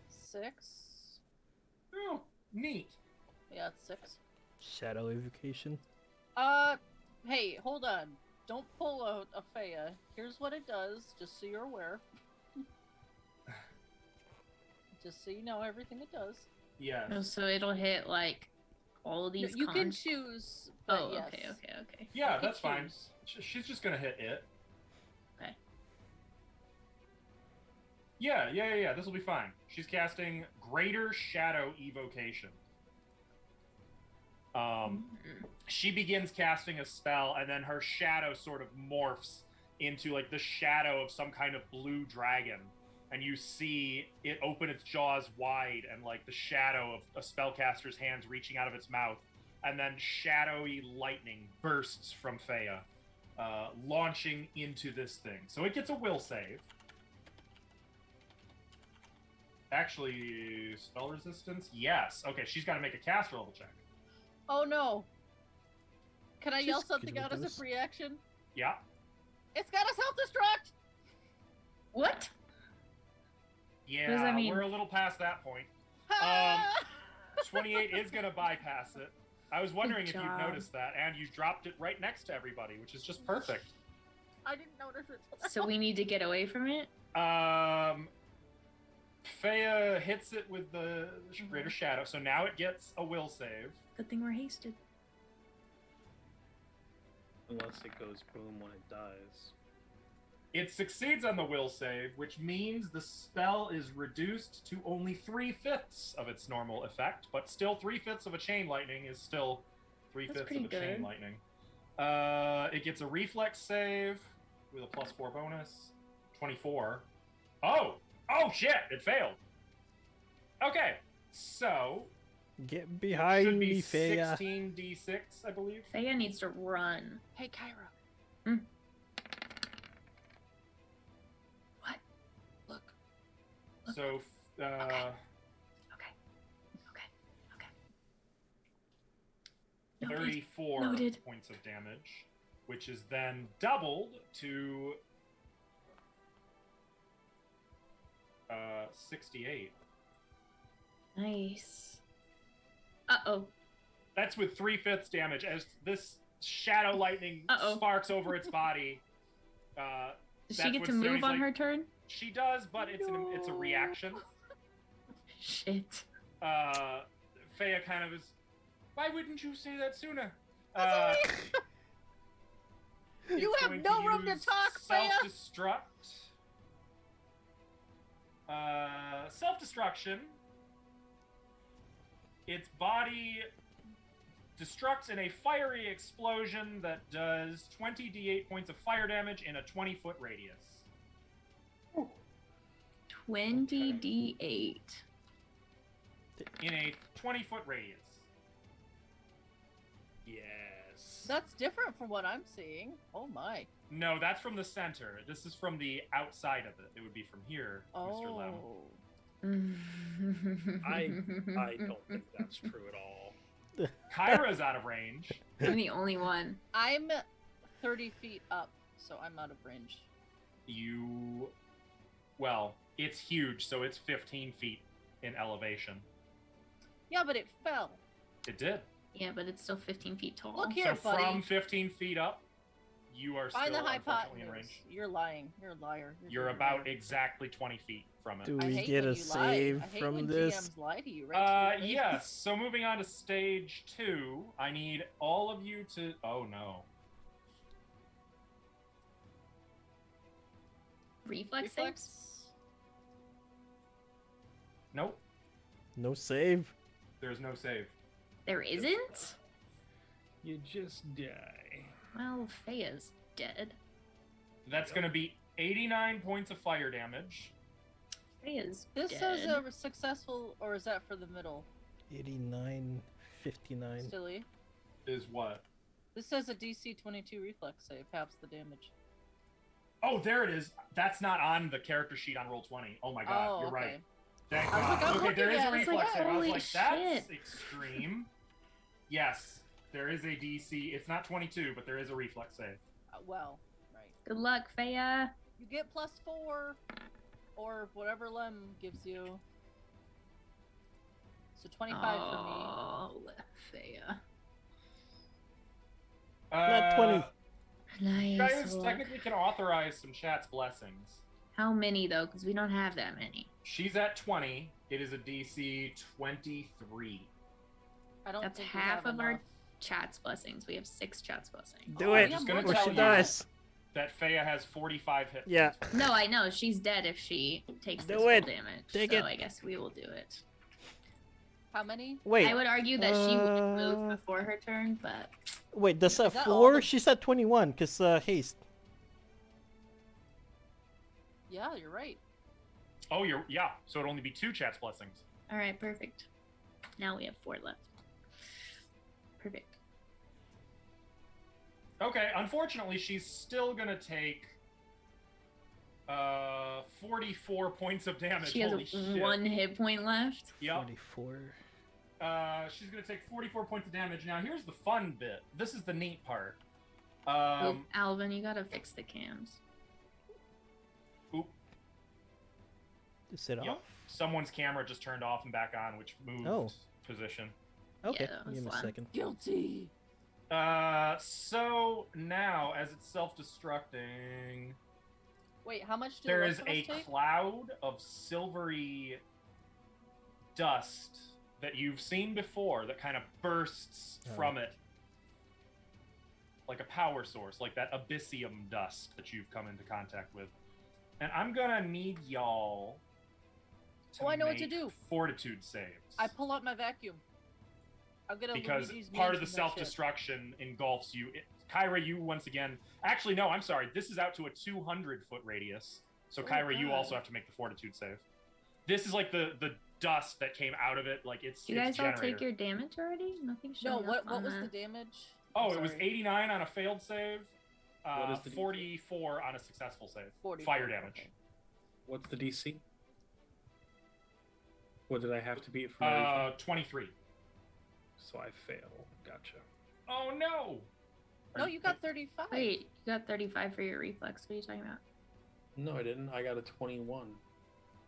6. Oh, neat. Yeah, it's 6. Shadow evocation. Hey, hold on. Don't pull out a Feya. Here's what it does, just so you're aware. Just so you know everything it does. Yes. Oh, so it'll hit like all of these. You can cons- choose. But Oh, yes. okay. Yeah, You can that's fine. choose. She's just gonna hit it. Okay. Yeah. This will be fine. She's casting Greater Shadow Evocation. Mm. She begins casting a spell, and then her shadow sort of morphs into like the shadow of some kind of blue dragon, and you see it open its jaws wide, and like the shadow of a spellcaster's hands reaching out of its mouth, and then shadowy lightning bursts from Feya, launching into this thing. So it gets a will save. Actually, spell resistance? Yes. Okay, she's got to make a caster level check. Oh no. Can I yell She's something good out with as a this. free action? Yeah. It's got a self-destruct! What? Yeah, does that mean? we're a little past that point. 28 is going to bypass it. I was wondering if you'd job. noticed that, and you dropped it right next to everybody, which is just perfect. I didn't notice it. So we need to get away from it? Feya hits it with the Greater Shadow, so now it gets a will save. Good thing we're hasted. Unless it goes boom when it dies. It succeeds on the will save, which means the spell is reduced to only 3/5 of its normal effect, but still 3/5 of a chain lightning is still 3/5 of pretty a chain good. lightning. It gets a reflex save with a +4 bonus. 24. Oh shit! It failed. Okay, so Get should behind be me, Feya. 16d6, I believe. Feya needs to run. Hey, Kyra. So, Okay. 34 Noted. points of damage, which is then doubled to 68. Nice. Uh-oh. That's with 3/5 damage as this shadow lightning sparks over its body. Does she get to move on her turn? She does, but it's a reaction. Shit. Fea kind of is. Why wouldn't you say that sooner? You have no room to talk, Fea. Self-destruct. Self-destruction. Its body destructs in a fiery explosion that does 20d8 points of fire damage in a 20-foot radius. 20d8. In a 20-foot radius. Yes. That's different from what I'm seeing. Oh my. No, that's from the center. This is from the outside of it. It would be from here, Mr. Lem. I don't think that's true at all. Kyra's out of range. I'm the only one. I'm 30 feet up, so I'm out of range. Well, it's huge, so it's 15 feet in elevation. Yeah, but it fell. It did. Yeah, but it's still 15 feet tall. Look here, So buddy. from 15 feet up, you are Find still the unfortunately in hypotenuse. range. You're lying. You're a liar. You're about exactly 20 feet from it. Do I we hate get when a you lie. save I hate from when this? GMs lie to you, right? to your face. Yes. So moving on to stage 2, I need all of you to. Oh no. Reflex saves? Reflex. Nope. No save. There's no save. There isn't? You just die. Well, Fea's dead. That's going to be 89 points of fire damage. Fea's This dead. says a successful, or is that for the middle? 89, 59. Stilly. Is what? This says a DC 22 reflex save, halves the damage. Oh, there it is. That's not on the character sheet on Roll20. Oh my god, Oh, you're okay. right. Thank I was like, God. I'm Okay, there looking is a at it. It's reflex like, save. I was holy like, that's shit. extreme. Yes, there is a DC. It's not 22, but there is a reflex save. Well, right. Good luck, Fea. You get +4, or whatever Lem gives you. So 25 for me. Oh, Fea. Not 20. You Nice. guys technically can authorize some chat's blessings. How many, though? Because we don't have that many. She's at 20. It is a DC 23. I don't That's think we half have of our enough. chat's blessings. We have 6 chat's blessings. Do Oh, it. yeah, Just gonna more Or tell she than you that. dies. that Fea has 45 hit Yeah. points. No, I know. She's dead if she takes Do this full it. damage. Take so it. I guess we will do it. How many? Wait. I would argue that she would move before her turn, but Wait, that's a Is that all 4? the- She's at 21, because haste. Yeah, you're right. Oh, yeah. So it'd only be 2 chat's blessings. all right, perfect. Now we have 4 left. Perfect. Okay, unfortunately, she's still gonna take 44 points of damage. She has Holy shit. 1 hit point left. Yep. 44. She's gonna take 44 points of damage. Now, here's the fun bit. This is the neat part. Oop, Alvin, you gotta fix the cams. Oop. Is it Yep. off? Someone's camera just turned off and back on, which moved Oh. position. Okay, that was give me a fun. second. Guilty. So now, as it's self-destructing, Wait, how much do there the is rest of a us take? cloud of silvery dust that you've seen before that kind of bursts Oh. from it like a power source, like that abyssium dust that you've come into contact with. And I'm gonna need y'all to Oh, I know what to make do. fortitude saves. I pull out my vacuum. I'm gonna Because Luigi's part of the Mansion that shit. self-destruction engulfs you. Kyra, you once again. Actually, no, I'm sorry. This is out to a 200-foot radius. So, Oh, Kyra, you God. also have to make the fortitude save. This is like the dust that came out of it. Like it's. You guys it's all generator. take your damage already? Nothing No, showing up what on was the that. damage? Oh, I'm it was sorry. 89 on a failed save. What is the DC? 44 on a successful save. 44, Fire damage. okay. What's the DC? What did I have to beat for my reflex? 23. So I fail. Gotcha. Oh no! No, you got 35. Wait, you got 35 for your reflex. What are you talking about? No, I didn't. I got a 21.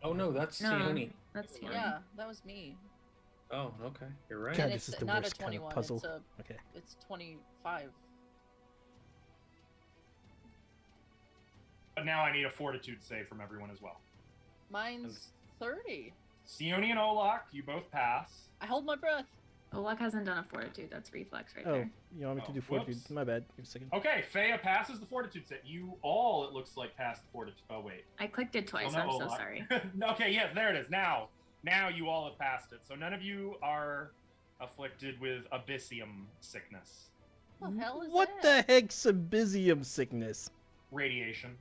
Oh no, that's No, Sione. that's Sione. Yeah, that was me. Oh, okay. You're right. God, And this it's is the not a worst kind of 21, puzzle. it's Okay. It's 25. But now I need a fortitude save from everyone as well. Mine's 30. Sione and Olak, you both pass. I hold my breath. Olak hasn't done a fortitude. That's reflex right Oh, there. you want me to Oh, do fortitude? whoops. My bad. Give a second. Okay, Fea passes the fortitude save. You all, it looks like, passed the fortitude. Oh, wait. I clicked it twice. Oh, no, I'm so Olak. sorry. Okay, yes, there it is. Now you all have passed it. So none of you are afflicted with abyssium sickness. What the hell is What that? the heck's abyssium sickness? Radiation.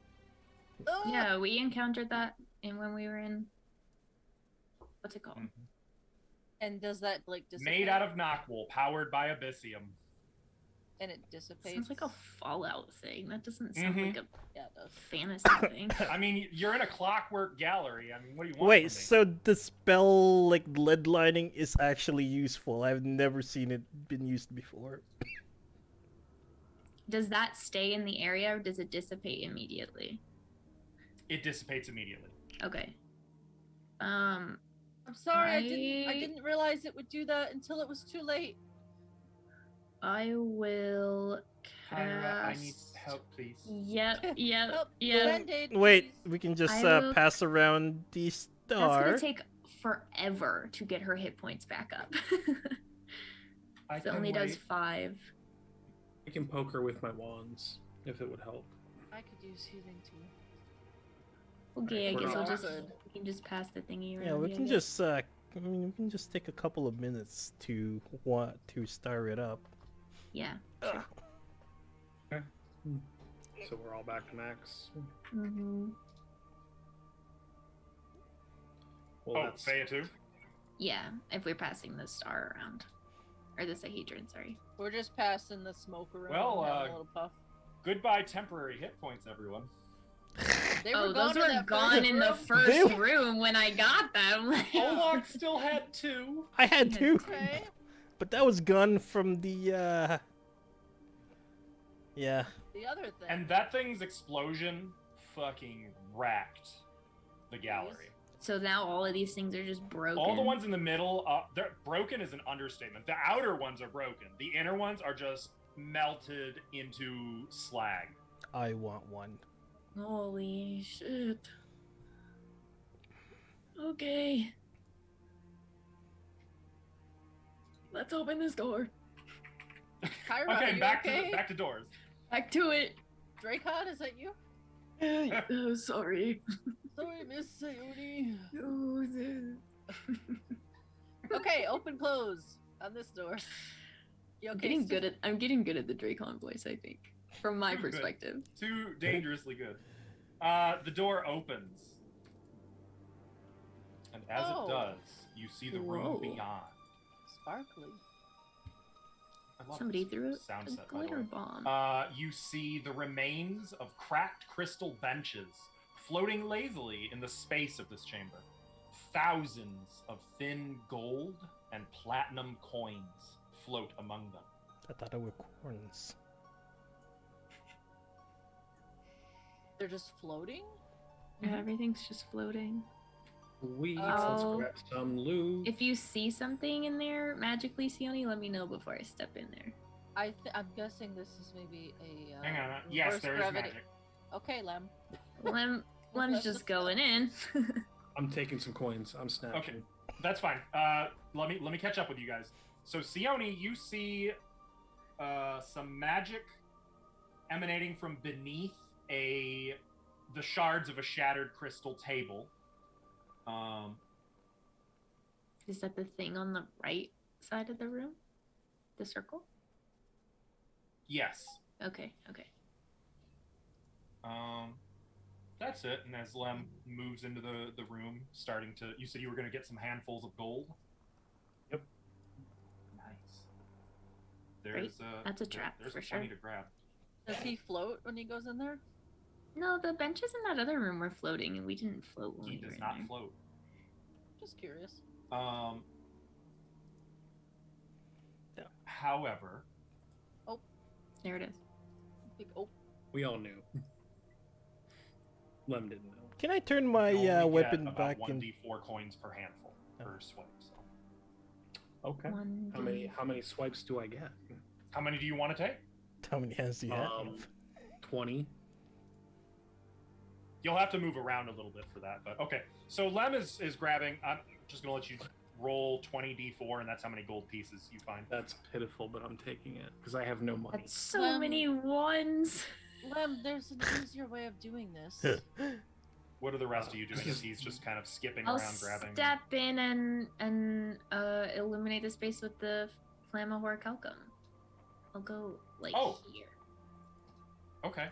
Ugh. Yeah, we encountered that when we were in. What's it called? And does that like dissipate? Made out of knockwool, powered by abyssium. And it dissipates. Sounds like a Fallout thing. That doesn't sound like a Yeah, it does. fantasy thing. I mean, you're in a clockwork gallery. I mean, what do you want Wait, from me? so the spell like lead lining is actually useful? I've never seen it been used before. Does that stay in the area or does it dissipate immediately? It dissipates immediately. Okay. I'm sorry, I didn't realize it would do that until it was too late. I will Kyra, I cast... need help, please. Yep. Help, Yep. Band-Aid, Wait, please. we can just I will- pass around the That's star. gonna take forever to get her hit points back up. I It can only does wait. 5. I can poke her with my wands if it would help. I could use healing too. Okay, I We're guess not- I'll just Good. we can just pass the thingy around. Yeah, we I can guess. just I mean, we can just take a couple of minutes to star it up. Yeah. So we're all back to max. Mm-hmm. Well, Oh, that's Fea too? Yeah, if we're passing the star around. Or the Sahedron, sorry. We're just passing the smoke around. Well, and having a little puff. Goodbye temporary hit points, everyone. They Oh, were those gone in were that gone first in the room. first They- room when I got them. Olak still had 2. I had Yeah. two, Okay. but that was gone from the yeah. The other thing. And that thing's explosion fucking racked the gallery. So now all of these things are just broken. All the ones in the middle, they're broken is an understatement. The outer ones are broken. The inner ones are just melted into slag. I want one. Holy shit. Okay. Let's open this door. Kyra, are Okay, you back okay? to back to doors. Back to it. Dracon, is that you? Sorry. Sorry, Miss Sayuri. Oh, Okay, open, close on this door. You okay? I'm getting good at the Dracon voice, I think. From my Good. perspective. Too dangerously good. The door opens. And as Oh. it does, you see the room Whoa. beyond. Sparkly. I love Somebody this threw sound a set, by the glitter way. bomb. You see the remains of cracked crystal benches floating lazily in the space of this chamber. Thousands of thin gold and platinum coins float among them. I thought it were corns. They're just floating? Yeah, everything's just floating. Sweet. Oh. Let's grab some loot. If you see something in there magically, Sione, let me know before I step in there. I'm guessing this is maybe a. Hang on. Yes, reverse there is gravity. magic. Okay, Lem. Lem's just going in. I'm taking some coins. I'm snatching. Okay. That's fine. Let me catch up with you guys. So Sione, you see some magic emanating from beneath the shards of a shattered crystal table. Is that the thing on the right side of the room? The circle? Yes. Okay. That's it. And as Lem moves into the room, starting to, you said you were going to get some handfuls of gold. Yep. Nice. There's That's a trap, There's for plenty sure. to grab. Does he float when he goes in there? No, the benches in that other room were floating, and we didn't float when He we were does in not there. float. Just curious. Um, Yeah. However, There it is. Big We all knew. Lem didn't know. Can I turn you my can only weapon get back about in? 1d4 coins per handful per swipe. So, Okay. One How many swipes do I get? how many do you want to take? How many hands do you have? 20. You'll have to move around a little bit for that, but okay. So Lem is grabbing. I'm just gonna let you roll 20d4, and that's how many gold pieces you find. That's pitiful, but I'm taking it because I have no money. That's so many ones. Lem, there's an easier way of doing this. What are the rest of you doing? As he's just kind of skipping I'll around, grabbing. step in and illuminate the space with the Flammahor Calcum. I'll go like here, Okay.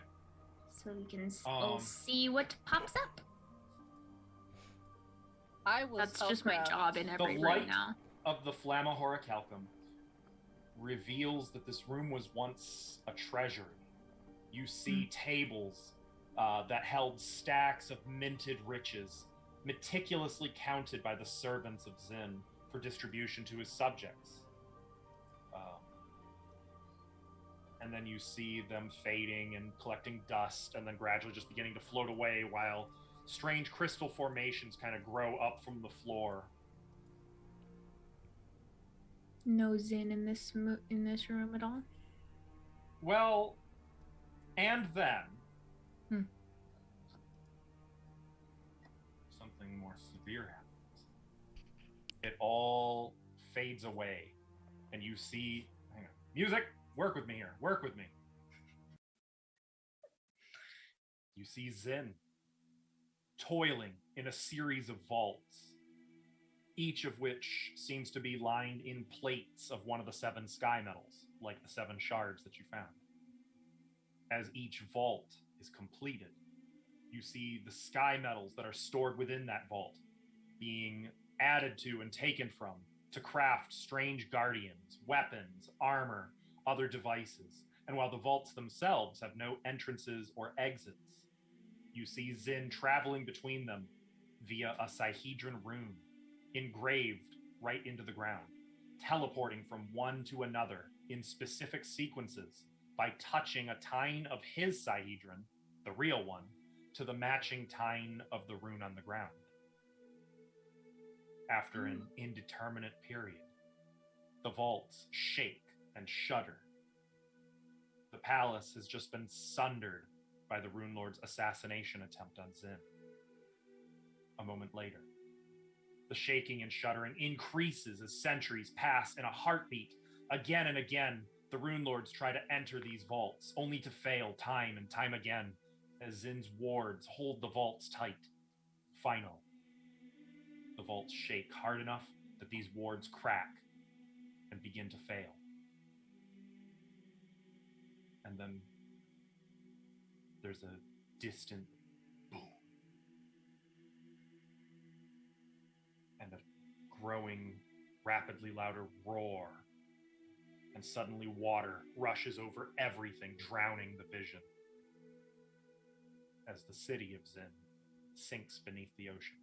so we can all see what pops up. That's just my job in every room light now. Of the Flammahor Calcum reveals that this room was once a treasury. You see tables that held stacks of minted riches, meticulously counted by the servants of Zin for distribution to his subjects. And then you see them fading and collecting dust, and then gradually just beginning to float away while strange crystal formations kind of grow up from the floor. No Zin in this room at all. Well, and then something more severe happens. It all fades away, and you see, hang on, music, work with me here, work with me. You see Zin toiling in a series of vaults, each of which seems to be lined in plates of one of the 7 sky metals, like the 7 shards that you found. As each vault is completed, you see the sky metals that are stored within that vault being added to and taken from to craft strange guardians, weapons, armor, other devices. And while the vaults themselves have no entrances or exits, you see Zin traveling between them via a Sihedron rune engraved right into the ground, teleporting from one to another in specific sequences by touching a tine of his Sihedron, the real one, to the matching tine of the rune on the ground. After an indeterminate period, the vaults shake and shudder. The palace has just been sundered by the Rune Lord's assassination attempt on Zin. A moment later, the shaking and shuddering increases as centuries pass in a heartbeat. Again and again, the Rune Lords try to enter these vaults, only to fail time and time again, as Zin's wards hold the vaults tight. Finally, the vaults shake hard enough that these wards crack and begin to fail. And then there's a distant boom and a growing, rapidly louder roar, and suddenly water rushes over everything, drowning the vision as the city of Zin sinks beneath the ocean.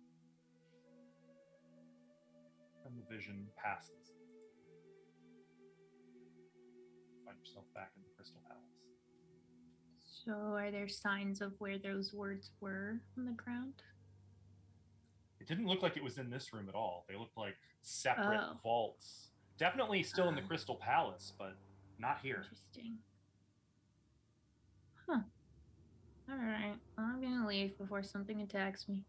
And the vision passes. Find yourself back in the Crystal Palace. So are there signs of where those words were on the ground? It didn't look like it was in this room at all. They looked like separate vaults. Definitely still in the Crystal Palace, but not here. Interesting. Huh. Alright. Well, I'm gonna leave before something attacks me.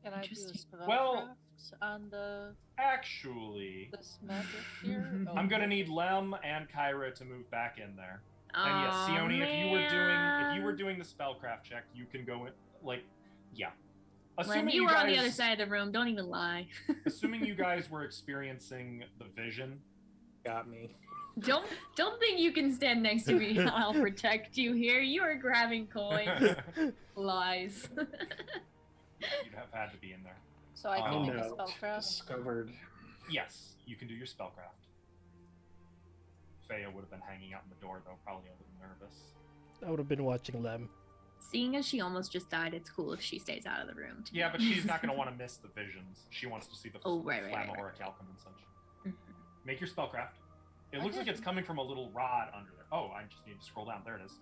Can I do a Interesting. spellcraft on Actually, this magic here? I'm gonna need Lem and Kyra to move back in there. And yes, Aw, Sione, if you were man. doing the spellcraft check, you can go in. Yeah. Len, you were on the other side of the room. Don't even lie. Assuming you guys were experiencing the vision, Got me. Don't think you can stand next to me. I'll protect you here. You are grabbing coins. Lies. you'd have had to be in there. So I can Oh, make a no. spellcraft. Discovered. Yes, you can do your spellcraft. Faya would have been hanging out in the door, though, probably a little nervous. I would have been watching Lem. Seeing as she almost just died, it's cool if she stays out of the room. To Yeah, me. but she's not going to want to miss the visions. She wants to see the Oh, right. Flammahoricalcum and such. Mhm. Make your spellcraft. It I looks like did. it's coming from a little rod under there. Oh, I just need to scroll down. There it is.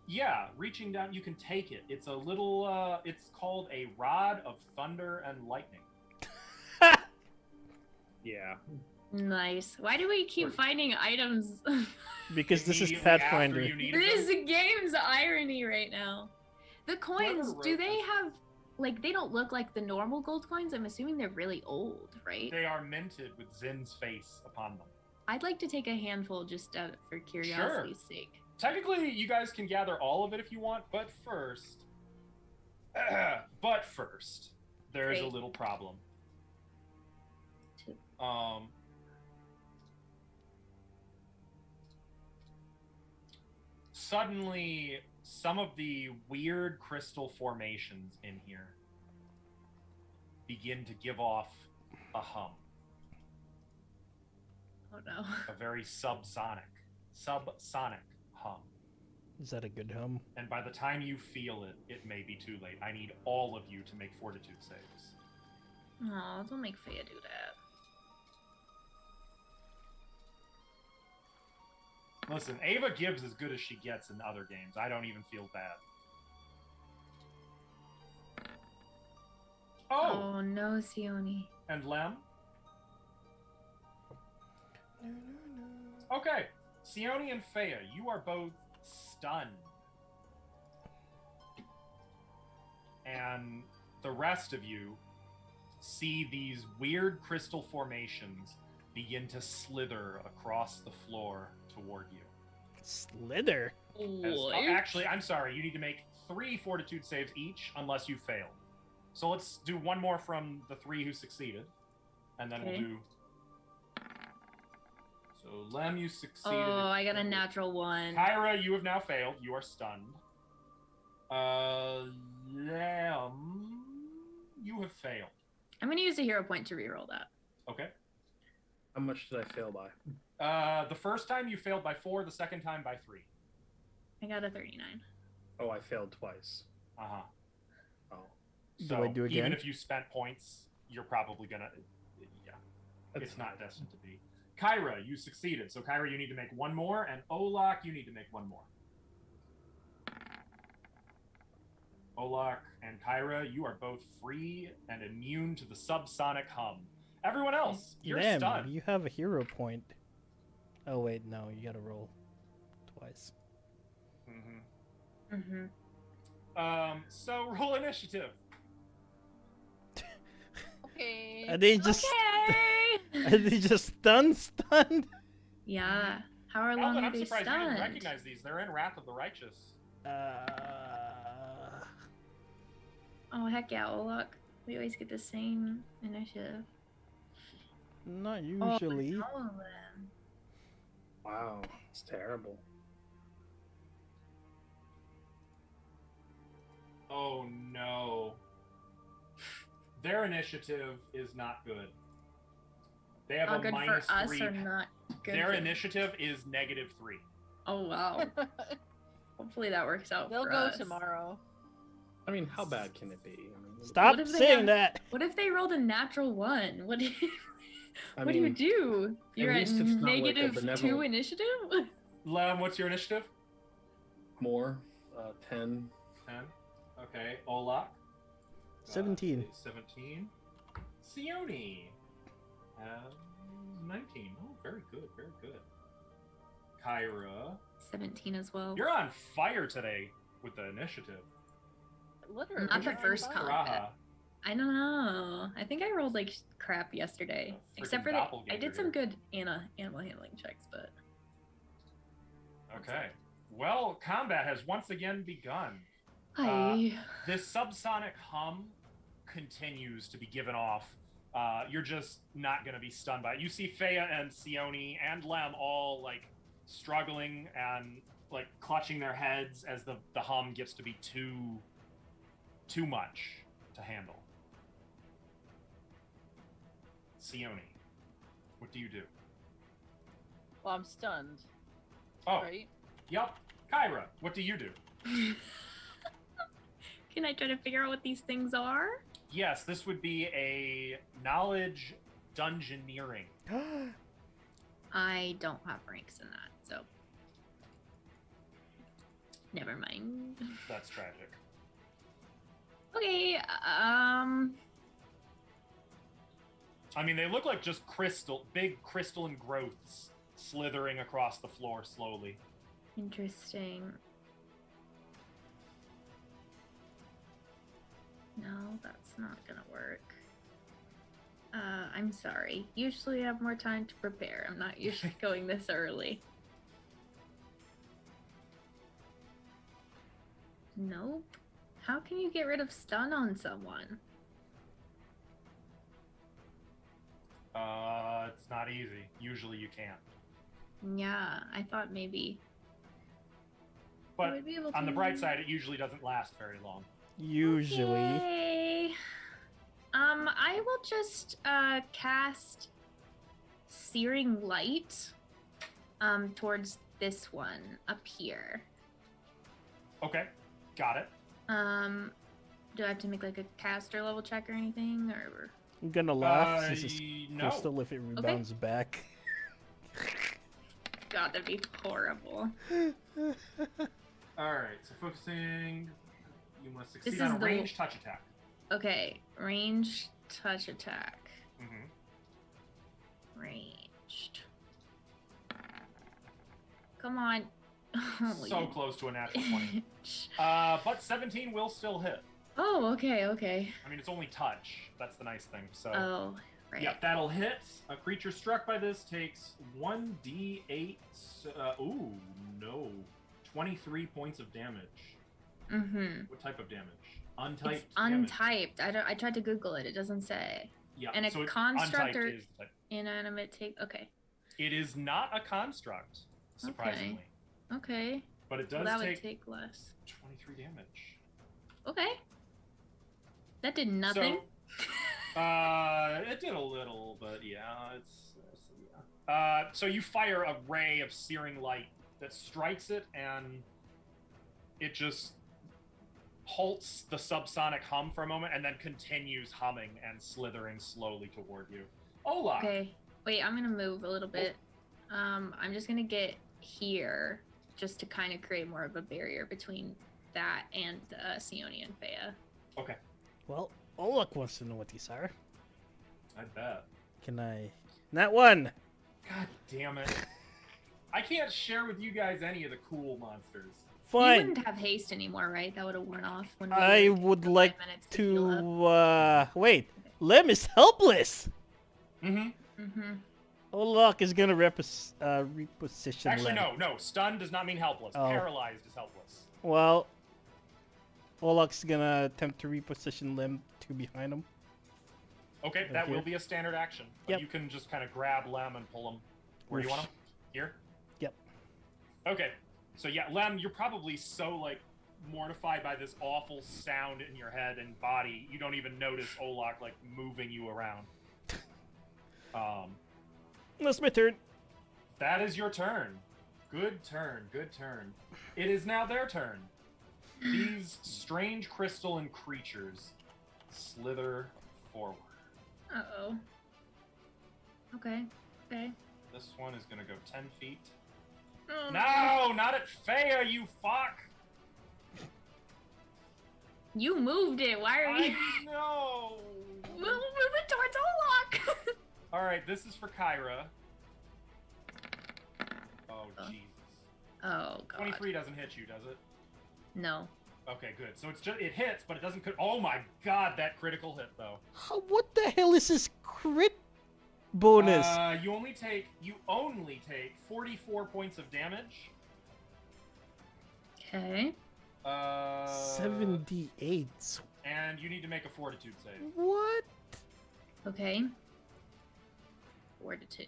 Yeah, reaching down, you can take it. It's a little, it's called a Rod of Thunder and Lightning. Yeah. Nice. Why do we keep finding items? Because this is Immediately after Pathfinder. you needed This them. game's irony right now. The coins, Whoever do wrote they this- have, like, they don't look like the normal gold coins? I'm assuming they're really old, right? They are minted with Zin's face upon them. I'd like to take a handful just for curiosity's sake. Technically, you guys can gather all of it if you want, but first, there's a Great. little problem. Suddenly, some of the weird crystal formations in here begin to give off a hum, Oh no. a very subsonic hum. Is that a good hum? And by the time you feel it, it may be too late. I need all of you to make fortitude saves. Oh, don't make Faya do that. Listen, Ava gives as good as she gets in other games. I don't even feel bad. Oh! Oh no, Sione. And Lem? Okay. Sione and Faya, you are both stunned. And the rest of you see these weird crystal formations begin to slither across the floor toward you. Slither? Actually, I'm sorry. You need to make 3 fortitude saves each unless you failed. So let's do one more from the 3 who succeeded. And then Okay. we'll do... So, Lem, you succeeded. Oh, I got a natural 1. Kyra, you have now failed. You are stunned. Lem, you have failed. I'm gonna use a hero point to reroll that. Okay. How much did I fail by? The first time you failed by 4, the second time by 3. I got a 39. Oh, I failed twice. Uh-huh. Oh. Do So I do again? even if you spent points, you're probably gonna... Yeah. That's It's not destined to be. Kyra, you succeeded. So Kyra, you need to make 1 more, and Olak, you need to make 1 more. Olak and Kyra, you are both free and immune to the subsonic hum. Everyone else, you're Damn, stunned. you have a hero point. Oh wait, no, you gotta roll twice. So roll initiative. Okay. Are they just Okay. are they just stunned? Yeah. How long Alvin, are I'm they surprised you didn't stunned? recognize these. They're in Wrath of the Righteous. Oh heck yeah, Olak. We always get the same initiative. Not Oh, usually. all of them. Wow, it's terrible. Oh no. Their initiative is not good. They have a Good for minus us 3. or not good Their for... initiative is -3. Oh wow. Hopefully that works out They'll for go us. tomorrow. I mean, how bad can it be? I mean, Stop What if they saying have- that. What if they rolled a natural 1? What do you, I what do you mean, do? You're at least it's not like a -2 benevolent- initiative? Lem, what's your initiative? more, 10. 10. Okay. Olak? 17. 17. Sione. 19. Oh, very good, very good. Kyra. 17 as well. You're on fire today with the initiative. Literally. Not the you're first on con. fire. Raha. I don't know. I think I rolled like crap yesterday. A Except freaking for that, I doppelganger did some here. good animal handling checks, but Okay. Well, combat has once again begun. hi. This subsonic hum continues to be given off. You're just not going to be stunned by it. You see Faya and Sione and Lem all like struggling and like clutching their heads as the hum gets to be too much to handle. Sione, what do you do? Well, I'm stunned. Oh, Right? yep. Kyra, what do you do? Can I try to figure out what these things are? Yes, this would be a knowledge dungeoneering. I don't have ranks in that, so never mind. That's tragic. Okay, I mean, they look like just big crystalline growths slithering across the floor slowly. interesting. No, that's not gonna work. I'm sorry. Usually I have more time to prepare. I'm not usually going this early. Nope. How can you get rid of stun on someone? It's not easy. Usually you can't. Yeah, I thought maybe. I But would be able on the to- bright side, it usually doesn't last very long. Usually. Okay. I will just cast Searing Light towards this one up here. Okay, got it. Do I have to make like a caster level check or anything, or? I'm gonna laugh since it's No. crystal if it rebounds back. God, that'd be horrible. All right, so focusing, you must This succeed is on a the- range touch attack. Okay, range touch attack. Mm-hmm. Ranged. Come on. So close to a natural 20. But 17 will still hit. Oh, okay, okay. I mean, it's only touch. That's the nice thing. So, Oh, right. yeah, that'll hit. A creature struck by this takes 1d8. Ooh, no. 23 points of damage. Mm-hmm. What type of damage? Untyped It's damage. untyped. I tried to Google it. It doesn't say. Yeah, And a so construct untyped or- is the type. Inanimate take. Okay. It is not a construct, surprisingly. Okay. But it Well, does that would take take less. 23 damage. Okay. That did nothing. So, it did a little, but yeah, so you fire a ray of searing light that strikes it, and it just halts the subsonic hum for a moment, and then continues humming and slithering slowly toward you. Olaf! Okay. Wait, I'm gonna move a little bit. I'm just gonna get here just to kind of create more of a barrier between that and Sione and Fea. Okay, Well, Olak wants to know what these are. I bet. Can I? That one! God damn it. I can't share with you guys any of the cool monsters. You Fine. wouldn't have haste anymore, right? That would have worn off when we I were would taking like 5 minutes heal up. to, wait. Lem is helpless! Mm-hmm. Mm-hmm. Olak is gonna reposition Actually, Lem. no. Stun does not mean helpless. Oh. Paralyzed is helpless. Well, Olak's gonna attempt to reposition Lem to behind him. Okay, that here. will be a standard action. But Yep. you can just kind of grab Lem and pull him. Where do you want him? Here? Yep. Okay. So yeah, Lem, you're probably so like mortified by this awful sound in your head and body, you don't even notice Olak like moving you around. That's my turn. That is your turn. Good turn, good turn. It is now their turn. These strange crystalline creatures slither forward. Uh-oh. Okay. Okay. This one is gonna go 10 feet. Oh, No, not at Fea, you fuck! You moved it. Why are you I know! move it towards Olak? Alright, this is for Kyra. Oh, Oh. Jesus. Oh god. 23 doesn't hit you, does it? No. Okay, good. So it's just, it hits, but it doesn't oh my god, that critical hit, though. What the hell is this crit bonus? You only take 44 points of damage. Okay. 78. And you need to make a fortitude save. What? Okay. Fortitude.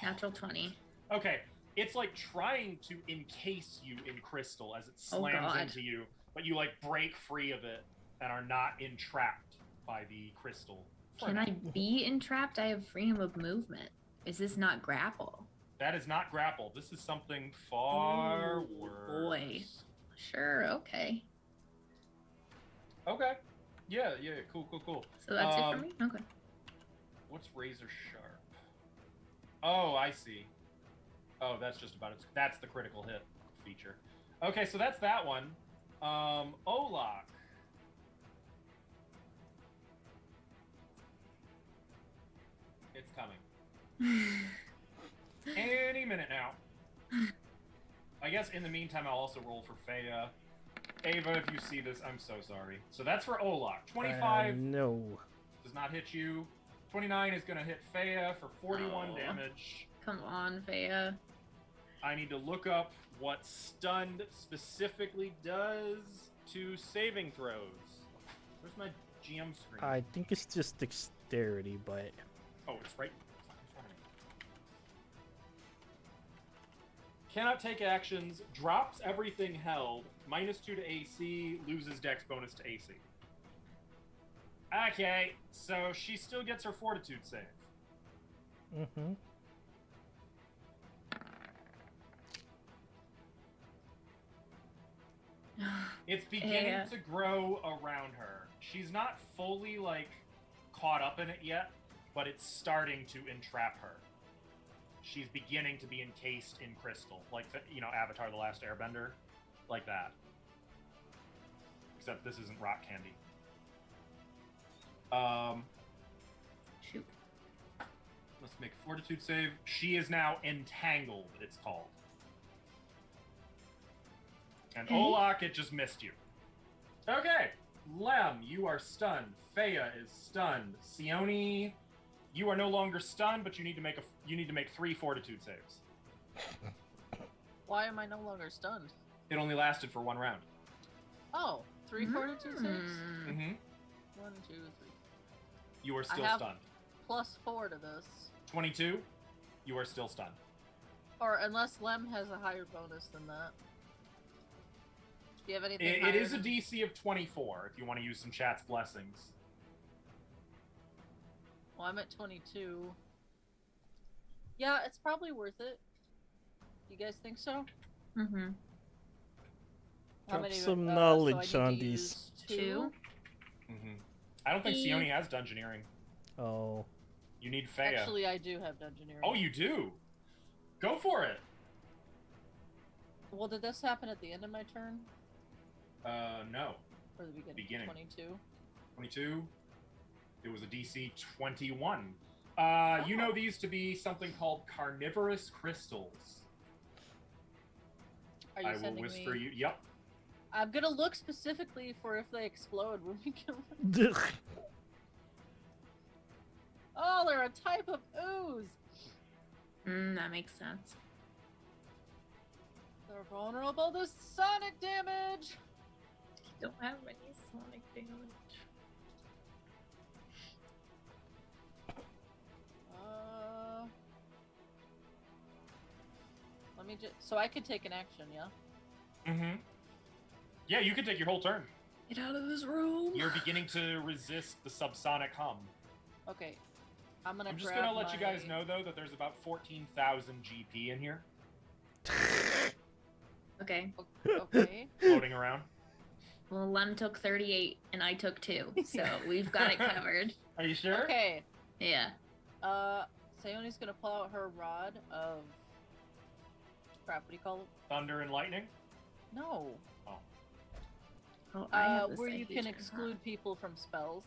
Natural 20. Okay, it's like trying to encase you in crystal as it Oh, slams God. into you, but you like break free of it and are not entrapped by the crystal. Can I be entrapped? I have freedom of movement. Is this not grapple? That is not grapple. This is something far Oh, worse. boy. Sure, okay. Okay. Yeah, cool. So that's it for me? Okay. What's razor sharp? Oh, I see. Oh, that's just about it. That's the critical hit feature. Okay, so that's that one. Olak. It's coming. Any minute now. I guess in the meantime, I'll also roll for Faya. Ava, if you see this, I'm so sorry. So that's for Olak. 25 No. does not hit you. 29 is going to hit Faya for 41 Oh. damage. Come on, Faya. I need to look up what stunned specifically does to saving throws. Where's my GM screen? I think it's just dexterity, but Oh, it's right in front of me. Cannot take actions, drops everything held, -2 to AC, loses dex bonus to AC. Okay, so she still gets her fortitude save. mm-hmm. It's beginning Yeah. to grow around her. She's not fully, like, caught up in it yet, but it's starting to entrap her. She's beginning to be encased in crystal, like, Avatar The Last Airbender, like that. Except this isn't rock candy. Shoot. Let's make a fortitude save. She is now entangled, it's called. And Okay. Olak, it just missed you. Okay, Lem, you are stunned. Faya is stunned. Sione, you are no longer stunned, but you need to make 3 fortitude saves. Why am I no longer stunned? It only lasted for 1 round. Oh, 3 fortitude saves? Mm-hmm. 1, 2, 3. You are still have- stunned. +4 to this. 22, you are still stunned. Or unless Lem has a higher bonus than that. Do you have anything It higher is a than- DC of 24 if you want to use some chat's blessings. Well, I'm at 22. Yeah, it's probably worth it. You guys think so? Mm-hmm. How Drop many? some So knowledge I need on to these. use Two? Mm-hmm. I don't think E- Sione has dungeoneering. Oh. You need Faya. Actually, I do have dungeoneering. Oh, you do? Go for it. Well, did this happen at the end of my turn? No. Or the beginning? Beginning. 22. 22. It was a DC 21. You know these to be something called carnivorous crystals. Are you I will sending whisper me? you. Yep. I'm gonna look specifically for if they explode when we kill them. Oh, they're a type of ooze. That makes sense. They're vulnerable to sonic damage. Don't have any sonic damage. Let me just. So I could take an action, yeah? Mm-hmm. Yeah, you can take your whole turn. Get out of this room. You're beginning to resist the subsonic hum. Okay. I'm gonna. I'm just grab gonna let you guys my- know though that there's about 14,000 GP in here Okay. Okay. floating around. Well, Lem took 38 and I took 2, so we've got it covered. Are you sure? Okay. Yeah. Sayone's gonna pull out her rod of. Crap, what do you call it? Thunder and lightning. No. Oh, I have the Where you psychic can turn, exclude people from spells.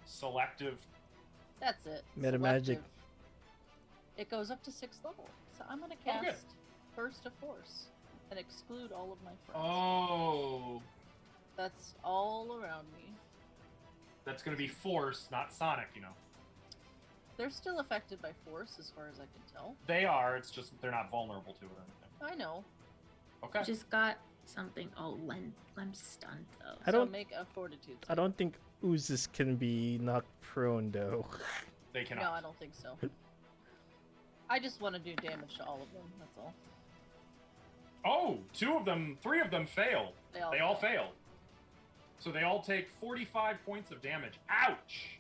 Selective. That's it. Meta magic. Selective. It goes up to 6th level. So I'm gonna Oh, good. cast Burst of Force and exclude all of my friends. Oh, That's all around me. that's gonna be force, not sonic. You know. They're still affected by force, as far as I can tell. They are. It's just they're not vulnerable to it or anything. I know. Okay. Just got something. Oh, Lem's stunned though. I So don't- make a fortitude. I don't think oozes can be knocked prone though. They cannot. No, I don't think so. I just want to do damage to all of them. That's all. Oh, 3 of them fail. They all fail. So they all take 45 points of damage. Ouch!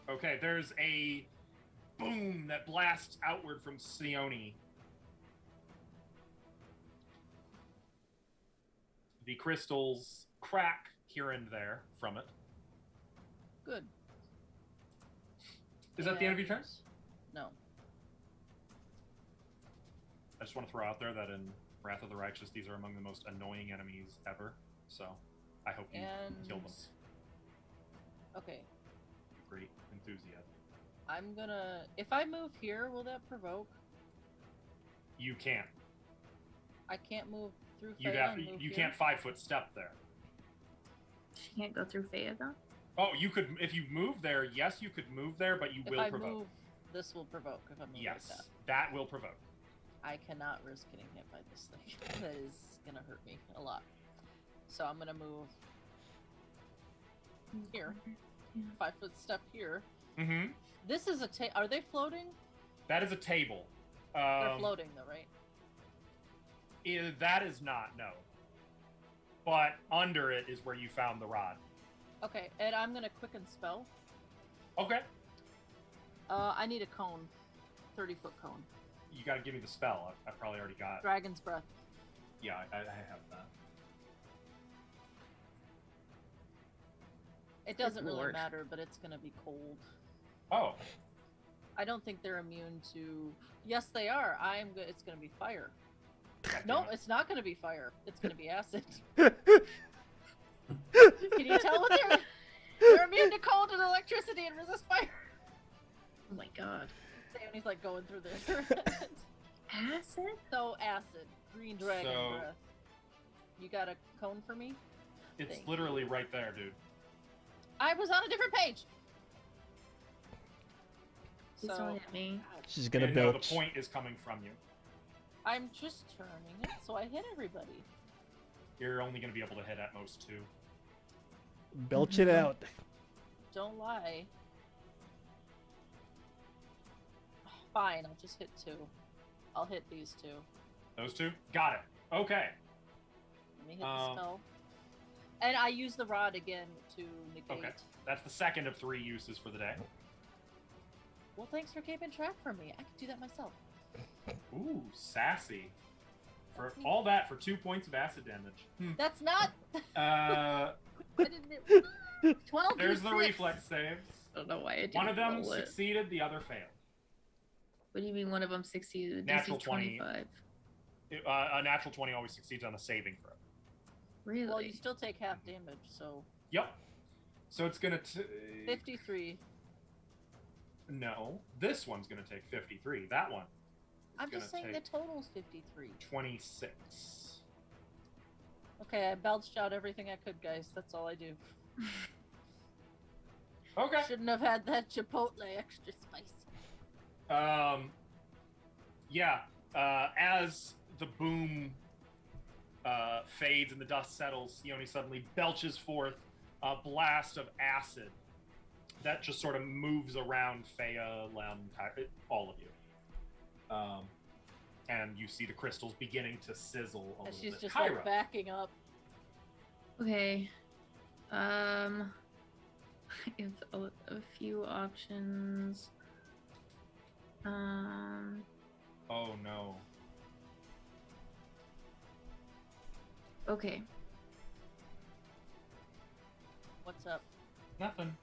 Okay, there's a boom that blasts outward from Sione. The crystals crack here and there from it. Good. Is that the end of your turns? No. I just want to throw out there that in Wrath of the Righteous, these are among the most annoying enemies ever. So, I hope you kill them. Okay. Great enthusiasm. I'm gonna... If I move here, will that provoke? You can't. I can't move through You Faya and move you here? can't 5-foot step there. She can't go through Faya though. Oh, you could if you move there. Yes, you could move there, but you will If I provoke. move, this will provoke if I move Yes, like that. that will provoke. I cannot risk getting hit by this thing. That is gonna hurt me a lot. So I'm gonna move here. 5-foot step here. Mm-hmm. This is a are they floating? That is a table. They're floating though, right? That is not, no. But under it is where you found the rod. Okay, and I'm gonna quicken spell. Okay. I need a cone. 30-foot cone. You gotta give me the spell. I probably already got it. Dragon's breath. Yeah, I have that. It doesn't really Lord. matter, but it's gonna be cold. Oh. I don't think they're immune to. Yes, they are. It's gonna be fire. God No, damn it. it's not gonna be fire. It's gonna be acid. Oh, Can you tell what they're immune to cold and electricity and resist fire? Oh my god. He's like going through this. Acid? So acid, green dragon So- breath. You got a cone for me? It's Thank literally right there, dude. I was on a different page. He's throwing at me. She's gonna And no, the belch. point is coming from you. I'm just turning it so I hit everybody. You're only gonna be able to hit at most 2. Belch it out. Don't lie. Fine, I'll just hit 2. I'll hit these 2. Those 2? Got it. Okay. Let me hit the spell. And I use the rod again to negate. Okay. That's the second of 3 uses for the day. Well, thanks for keeping track for me. I could do that myself. Ooh, sassy. For That's me. all that for 2 points of acid damage. That's not. Uh, I didn't. 12. there's the 6. reflex saves. I don't know why I didn't One of them roll it. succeeded, the other failed. What do you mean one of them succeeded? Natural DC 20. 25. A natural 20 always succeeds on a saving throw. Really? Well, you still take half damage, so Yep. So it's gonna 53. No, this one's gonna take 53. That one. I'm just saying the total's 53. 26. Okay, I belched out everything I could, guys. That's all I do. Okay. Shouldn't have had that chipotle extra spicy. Yeah. As the boom fades and the dust settles, Sione suddenly belches forth a blast of acid that just sort of moves around Faya, Lem, all of you. And you see the crystals beginning to sizzle a And little she's bit. just Kyra. like backing up. Okay. I have a few options. Oh no. Okay. What's up? Nothing.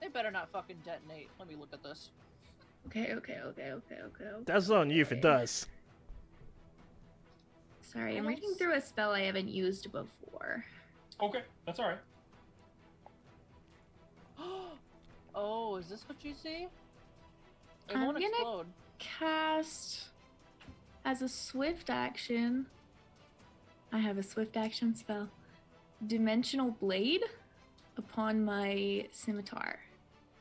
They better not fucking detonate. Let me look at this. Okay. That's on you if it does. Sorry, I'm I don't reading through a spell I haven't used before. Okay, that's all right. Oh, is this what you see? It I'm won't gonna- explode. Cast as a swift action. I have a swift action spell. Dimensional Blade upon my scimitar.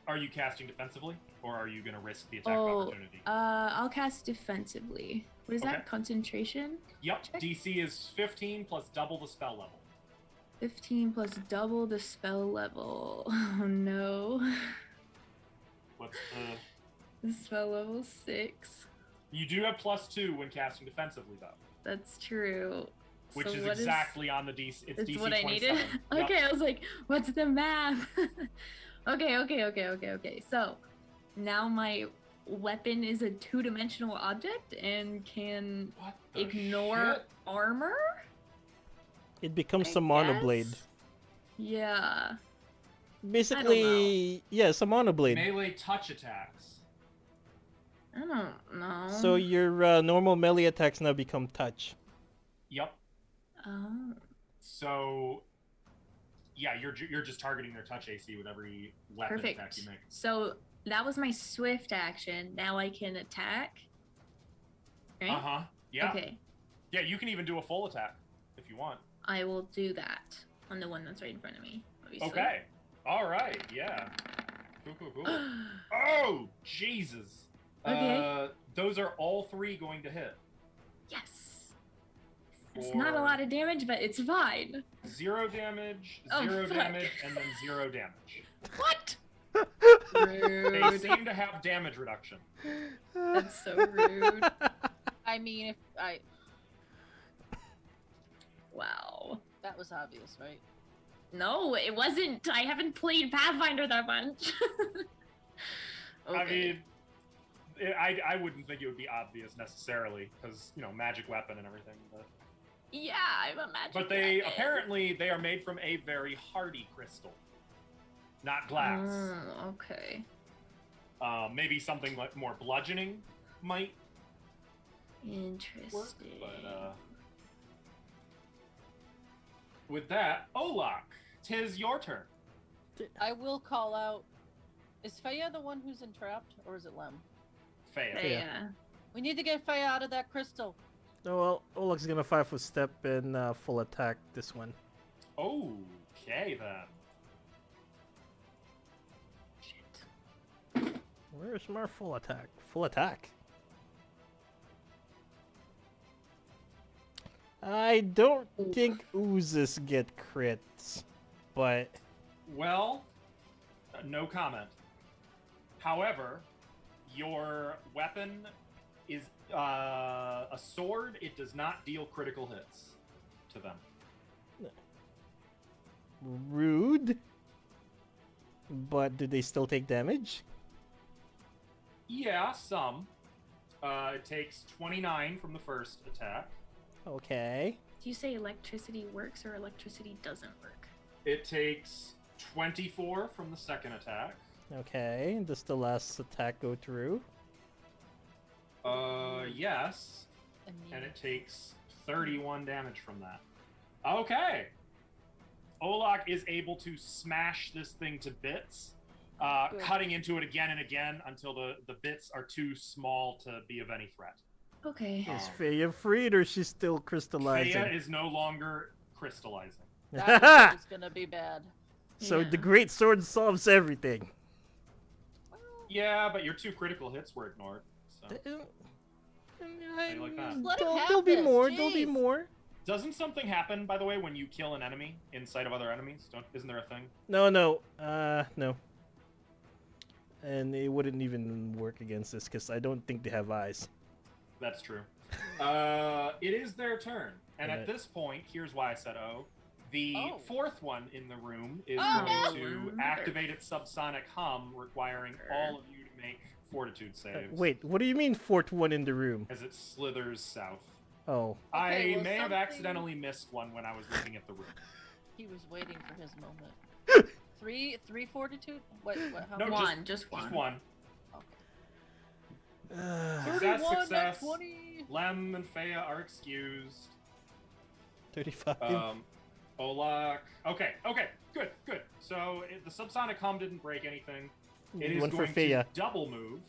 Are you casting defensively, or are you going to risk the attack of Oh, opportunity? I'll cast defensively. What is Okay. that? Concentration? Yep, check. DC is 15 plus double the spell level. 15 plus double the spell level. Oh no. What's the... The spell level 6. You do have +2 when casting defensively, though. That's true. which So is what exactly on the DC. It's That's DC what I 27. needed. Yep. Okay, I was like, what's the math? Okay. So now my weapon is a two-dimensional object and can What the ignore shit? armor? It becomes I a monoblade. guess? Yeah. Basically, yes, a monoblade. Melee touch attacks. I don't know. So your normal melee attacks now become touch. Yep. Oh. So, yeah, you're just targeting their touch AC with every weapon attack Perfect. you make. So that was my swift action. Now I can attack. Right? Uh-huh. Yeah. Okay. Yeah, you can even do a full attack if you want. I will do that on the one that's right in front of me. Obviously. Okay. All right. Yeah. Cool. Oh, Jesus. Okay. Those are all 3 going to hit. Yes. It's not a For lot of damage, but it's fine. 0 damage, Oh, 0 fuck. damage, and then 0 damage. What? They Rude. seem to have damage reduction. That's so rude. I mean, if I Wow. that was obvious, right? No, it wasn't. I haven't played Pathfinder that much. I mean, I wouldn't think it would be obvious necessarily, because, magic weapon and everything. yeah, I'm a magic. But they weapon. apparently they are made from a very hardy crystal, not glass. Okay. Maybe something like more bludgeoning might Interesting. work. But with that, Olak, 'tis your turn. I will call out. Is Faya the one who's entrapped, or is it Lem? Faya. Yeah. We need to get Faya out of that crystal. Oh, well, Olak's gonna 5-foot step and full attack this one. Okay then. Shit. Where's my full attack? Full attack. I don't think oozes get crits, but Well, no comment. However, your weapon is a sword. It does not deal critical hits to them. rude. But do they still take damage? Yeah, some. It takes 29 from the first attack. Okay. Do you say electricity works or electricity doesn't work? It takes 24 from the second attack. Okay. Does the last attack go through? Yes. And And it takes 31 damage from that. Okay. Olak is able to smash this thing to bits, Good. cutting into it again and again until the bits are too small to be of any threat. Okay. Is Faya freed or she's still crystallizing? Faya is no longer crystallizing. that is gonna be bad. So Yeah. the great sword solves everything. Well, Yeah, but your 2 critical hits were ignored. So. like that? Let him have There'll be this, more. There'll be jeez. more. Doesn't something happen, by the way, when you kill an enemy in sight of other enemies? Isn't there a thing? No. No. And it wouldn't even work against this because I don't think they have eyes. That's true. It is their turn. And at Right. this point, here's why I said oh. The Oh. 4th one in the room is Oh, going no. to activate its subsonic hum, requiring all of you to make fortitude saves. Wait, what do you mean fourth one in the room? As it slithers south. Oh. Okay, I well, may have something- accidentally missed one when I was looking at the room. he was waiting for his moment. Three fortitude? What? How No, many? just Just one. one. Okay. Success, 31, not success. 20. Lem and Faya are excused. 35. Olak. Okay, good. So the subsonic hum didn't break anything. It is One for going to Faya. double move.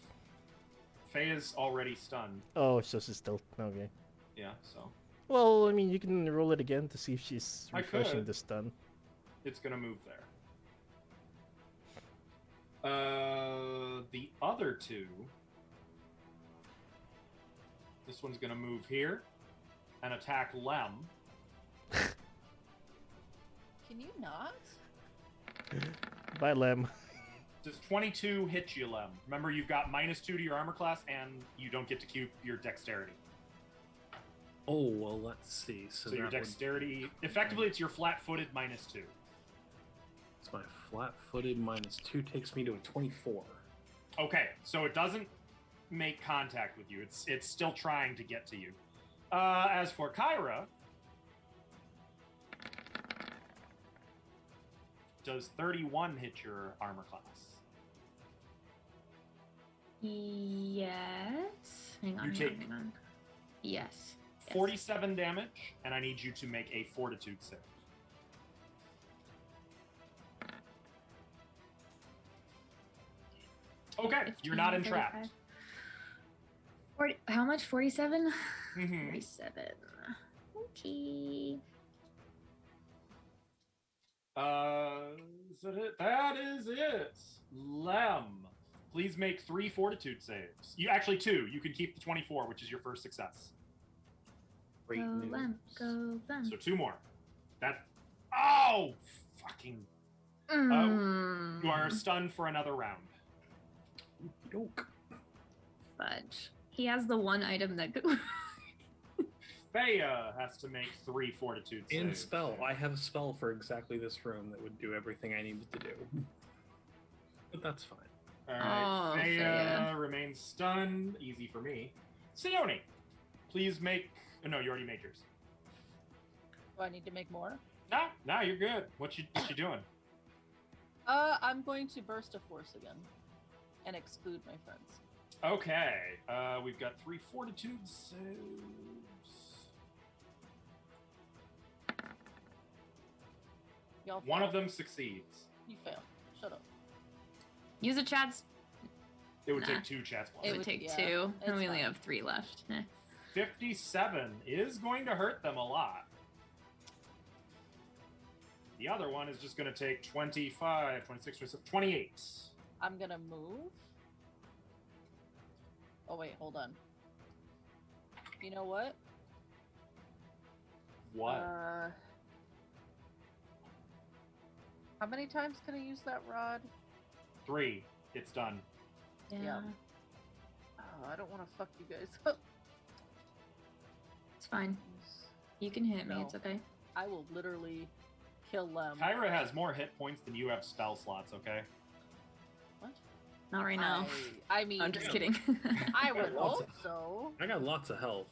Faya's already stunned. Oh, so she's still okay. Yeah, so Well, I mean, you can roll it again to see if she's I refreshing could. the stun. it's gonna move there. The other 2. This one's gonna move here and attack Lem. Can you not? Bye, Lem. Does 22 hit you, Lem? Remember, you've got -2 to your armor class, and you don't get to keep your dexterity. Oh, well, let's see. So your that would- dexterity, effectively, it's your flat-footed -2. It's my flat-footed -2 takes me to a 24. Okay, so it doesn't make contact with you. It's still trying to get to you. As for Kyra, does 31 hit your armor class? Yes. Hang on. You take- hang on. Yes. 47 damage, and I need you to make a fortitude save. Okay, you're not 15, entrapped. 35. 40, how much? 47? Mhm. 47. Okay. Is that it? That is it. Lem, please make 3 fortitude saves. You actually 2. You can keep the 24, which is your first success. Great Go news. Lem. Go Lem. So 2 more. That. Oh, fucking! Mm. You are stunned for another round. Yoke. Fudge. He has the one item that Faya has to make 3 fortitude saves. And spell. I have a spell for exactly this room that would do everything I needed to do. But that's fine. All right, Oh, Faya Faya. remains stunned. Easy for me. Sione, please make. Oh, no, you already made yours. Do I need to make more? No, you're good. What you doing? I'm going to burst of force again, and exclude my friends. Okay, we've got 3 fortitude saves. Y'all One fail. of them succeeds. You fail. Shut up. Use a chat's. It would Nah. take 2 chats. It would would- take yeah, 2. it's And we only fine. have 3 left. 57 is going to hurt them a lot. The other one is just going to take 25, 26, 27, 28. I'm gonna move. Oh wait, hold on. You know what? What? How many times can I use that rod? 3. It's done. Yeah. Oh, I don't want to fuck you guys up. It's fine. You can hit me. No. It's okay. I will literally kill them. Kyra has more hit points than you have spell slots, okay? What? Not right now. I mean, I'm just kidding. I would Lots hope so. I got lots of health.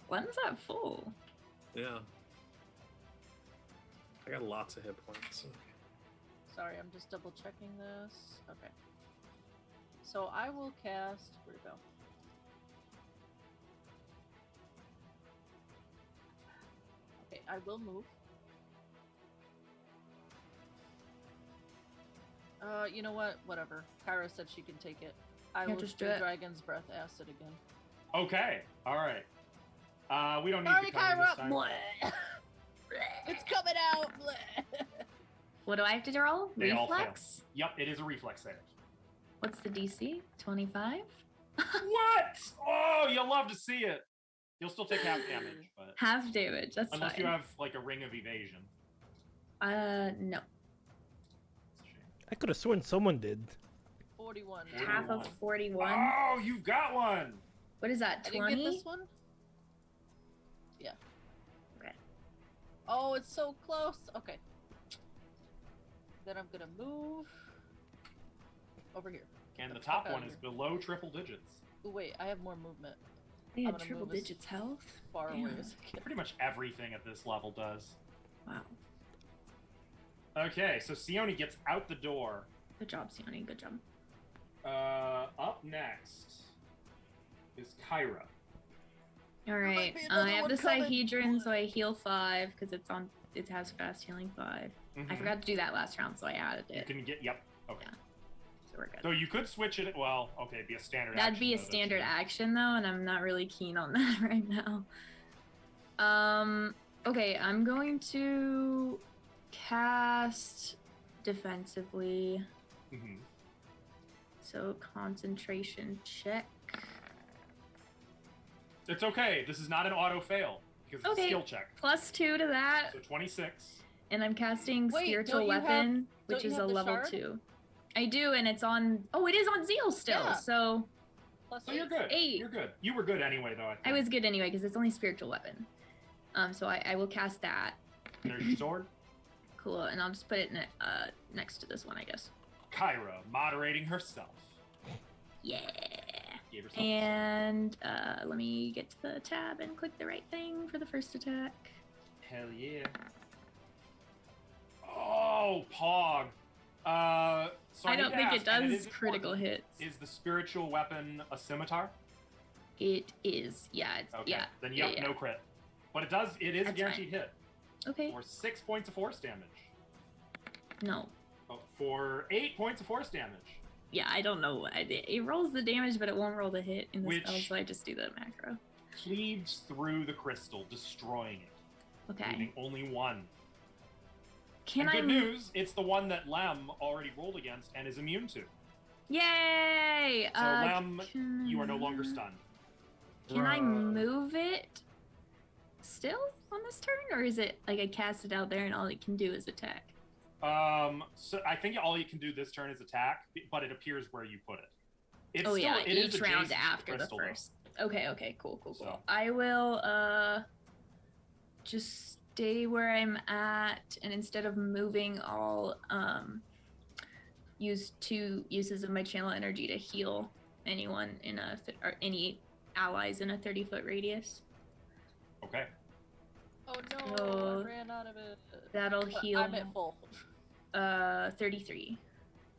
When's that full? Yeah. I got lots of hit points. Sorry, I'm just double checking this. Okay. So I will cast. Where'd it go? Okay, I will move. You know what? Whatever. Kyra said she can take it. I Yeah, will just do do it. Dragon's Breath Acid again. Okay, alright. We don't need Sorry, to cover this Kyra! time. Bleh. It's coming out! Bleh. What do I have to roll? They all fail. Reflex? Yep, it is a reflex save. What's the DC? 25? What? Oh, you'll love to see it. You'll still take half damage, but Half damage. That's unless fine. you have like a ring of evasion. No. It's a shame. I could have sworn someone did. 41. Half of 41. Oh, you got one. What is that? I didn't 20? get this one? Yeah. Okay. Oh, it's so close. Okay. Then I'm gonna move over here. And the Get fuck top outta one is here. below triple digits. Ooh, wait, I have more movement. They I'm had gonna triple move as digits health? Far away Damn. as I can. Pretty much everything at this level does. Wow. Okay, so Sione gets out the door. Good job, Sione. Good job. Up next is Kyra. All right. be I another have one the coming. Sihedron, so I heal 5 because it's on. It has fast healing 5. I Mhm. forgot to do that last round, so I added You it. can get, yep, okay. Yeah. So we're good. So you could switch it, well, okay, it'd be a standard That'd action, be a though, that's standard true. action though, and I'm not really keen on that right now. Okay, I'm going to cast defensively. Mhm. So concentration check. It's okay, this is not an auto fail, because it's a Okay. skill check. +2 to that, So 26. and I'm casting Wait, spiritual don't you have- weapon, which don't you is have a the level shard? 2. I do, and it's on. Oh, it is on Zeal still. Yeah. So plus So you're 8. good. 8. You're good. You were good anyway, though. I was good anyway because it's only spiritual weapon. So I will cast that. There's your sword. Cool, and I'll just put it next to this one, I guess. Kyra moderating herself. Yeah. Gave herself And let me get to the tab and click the right thing for the first attack. Hell yeah. Oh, Pog. So I need don't to think ask, it and does is critical important, hits. Is the spiritual weapon a scimitar? It is. Yeah. It's, Okay. Yeah. Then yeah, yep, yeah. no crit. But it is a That's guaranteed hit. Okay. For 6 points of force damage. No. Oh, for 8 points of force damage. Yeah, I don't know. It rolls the damage, but it won't roll the hit in the spell, Which- so I just do the macro. Cleaves through the crystal, destroying it. Okay. Leaving only one. Can and I? good news, it's the one that Lem already rolled against and is immune to. Yay! So Lem, you are no longer stunned. Can I move it still on this turn, or is it like I cast it out there and all it can do is attack? So I think all you can do this turn is attack, but it appears where you put it. It's Oh still, yeah, it is each round adjacent to after the crystal, first. Okay, cool. So- I will just stay where I'm at, and instead of moving, I'll use 2 uses of my channel energy to heal anyone in or any allies in a 30-foot radius. though. Okay. Oh no, So I ran out of it. That'll But heal I'm at full. 33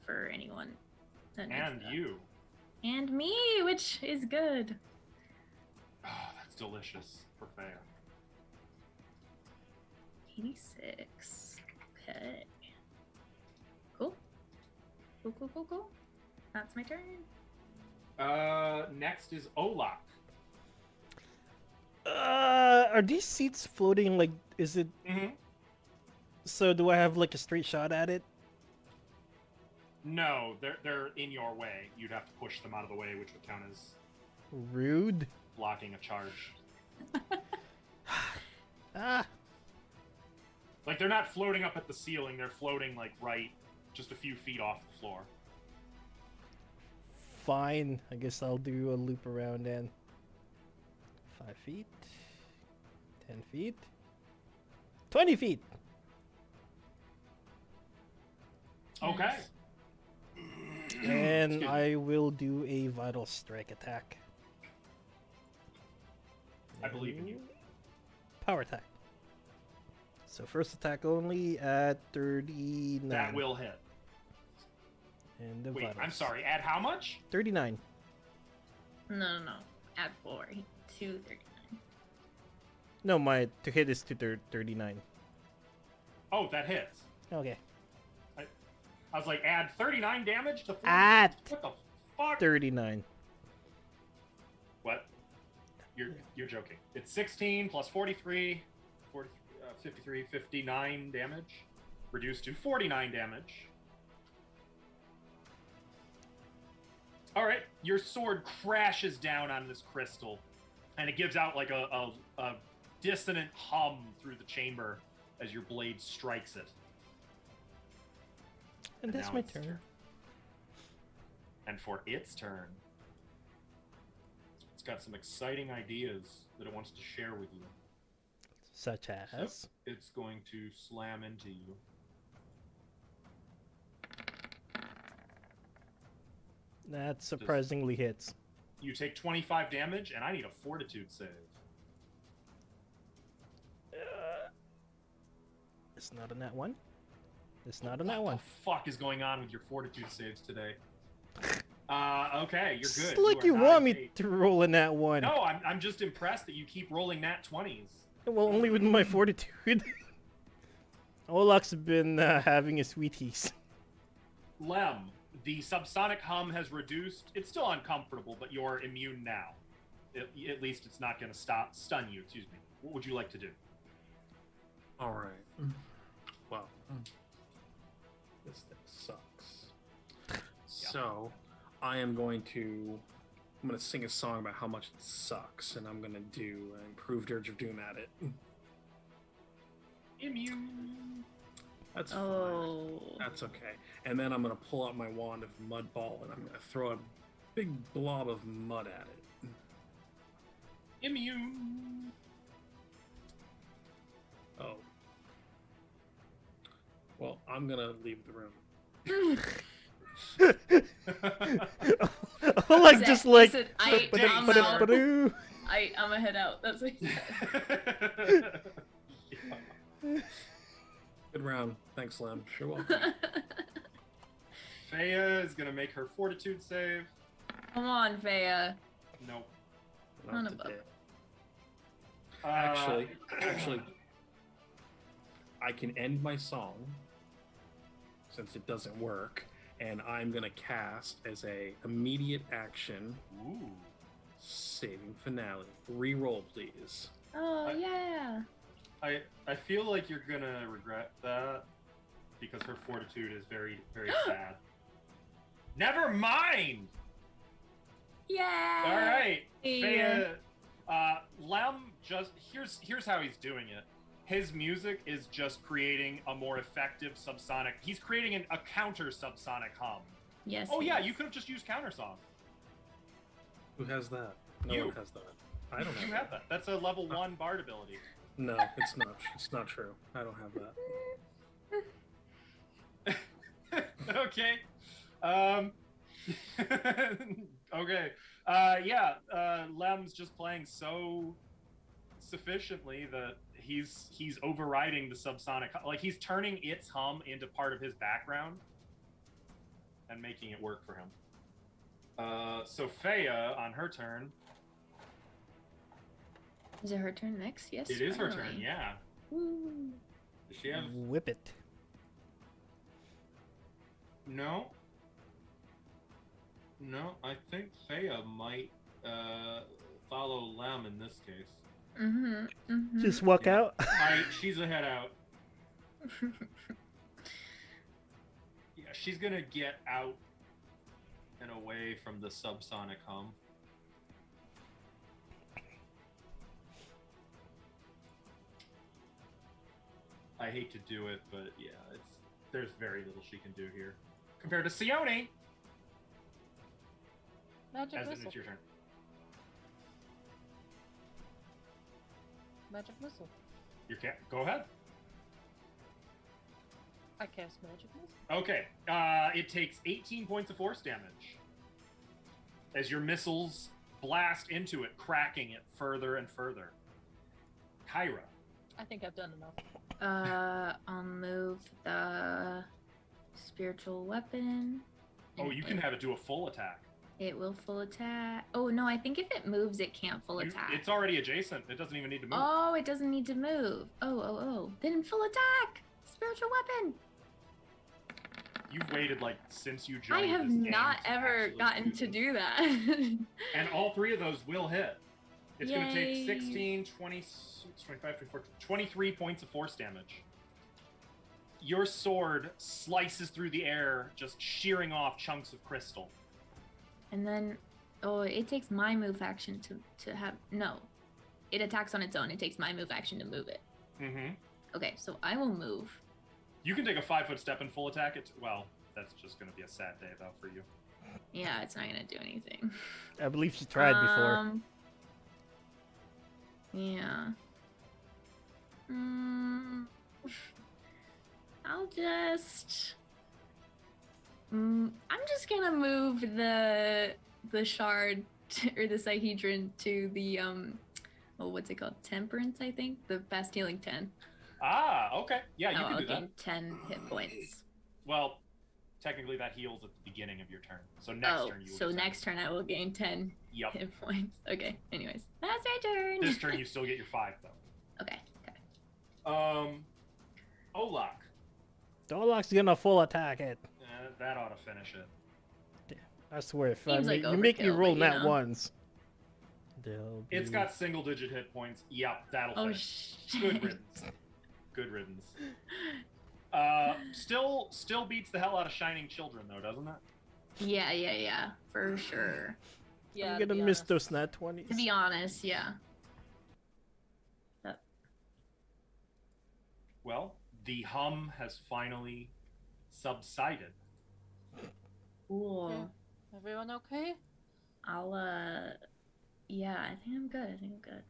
for anyone. That needs And that. you. And me, which is good. Oh, that's delicious for Faya. 86. Okay. Cool. Cool. That's my turn. Next is Olak. Are these seats floating? Like, is it? Mm-hmm. So do I have like a straight shot at it? No, they're in your way. You'd have to push them out of the way, which would count as Rude. blocking a charge. Ah. Like, they're not floating up at the ceiling, they're floating, like, right just a few feet off the floor. Fine. I guess I'll do a loop around then. 5 feet. 10 feet. 20 feet. Okay. And Excuse me. I will do a vital strike attack. I believe in you. Power attack. So first attack only at 39. That will hit. And the Wait, vital. I'm sorry, add how much? 39. No. Add 4 to 39. No, my to hit is to 39. Oh, that hits. Okay. I was like, add 39 damage to 40? At What the fuck? 39. What? You're joking. It's 16 plus 43, 53, 59 damage. Reduced to 49 damage. Alright, your sword crashes down on this crystal, and it gives out like a dissonant hum through the chamber as your blade strikes it. And that's now my it's turn. And for its turn, it's got some exciting ideas that it wants to share with you. Such as? So it's going to slam into you. That surprisingly hits. You take 25 damage, and I need a fortitude save. It's not on that one. It's not on that What one. the fuck is going on with your fortitude saves today? Okay, you're good. It's like are you not want me eight. to roll in that one. No, I'm just impressed that you keep rolling nat 20s. Well, only with my fortitude. Olak's been having his sweeties. Lem, the subsonic hum has reduced. It's still uncomfortable, but you're immune now. At least it's not going to stun you. Excuse me. What would you like to do? All right. Well, this thing sucks. So, I'm going to sing a song about how much it sucks, and I'm going to do an improved Urge of Doom at it. Immune. That's fine. Oh. That's okay. And then I'm going to pull out my wand of Mud Ball, and I'm going to throw a big blob of mud at it. Immune. Oh. Well, I'm gonna leave the room. I like He just said- like. he said, I'm out. ba-da-ba-da-ba-doo. I'm gonna head out. That's what he said. Good round. Thanks, Lem. You're welcome. Faya is gonna make her fortitude save. Come on, Faya. Nope. Son Not of a- today. Actually, I can end my song since it doesn't work, and I'm gonna cast as a immediate action Ooh. saving finale. Reroll, please. Oh yeah. I feel like you're gonna regret that because her fortitude is very, very sad. Never mind. Yeah. All right, Yeah. Faya. Lem just here's how he's doing it. His music is just creating a more effective subsonic. He's creating a counter subsonic hum. Yes. Oh he yeah, is. you could have just used countersong. Who has that? No You. one has that. I don't You have have that. That's a level 1 bard ability. No, it's not. It's not true. I don't have that. Okay. Okay. Yeah. Lem's just playing so sufficiently that he's overriding the subsonic. Like he's turning its hum into part of his background and making it work for him. So Faya on her turn. Is it her turn next? Yes. It is her turn. finally. Yeah. Woo. Does she have? Whip it. No. No, I think Faya might follow Lem in this case. Mhm. Mhm. Just walk Yeah. out. She's a head out. Yeah, she's gonna get out and away from the subsonic hum. I hate to do it, but yeah, there's very little she can do here compared to Sione. Magic As in, missile. it's your turn. Magic missile. You can't go ahead. I cast magic missile. Okay, it takes 18 points of force damage as your missiles blast into it, cracking it further and further. Kyra. I think I've done enough. I'll move the spiritual weapon. Oh, and you can have it do a full attack. It will full attack. Oh no, I think if it moves, it can't full attack. It's already adjacent. It doesn't even need to move. Oh, it doesn't need to move. Oh. Then full attack! Spiritual weapon! You've waited like since you joined. I have this game not to ever actually gotten do to this. do that. And all three of those will hit. It's going to take Yay. 16, 20, 25, 24, 23 points of force damage. Your sword slices through the air, just shearing off chunks of crystal. And then, oh, it takes my move action to have, no. It attacks on its own. It takes my move action to move it. Mm-hmm. Okay, so I will move. You can take a 5-foot step and full attack it. Well, that's just going to be a sad day, though, for you. Yeah, it's not gonna do anything. I believe she tried before. Yeah. I'll just. I'm just gonna move the shard or the Sihedron to the oh, what's it called? Temperance, I think. The fast healing 10. Ah, okay. Yeah, you can I'll do that. gain 10 hit points. Well, technically that heals at the beginning of your turn. So next turn you will so get 10. next turn I will gain 10 Yep. hit points. Okay. Anyways, that's my turn. This turn you still get your 5, though. Okay. Olak. Dolok's gonna full attack it. That ought to finish it. I swear, if Seems like you make me overkill, roll but, that you know. once. It's got single-digit hit points. Yep, that'll Oh finish. shit. Good riddance. Good riddance. Still beats the hell out of Shining Children, though, doesn't it? Yeah, for sure. Yeah. I'm to gonna be miss honest. those nat 20s. To be honest, yeah. Well, the hum has finally subsided. Cool. Okay. Everyone okay? I'll yeah, I think I'm good. I think I'm good.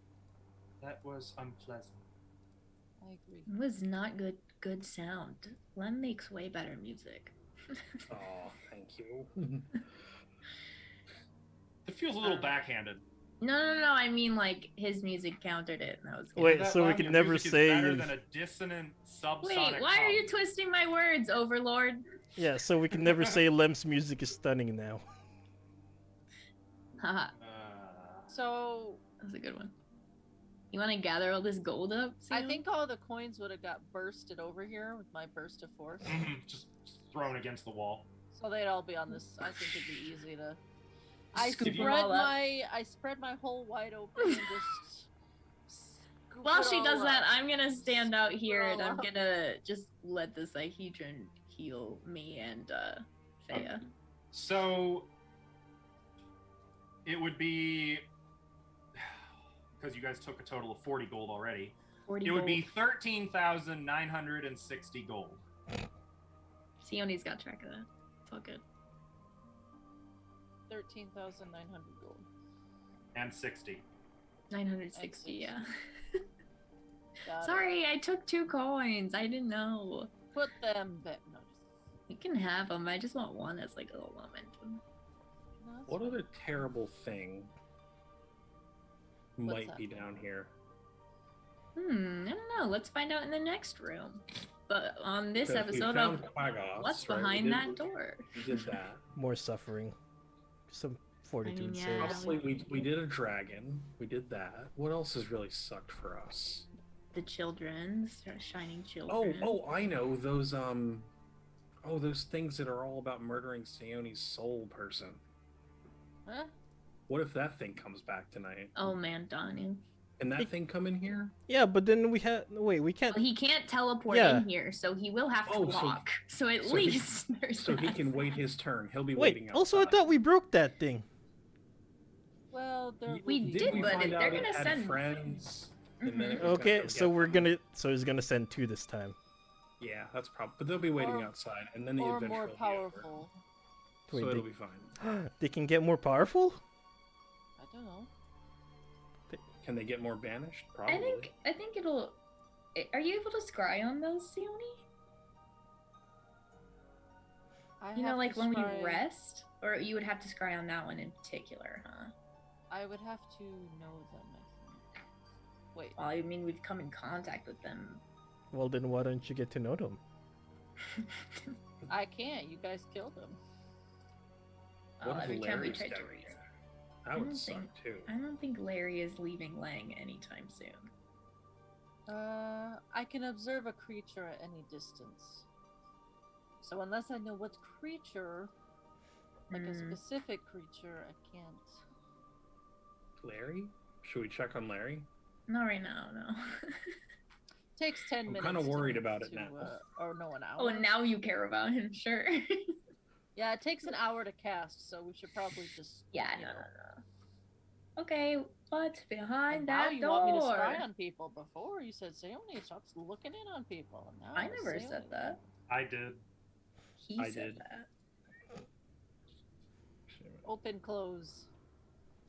That was unpleasant. I agree. It was not good sound. Lem makes way better music. Oh, thank you. It feels a little backhanded. No. I mean, like, his music countered it, and that was good. Wait, That so we Lem, can your never music is say better than a dissonant subsonic Wait, why are hum. you twisting my words, Overlord? Yeah, so we can never say Lem's music is stunning now. Haha, So that's a good one. You want to gather all this gold up? I Sam? think all the coins would have got bursted over here with my burst of force. just thrown against the wall. So they'd all be on this. I think it'd be easy to. Scoop them all up. I spread my hole wide open and just. scoop While it she all does that, up. I'm gonna stand out here and all I'm up. gonna just let the Psyhedron heal me and Fea. So it would be, because you guys took a total of 40 gold already, 40 it would be gold. 13,960 gold. Sione's got track of that. It's all good. 13,900 gold. And 60. 960, yeah. Got it. Sorry, I took 2 coins. I didn't know. Put them back. No, You can have them. I just want one as like a little momentum. no, that's What fine. other terrible thing What's might that? be down here? I don't know. Let's find out in the next room. But on this Because we episode found of Quaggoths, What's right? We Behind did- That Door? We did that. More suffering. Some fortitude yeah. saves. Obviously, we did a dragon. We did that. What else has really sucked for us? The children's shining Oh, children. I know those those things that are all about murdering Sione's soul person. Huh? What if that thing comes back tonight? Oh man, Donnie. Can that thing come in here? Yeah, but then we we can't. Well, he can't teleport Yeah. in here, so he will have to Oh, so- walk. So at so he- least there's So he that. can wait his turn. He'll be Wait, waiting also I outside. thought we broke that thing. Well, there We will be did, more. but find they're out it gonna had send- friends. And then Mhm. it was Okay, gonna so get we're them. he's gonna send 2 this time. Yeah, that's probably. But they'll be waiting Or- outside, and then the Or adventure more will be over. powerful. So Wait, it'll be fine. they can get more powerful? I don't know. Can they get more banished? Probably. I think it'll. Are you able to scry on those, Sione? I You know, have like to when we scry- rest, or you would have to scry on that one in particular, huh? I would have to know them. I think. Wait. Well, I mean, we've come in contact with them. Well, then why don't you get to know them? I can't. You guys killed them. Well, What if every time we Larry's tried to down reach. here? That I would don't suck think- too. I don't think Larry is leaving Lang anytime soon. I can observe a creature at any distance. So unless I know what creature, like a Hmm. specific creature, I can't. Larry? Should we check on Larry? Not right now, no. Takes 10 I'm minutes. kinda worried to- about it to, now. Or no, an hour. Oh, and now you care about him, sure. Yeah, it takes an hour to cast, so we should probably just. Yeah, you no. know. Okay, what's behind And now that you door? want me to spy on people. Before you said Sayoni stops looking in on people. And now I never Sayoni- said that. I did. He I said did. that. Open, close.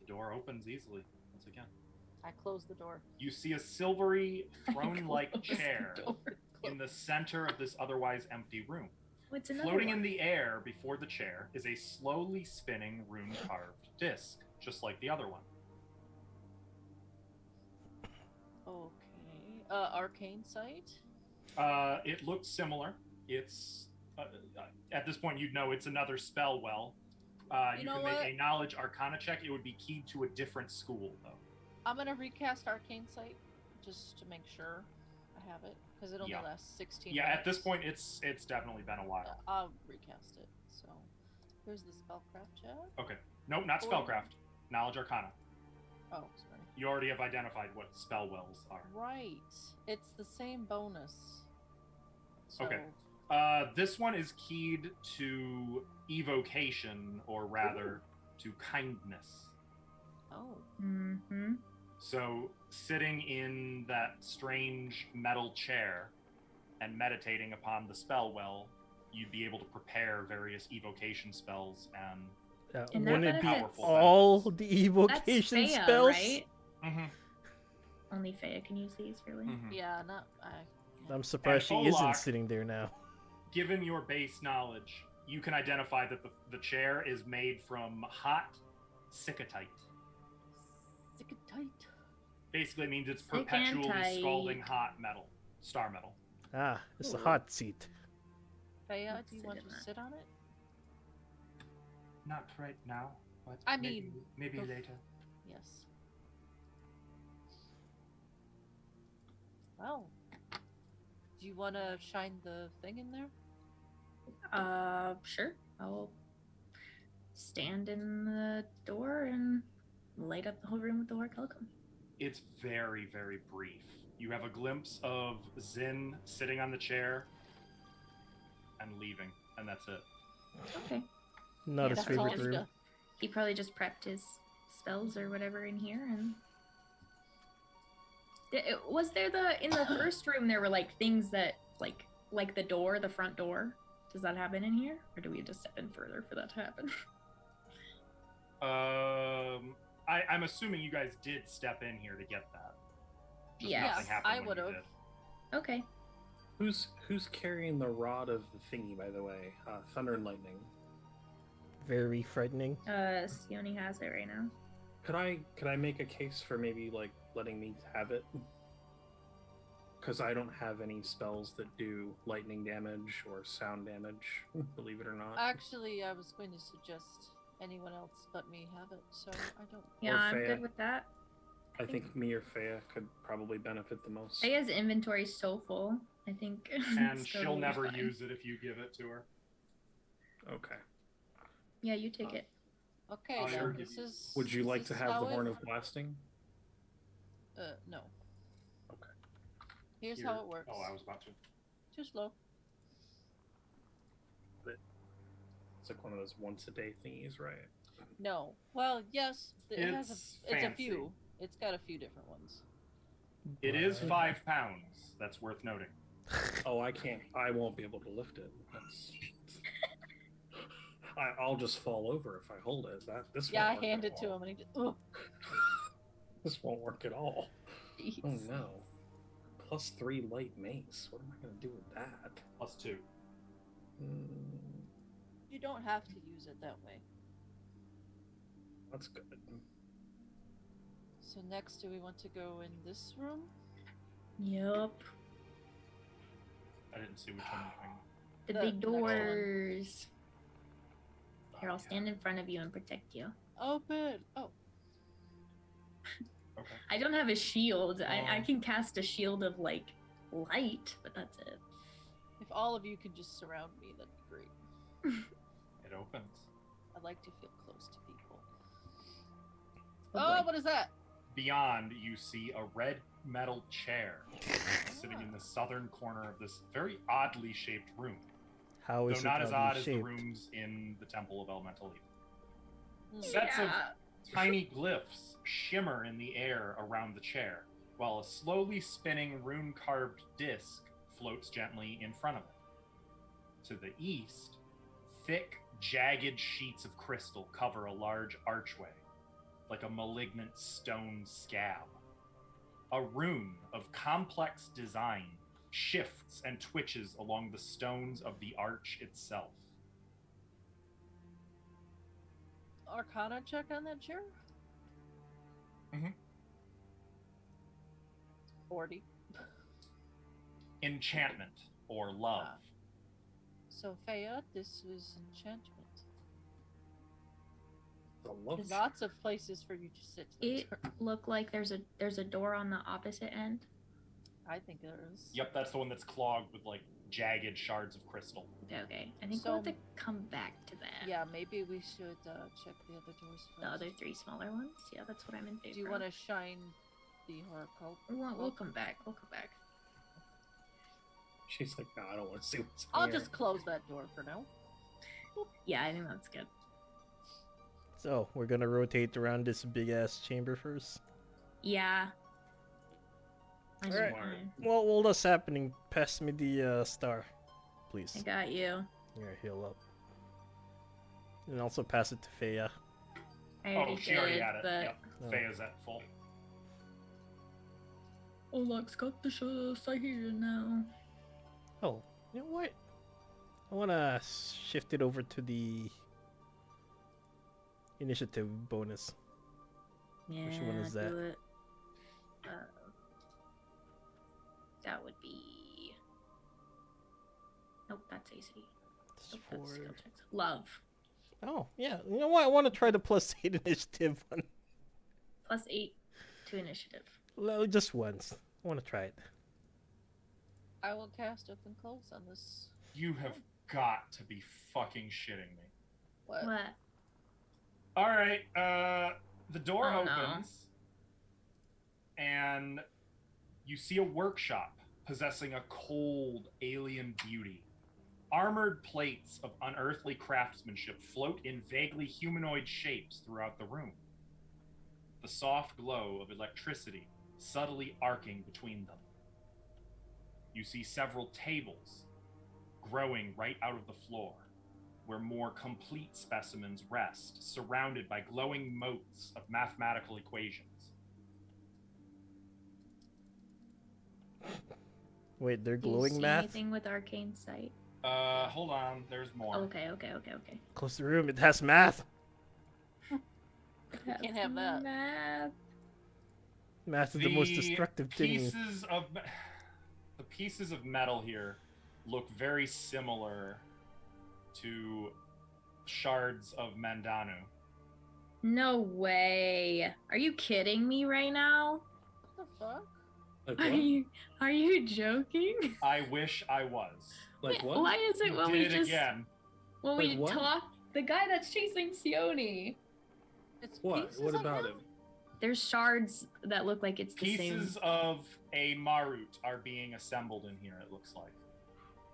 The door opens easily once again. I close the door. You see a silvery throne-like Close the chair door. in the center of this otherwise empty room. What's another Floating one? in the air before the chair is a slowly spinning rune-carved disc, just like the other one. Okay. Arcane sight. It looks similar. It's at this point you'd know it's another spell well. You You know can what? make a knowledge arcana check. It would be keyed to a different school though. I'm gonna recast Arcane sight just to make sure I have it because it only Yeah. lasts 16. Yeah, at this minutes. point it's definitely been a while. I'll recast it. So here's the spellcraft check. Okay. Nope, not spellcraft. Knowledge arcana. Oh, sorry. You already have identified what spell wells are. Right. It's the same bonus. So, Okay. This one is keyed to evocation, or rather, to kindness. Oh. Mm-hmm. So, sitting in that strange metal chair and meditating upon the spell well, you'd be able to prepare various evocation spells and And that wouldn't it be benefits- all Powerful the That's evocation Faya, spells? right? Mm-hmm. Only Faya can use these, really. Yeah, not I'm surprised she isn't Olak- sitting there now. Given your base knowledge, you can identify that the chair is made from hot sickatite. Stick it tight. Basically, it means it's Sick and perpetually scalding tight. hot metal, star metal. Ah, it's a Ooh. hot seat. Faya, Let's do you sit want in to that. sit on it? Not right now, but I maybe, mean, maybe bef- later. Yes. Well, do you want to shine the thing in there? Sure. I'll stand in the door and light up the whole room with the orichalcum. It's very, very brief. You have a glimpse of Zin sitting on the chair and leaving, and that's it. Okay. Not Yeah, his that's all favorite it's room. got. He probably just prepped his spells or whatever in here, and was there in the first room there were like things that like the door, the front door. Does that happen in here, or do we just step in further for that to happen? I'm assuming you guys did step in here to get that. Just Yes. nothing happened I when you would've. did. Okay. Who's carrying the rod of the thingy, by the way? Thunder and lightning. Very frightening. Sione has it right now. Could I make a case for maybe like letting me have it? Because I don't have any spells that do lightning damage or sound damage, believe it or not. Actually, I was going to suggest anyone else let me have it, so I don't. Yeah, Or I'm Faya. good with that. I think me or Faya could probably benefit the most. Faya's inventory's so full. I think. And it's she'll totally never fine. use it if you give it to her. Okay. Yeah, you take it. Okay, Oh, then sure. this is. Would you this like to is have the how horn it- of blasting? No. Okay. Here's Here- how it works. Oh, I was about to. Too slow. It's like one of those once a day thingies, right? No. Well, yes, it has It's a. It's a fancy. few. It's got a few different ones. It is But- 5 pounds. That's worth noting. Oh, I won't be able to lift it. I'll just fall over if I hold it. This Yeah, I won't work hand at it to all. him, and he just. Ugh. This won't work at all. Jeez. Oh no. +3 light mace. What am I gonna do with that? +2. You don't have to use it that way. That's good. So next, do we want to go in this room? Yup. I didn't see which one you're doing. The The big next one. doors. Here, I'll Yeah. stand in front of you and protect you. Open. Oh, Okay. I don't have a shield. I Oh. can cast a shield of like light, but that's it. if all of you could just surround me, that'd be great. It opens. I'd like to feel close to people. Oh, Oh, boy. what is that? Beyond, you see a red metal chair sitting in the southern corner of this very oddly shaped room. How Though is it not as oddly odd as the shaped? rooms in the Temple of Elemental Evil. Hmm. Sets of Yeah. tiny glyphs shimmer in the air around the chair, while a slowly spinning rune-carved disc floats gently in front of it. To the east, thick, jagged sheets of crystal cover a large archway, like a malignant stone scab. A rune of complex design shifts and twitches along the stones of the arch itself. Arcana check on that chair? Mhm. 40. Enchantment or love. Ah. So, Faya, this was enchantment. The love. There's lots of places for you to sit. It looked like there's a door on the opposite end. I think there is. Yep, that's the one that's clogged with like jagged shards of crystal. Okay, I think So- we'll have to come back to that. Yeah, maybe we should check the other doors first. The other 3 smaller ones. Yeah, that's what I'm in favor. Do you want to shine the horoscope? We'll come back. We'll come back. She's like, no, I don't want to see what's in I'll here. just close that door for now. Yeah, I think that's good. So, we're gonna rotate around this big ass chamber first. Yeah. I Alright. should fine. Well, while that's happening, pass me the star, please. I got you. Here, heal up. And also pass it to Fea. I Oh, already she already did, had it. but Yep. Oh. Fea's at full. Olaf's got the shots. I hear now. Oh, you know what? I want to shift it over to the initiative bonus. Yeah, Which one is that? do it. That would be. Nope, that's AC. It's Nope, that's for... skill checks. Love. Oh, yeah. You know what? I want to try the +8 initiative one. +8 to initiative. Well, just once. I want to try it. I will cast Open Close on this. You have got to be fucking shitting me. What? What? All right. The door Oh, no. opens, and you see a workshop possessing a cold alien beauty. Armored plates of unearthly craftsmanship float in vaguely humanoid shapes throughout the room. The soft glow of electricity subtly arcing between them. You see several tables growing right out of the floor, where more complete specimens rest, surrounded by glowing motes of mathematical equations. Wait, they're Do you glowing see math? anything with arcane sight? Hold on, there's more. Okay. Close the room. It has math. Can't have that. Math. Math is the most destructive thing. The pieces of metal here look very similar to shards of Mandanu. No way. Are you kidding me right now? What the fuck? Like Are what? you joking? I wish I was. Like what? Why is it You when did we it just again. when Like we what? talk the guy that's chasing Sione? It's What? pieces What of about him? him? There's shards that look like it's the Pieces of a Marut are being assembled in here, it looks like.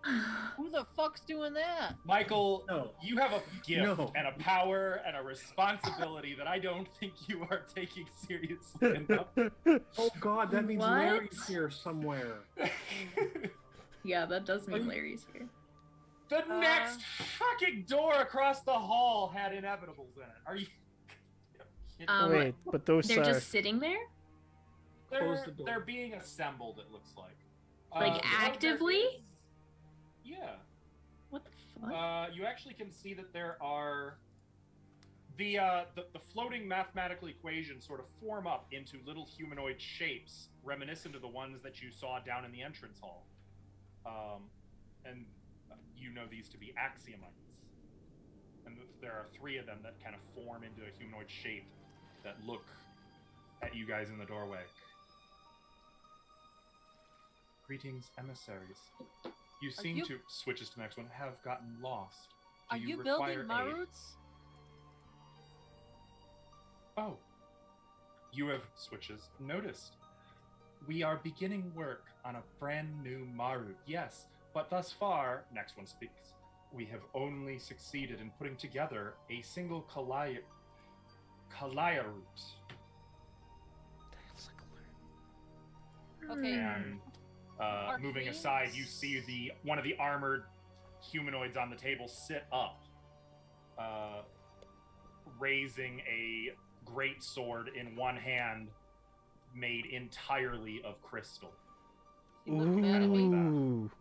same. Who the fuck's doing that? Michael, No. you have a gift No. and a power and a responsibility that I don't think you are taking seriously enough. Oh God, that means What? Larry's here somewhere. Yeah, that does Are mean you- Larry's here. The next fucking door across the hall had inevitables in it. Are you kidding? Wait, but those They're are... just sitting there? Close the door. They're being assembled, it looks like. Like, there actively? is- Yeah. What the fuck? You actually can see that there are the floating mathematical equations sort of form up into little humanoid shapes reminiscent of the ones that you saw down in the entrance hall. And you know these to be axiomites. And there are 3 of them that kind of form into a humanoid shape that look at you guys in the doorway. Greetings, emissaries. You seem you- to, switches to the next one, have gotten lost. Do Are you require building aid? Maruts? Oh. You have, switches, noticed. We are beginning work on a brand new Marut, yes, but thus far, next one speaks, we have only succeeded in putting together a single Kalayarut. Okay. And moving aside, you see one of the armored humanoids on the table sit up, raising a great sword in one hand, made entirely of crystal. You look mad at me. Ooh.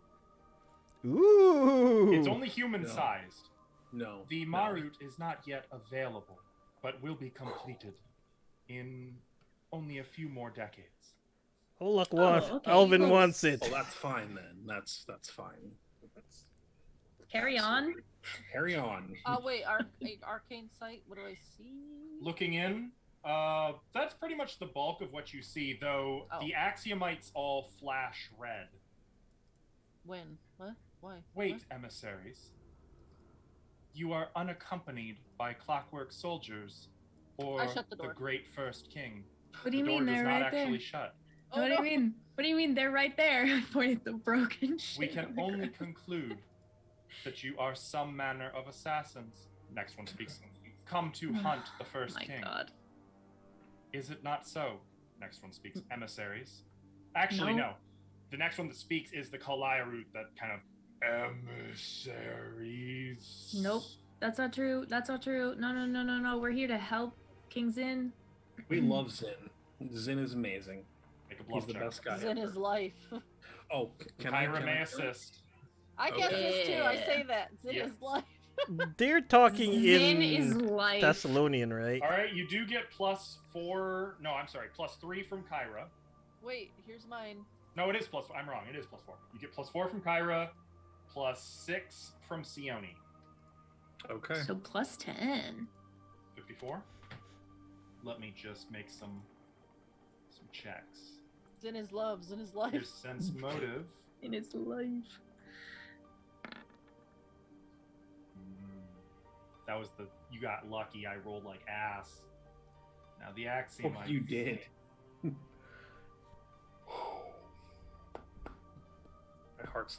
Ooh. It's only human-sized. No. The no. Marut is not yet available, but will be completed in only a few more decades. Oh, look, one. okay. Alvin Close. wants it. Oh, that's fine then. That's fine. Carry on. Carry on. Oh wait, arcane sight. What do I see? Looking in, that's pretty much the bulk of what you see, though Oh. the axiomites all flash red. When? What? Why? Wait, What? emissaries. You are unaccompanied by clockwork soldiers or I shut the door. great first king. What do you the door mean does they're not right there? actually shut. Oh, What do no. you mean? What do you mean they're right there? I pointed the broken shit. We can on the only ground. conclude that you are some manner of assassins. Next one speaks. Come to hunt the first My king. God. Is it not so? Next one speaks. Emissaries. Actually, No. no. The next one that speaks is the Kalayarut that kind of emissaries. Nope. That's not true. That's not true. No, no, no, no, no. We're here to help King Zin. We love Zin. Zin is amazing. Make a bluff He's the check. best guy. It's in ever. his life. Oh, can Kyra I may do it? assist. I guess Okay. this too. I say that. It's in Yeah. his life. They're talking Zin in is life. Thessalonian, right? All right, you do get +4. No, I'm sorry, +3 from Kyra. Wait, here's mine. No, it is +4. I'm wrong. It is +4. You get +4 from Kyra, +6 from Sione. Okay. So plus 10. 54. Let me just make some checks. It's in his love. It's in his life. Here's sense motive. In his life. That was you got lucky. I rolled like ass. Now the axiom. Oh, you did. My heart's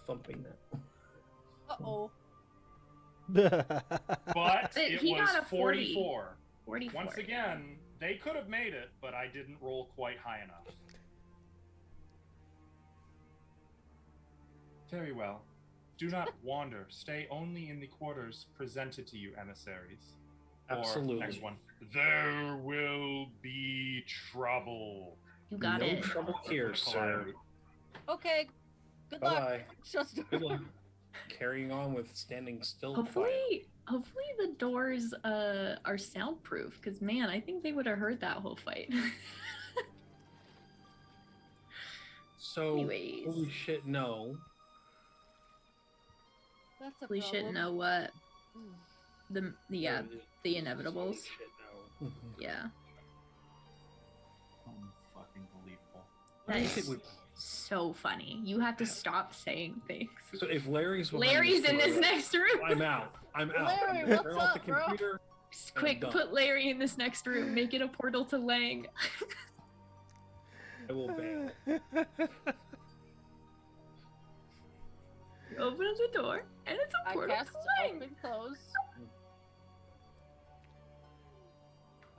thumping now. Uh-oh. But it he was got a 40. 44. 44. Once again, they could have made it, but I didn't roll quite high enough. Very well. Do not wander. Stay only in the quarters presented to you, emissaries. Absolutely. Or next one. There will be trouble. You got no it. trouble here, sir. Okay. Good luck. Bye-bye. Just Good luck. Carrying on with standing still. quiet. Hopefully the doors are soundproof, because man, I think they would have heard that whole fight. So, Anyways. holy shit, no. That's a We problem. should know what Mm. the inevitables. Holy shit, no. Yeah. Unfucking believable. That It is would- so funny. You have to stop saying things. So if Larry's behind Larry's this in this door, next room. I'm out. I'm out. Larry, I'm gonna what's turn off the up, bro? computer. Quick, done. put Larry in this next room. Make it a portal to Lang. I will bail. You open up the door, and it's a I portal cast to Lang. open close.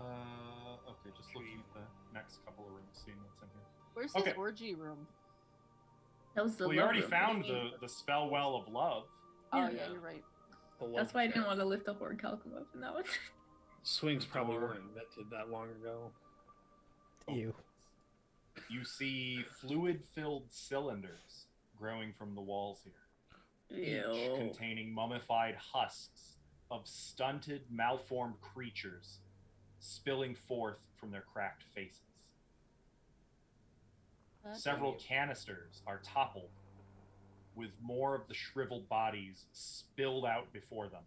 Okay, just looking at the next couple of rooms, seeing what's in here. Where's Okay. his orgy room? That was the Well, you love already room. found the spell well of love. Oh Yeah. yeah, you're right. The love That's why I didn't affair. want to lift the horde calcum up in that one. Swings probably Or- weren't invented that long ago. You. You see fluid-filled cylinders growing from the walls here, each containing mummified husks of stunted, malformed creatures spilling forth from their cracked faces. That's Several weird. canisters are toppled, with more of the shriveled bodies spilled out before them.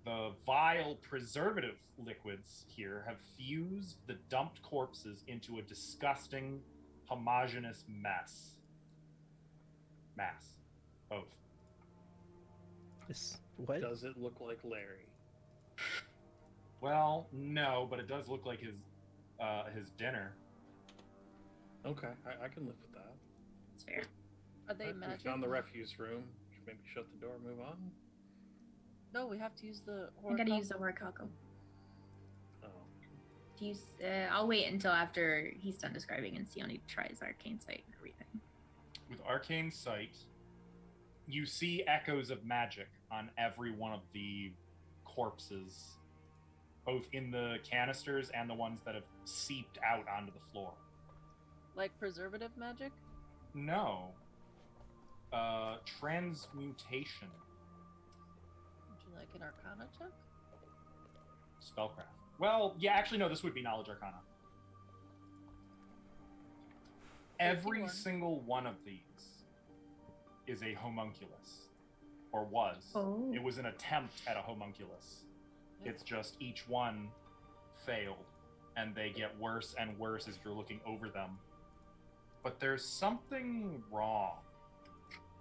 The vile preservative liquids here have fused the dumped corpses into a disgusting, homogeneous mess. Both. What? Does it look like Larry? Well, no, but it does look like his dinner. Okay, I can live with that. That's fair. Are they Alright, we magic? found the refuse room. Should maybe shut the door, move on. No, we have to use the. I gotta use the horde calcum. Oh, Do you? I'll wait until after he's done describing and Sione tries arcane sight and everything. With arcane sight, you see echoes of magic on every one of the corpses, both in the canisters and the ones that have seeped out onto the floor. Like preservative magic? No. Transmutation. Would you like an Arcana check? Spellcraft. Well, yeah, actually, no, this would be Knowledge Arcana. Every 51. single one of these is a homunculus. Or was. Oh. It was an attempt at a homunculus. It's just each one failed, and they get worse and worse as you're looking over them. But there's something wrong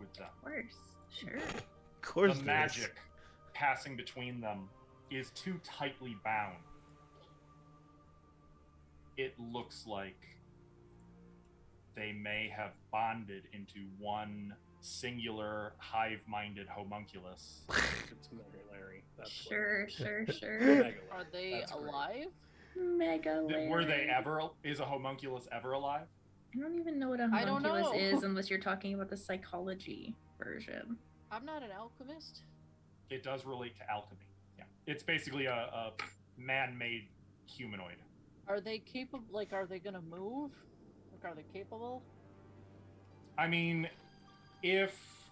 with them. Of course. Sure. Of course. The there is. magic passing between them is too tightly bound. It looks like they may have bonded into one singular hive-minded homunculus. it's Mega Larry. That's Sure. Mega Sure. Larry. Are they That's great. alive? Mega Larry. Were they ever? Is a homunculus ever alive? I don't even know what a I don't homunculus know. is unless you're talking about the psychology version. I'm not an alchemist. It does relate to alchemy. Yeah, it's basically a man-made humanoid. Are they capable? Like, are they gonna move? Like, are they capable? I mean, if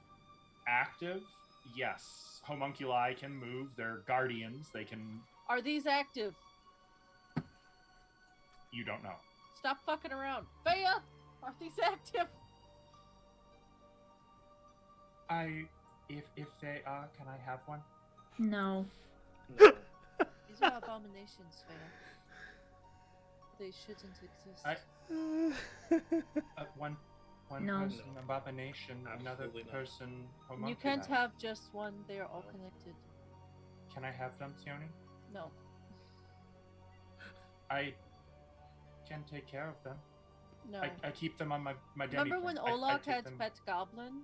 active, yes. Homunculi can move. They're guardians. They can. Are these active? You don't know. Stop fucking around. Faya, are these active? If they are, can I have one? No. No. These are abominations, Faya. They shouldn't exist. One No. person abomination, another Absolutely not. person homunculi. You can't have just one. They are all connected. Can I have them, Sione? No. I can take care of them. No. I keep them on my demi. Remember when I Olak take had them- pet goblin?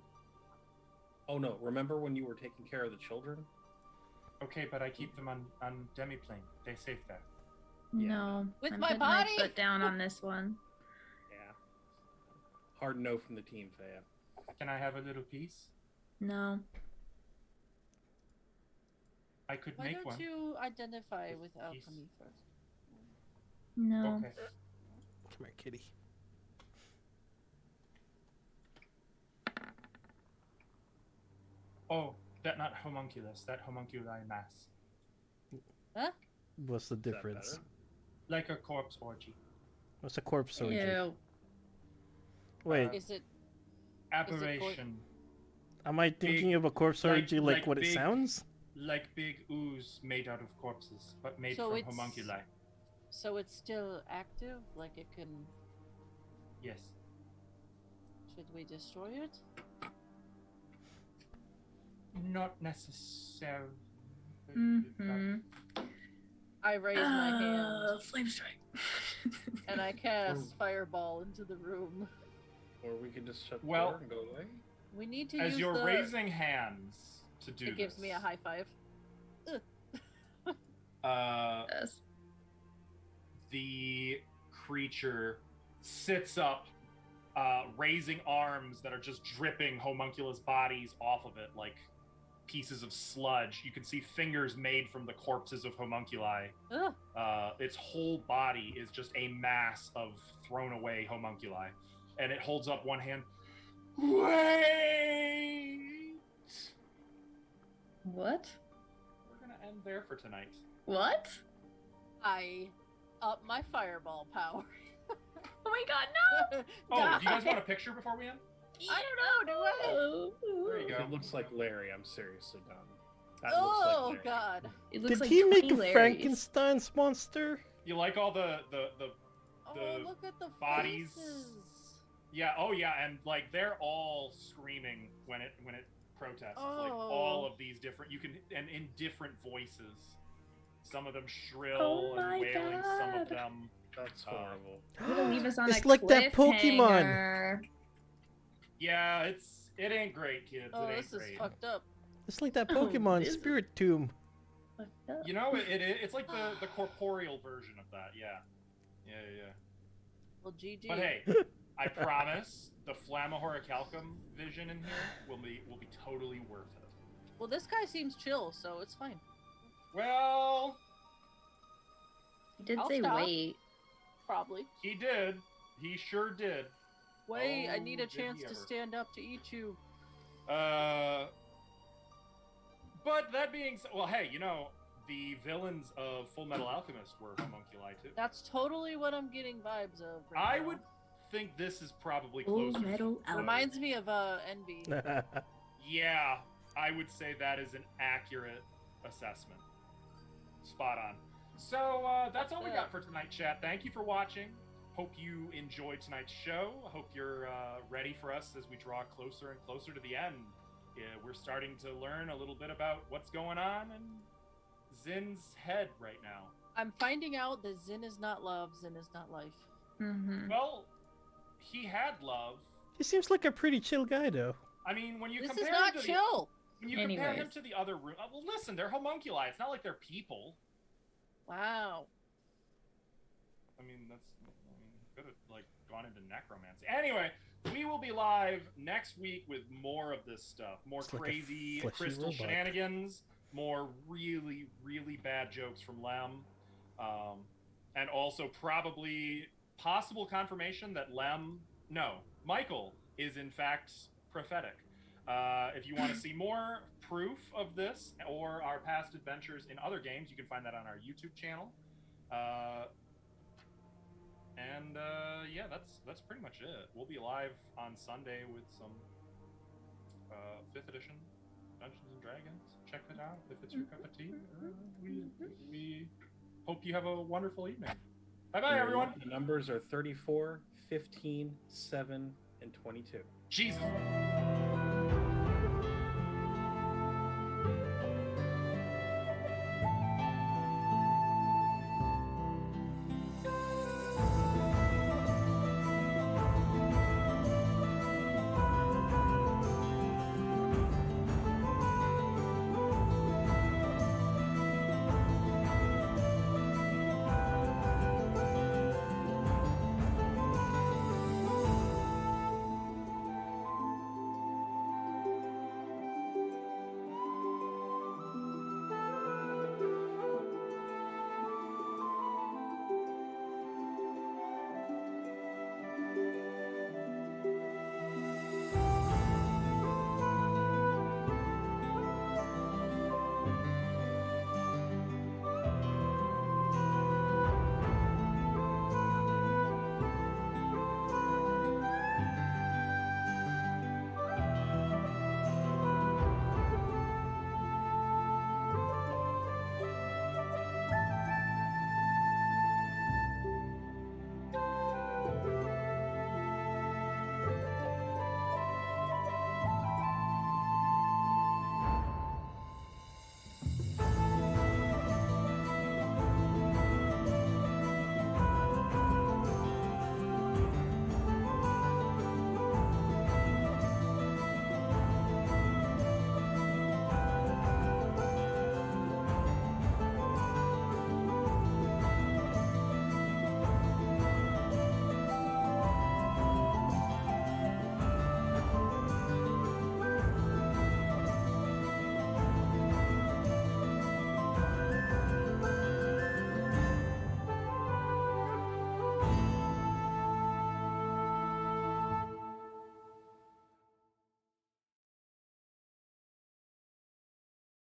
Oh no! Remember when you were taking care of the children? Okay, but I keep them on demiplane. They're safe there. Yeah. No. With I'm my putting body? my foot down on this one. Yeah. Hard no from the team, Faya. Can I have a little piece? No. I could Why make don't one. you identify With with peace. alchemy first? No. Okay. Come here, kitty. Oh, that not homunculus. That homunculi mass. What's the Is that difference? better? Like a corpse orgy. What's a corpse orgy? Ew. Wait, Is it? Aberration. am I thinking big- of a corpse like- orgy like like what it big- sounds? Like big ooze made out of corpses, but made So from it's- homunculi. So it's still active? Like it can? Yes. Should we destroy it? Not necessarily. Mm-hmm. I raise my hand Flame strike. and I cast Oh. fireball into the room. Or we could just shut the Well- door and go away. We need to As use you're the. raising hands to do It gives this, me a high five. Yes. the creature sits up, raising arms that are just dripping homunculus bodies off of it like pieces of sludge. You can see fingers made from the corpses of homunculi. Ugh. Its whole body is just a mass of thrown away homunculi. And it holds up one hand. Wait! What? We're going to end there for tonight. What? I up my fireball power. Oh my god, no! Oh, do you guys want a picture before we end? I don't know, do I? There you If go. it looks like Larry, I'm seriously done. That Oh looks like Larry. God! It looks Did like he make 20 a Larrys. Frankenstein's monster? You like all the Oh, The look at the bodies. faces. yeah, oh yeah, and like they're all screaming when it protests. Like all Oh. of these different and in different voices. Some of them shrill Oh my and wailing, some of God. them That's horrible. You're gonna leave us on It's a like that Pokemon. cliffhanger. yeah, it ain't great, kids. Oh, it ain't this is great. fucked up. It's like that Oh, Pokemon this is- Spirit Tomb. Fucked up. You know, it's like the corporeal version of that. Yeah. Well, GG. But hey, I promise the Flammahoricalcum vision in here will be totally worth it. Well, this guy seems chill, so it's fine. Well, You did I'll say stop. wait. Probably. he did. He sure did. Wait, I Oh, need a did he chance to ever. stand up to eat you. But that being said, well, hey, you know, the villains of Full Metal Alchemist were homunculi too. That's totally what I'm getting vibes of. I Right now. would think this is probably Full closer. Metal to- Reminds me of Envy. Yeah, I would say that is an accurate assessment. Spot on. So that's all we got for tonight, chat. Thank you for watching. Hope you enjoyed tonight's show. Hope you're ready for us as we draw closer and closer to the end. Yeah, we're starting to learn a little bit about what's going on in Zin's head right now. I'm finding out that Zin is not love, Zin is not life. Mm-hmm. Well, he had love. He seems like a pretty chill guy, though. I mean, when you This compare is not him to chill. when you compare him Anyways. to the other room, well, listen, they're homunculi. It's not like they're people. Wow. I mean, could have like gone into necromancy. Anyway, we will be live next week with more of this stuff, more It's like a crazy fleshy crystal robot. shenanigans. more really, really bad jokes from Lem, and also probably possible confirmation that Michael is in fact prophetic. If you want to see more proof of this or our past adventures in other games, you can find that on our YouTube channel. Yeah, that's pretty much it. We'll be live on Sunday with some 5th edition Dungeons and Dragons. Check it out if it's your cup of tea. We hope you have a wonderful evening. Bye-bye, everyone. The numbers are 34, 15, 7, and 22. Jesus.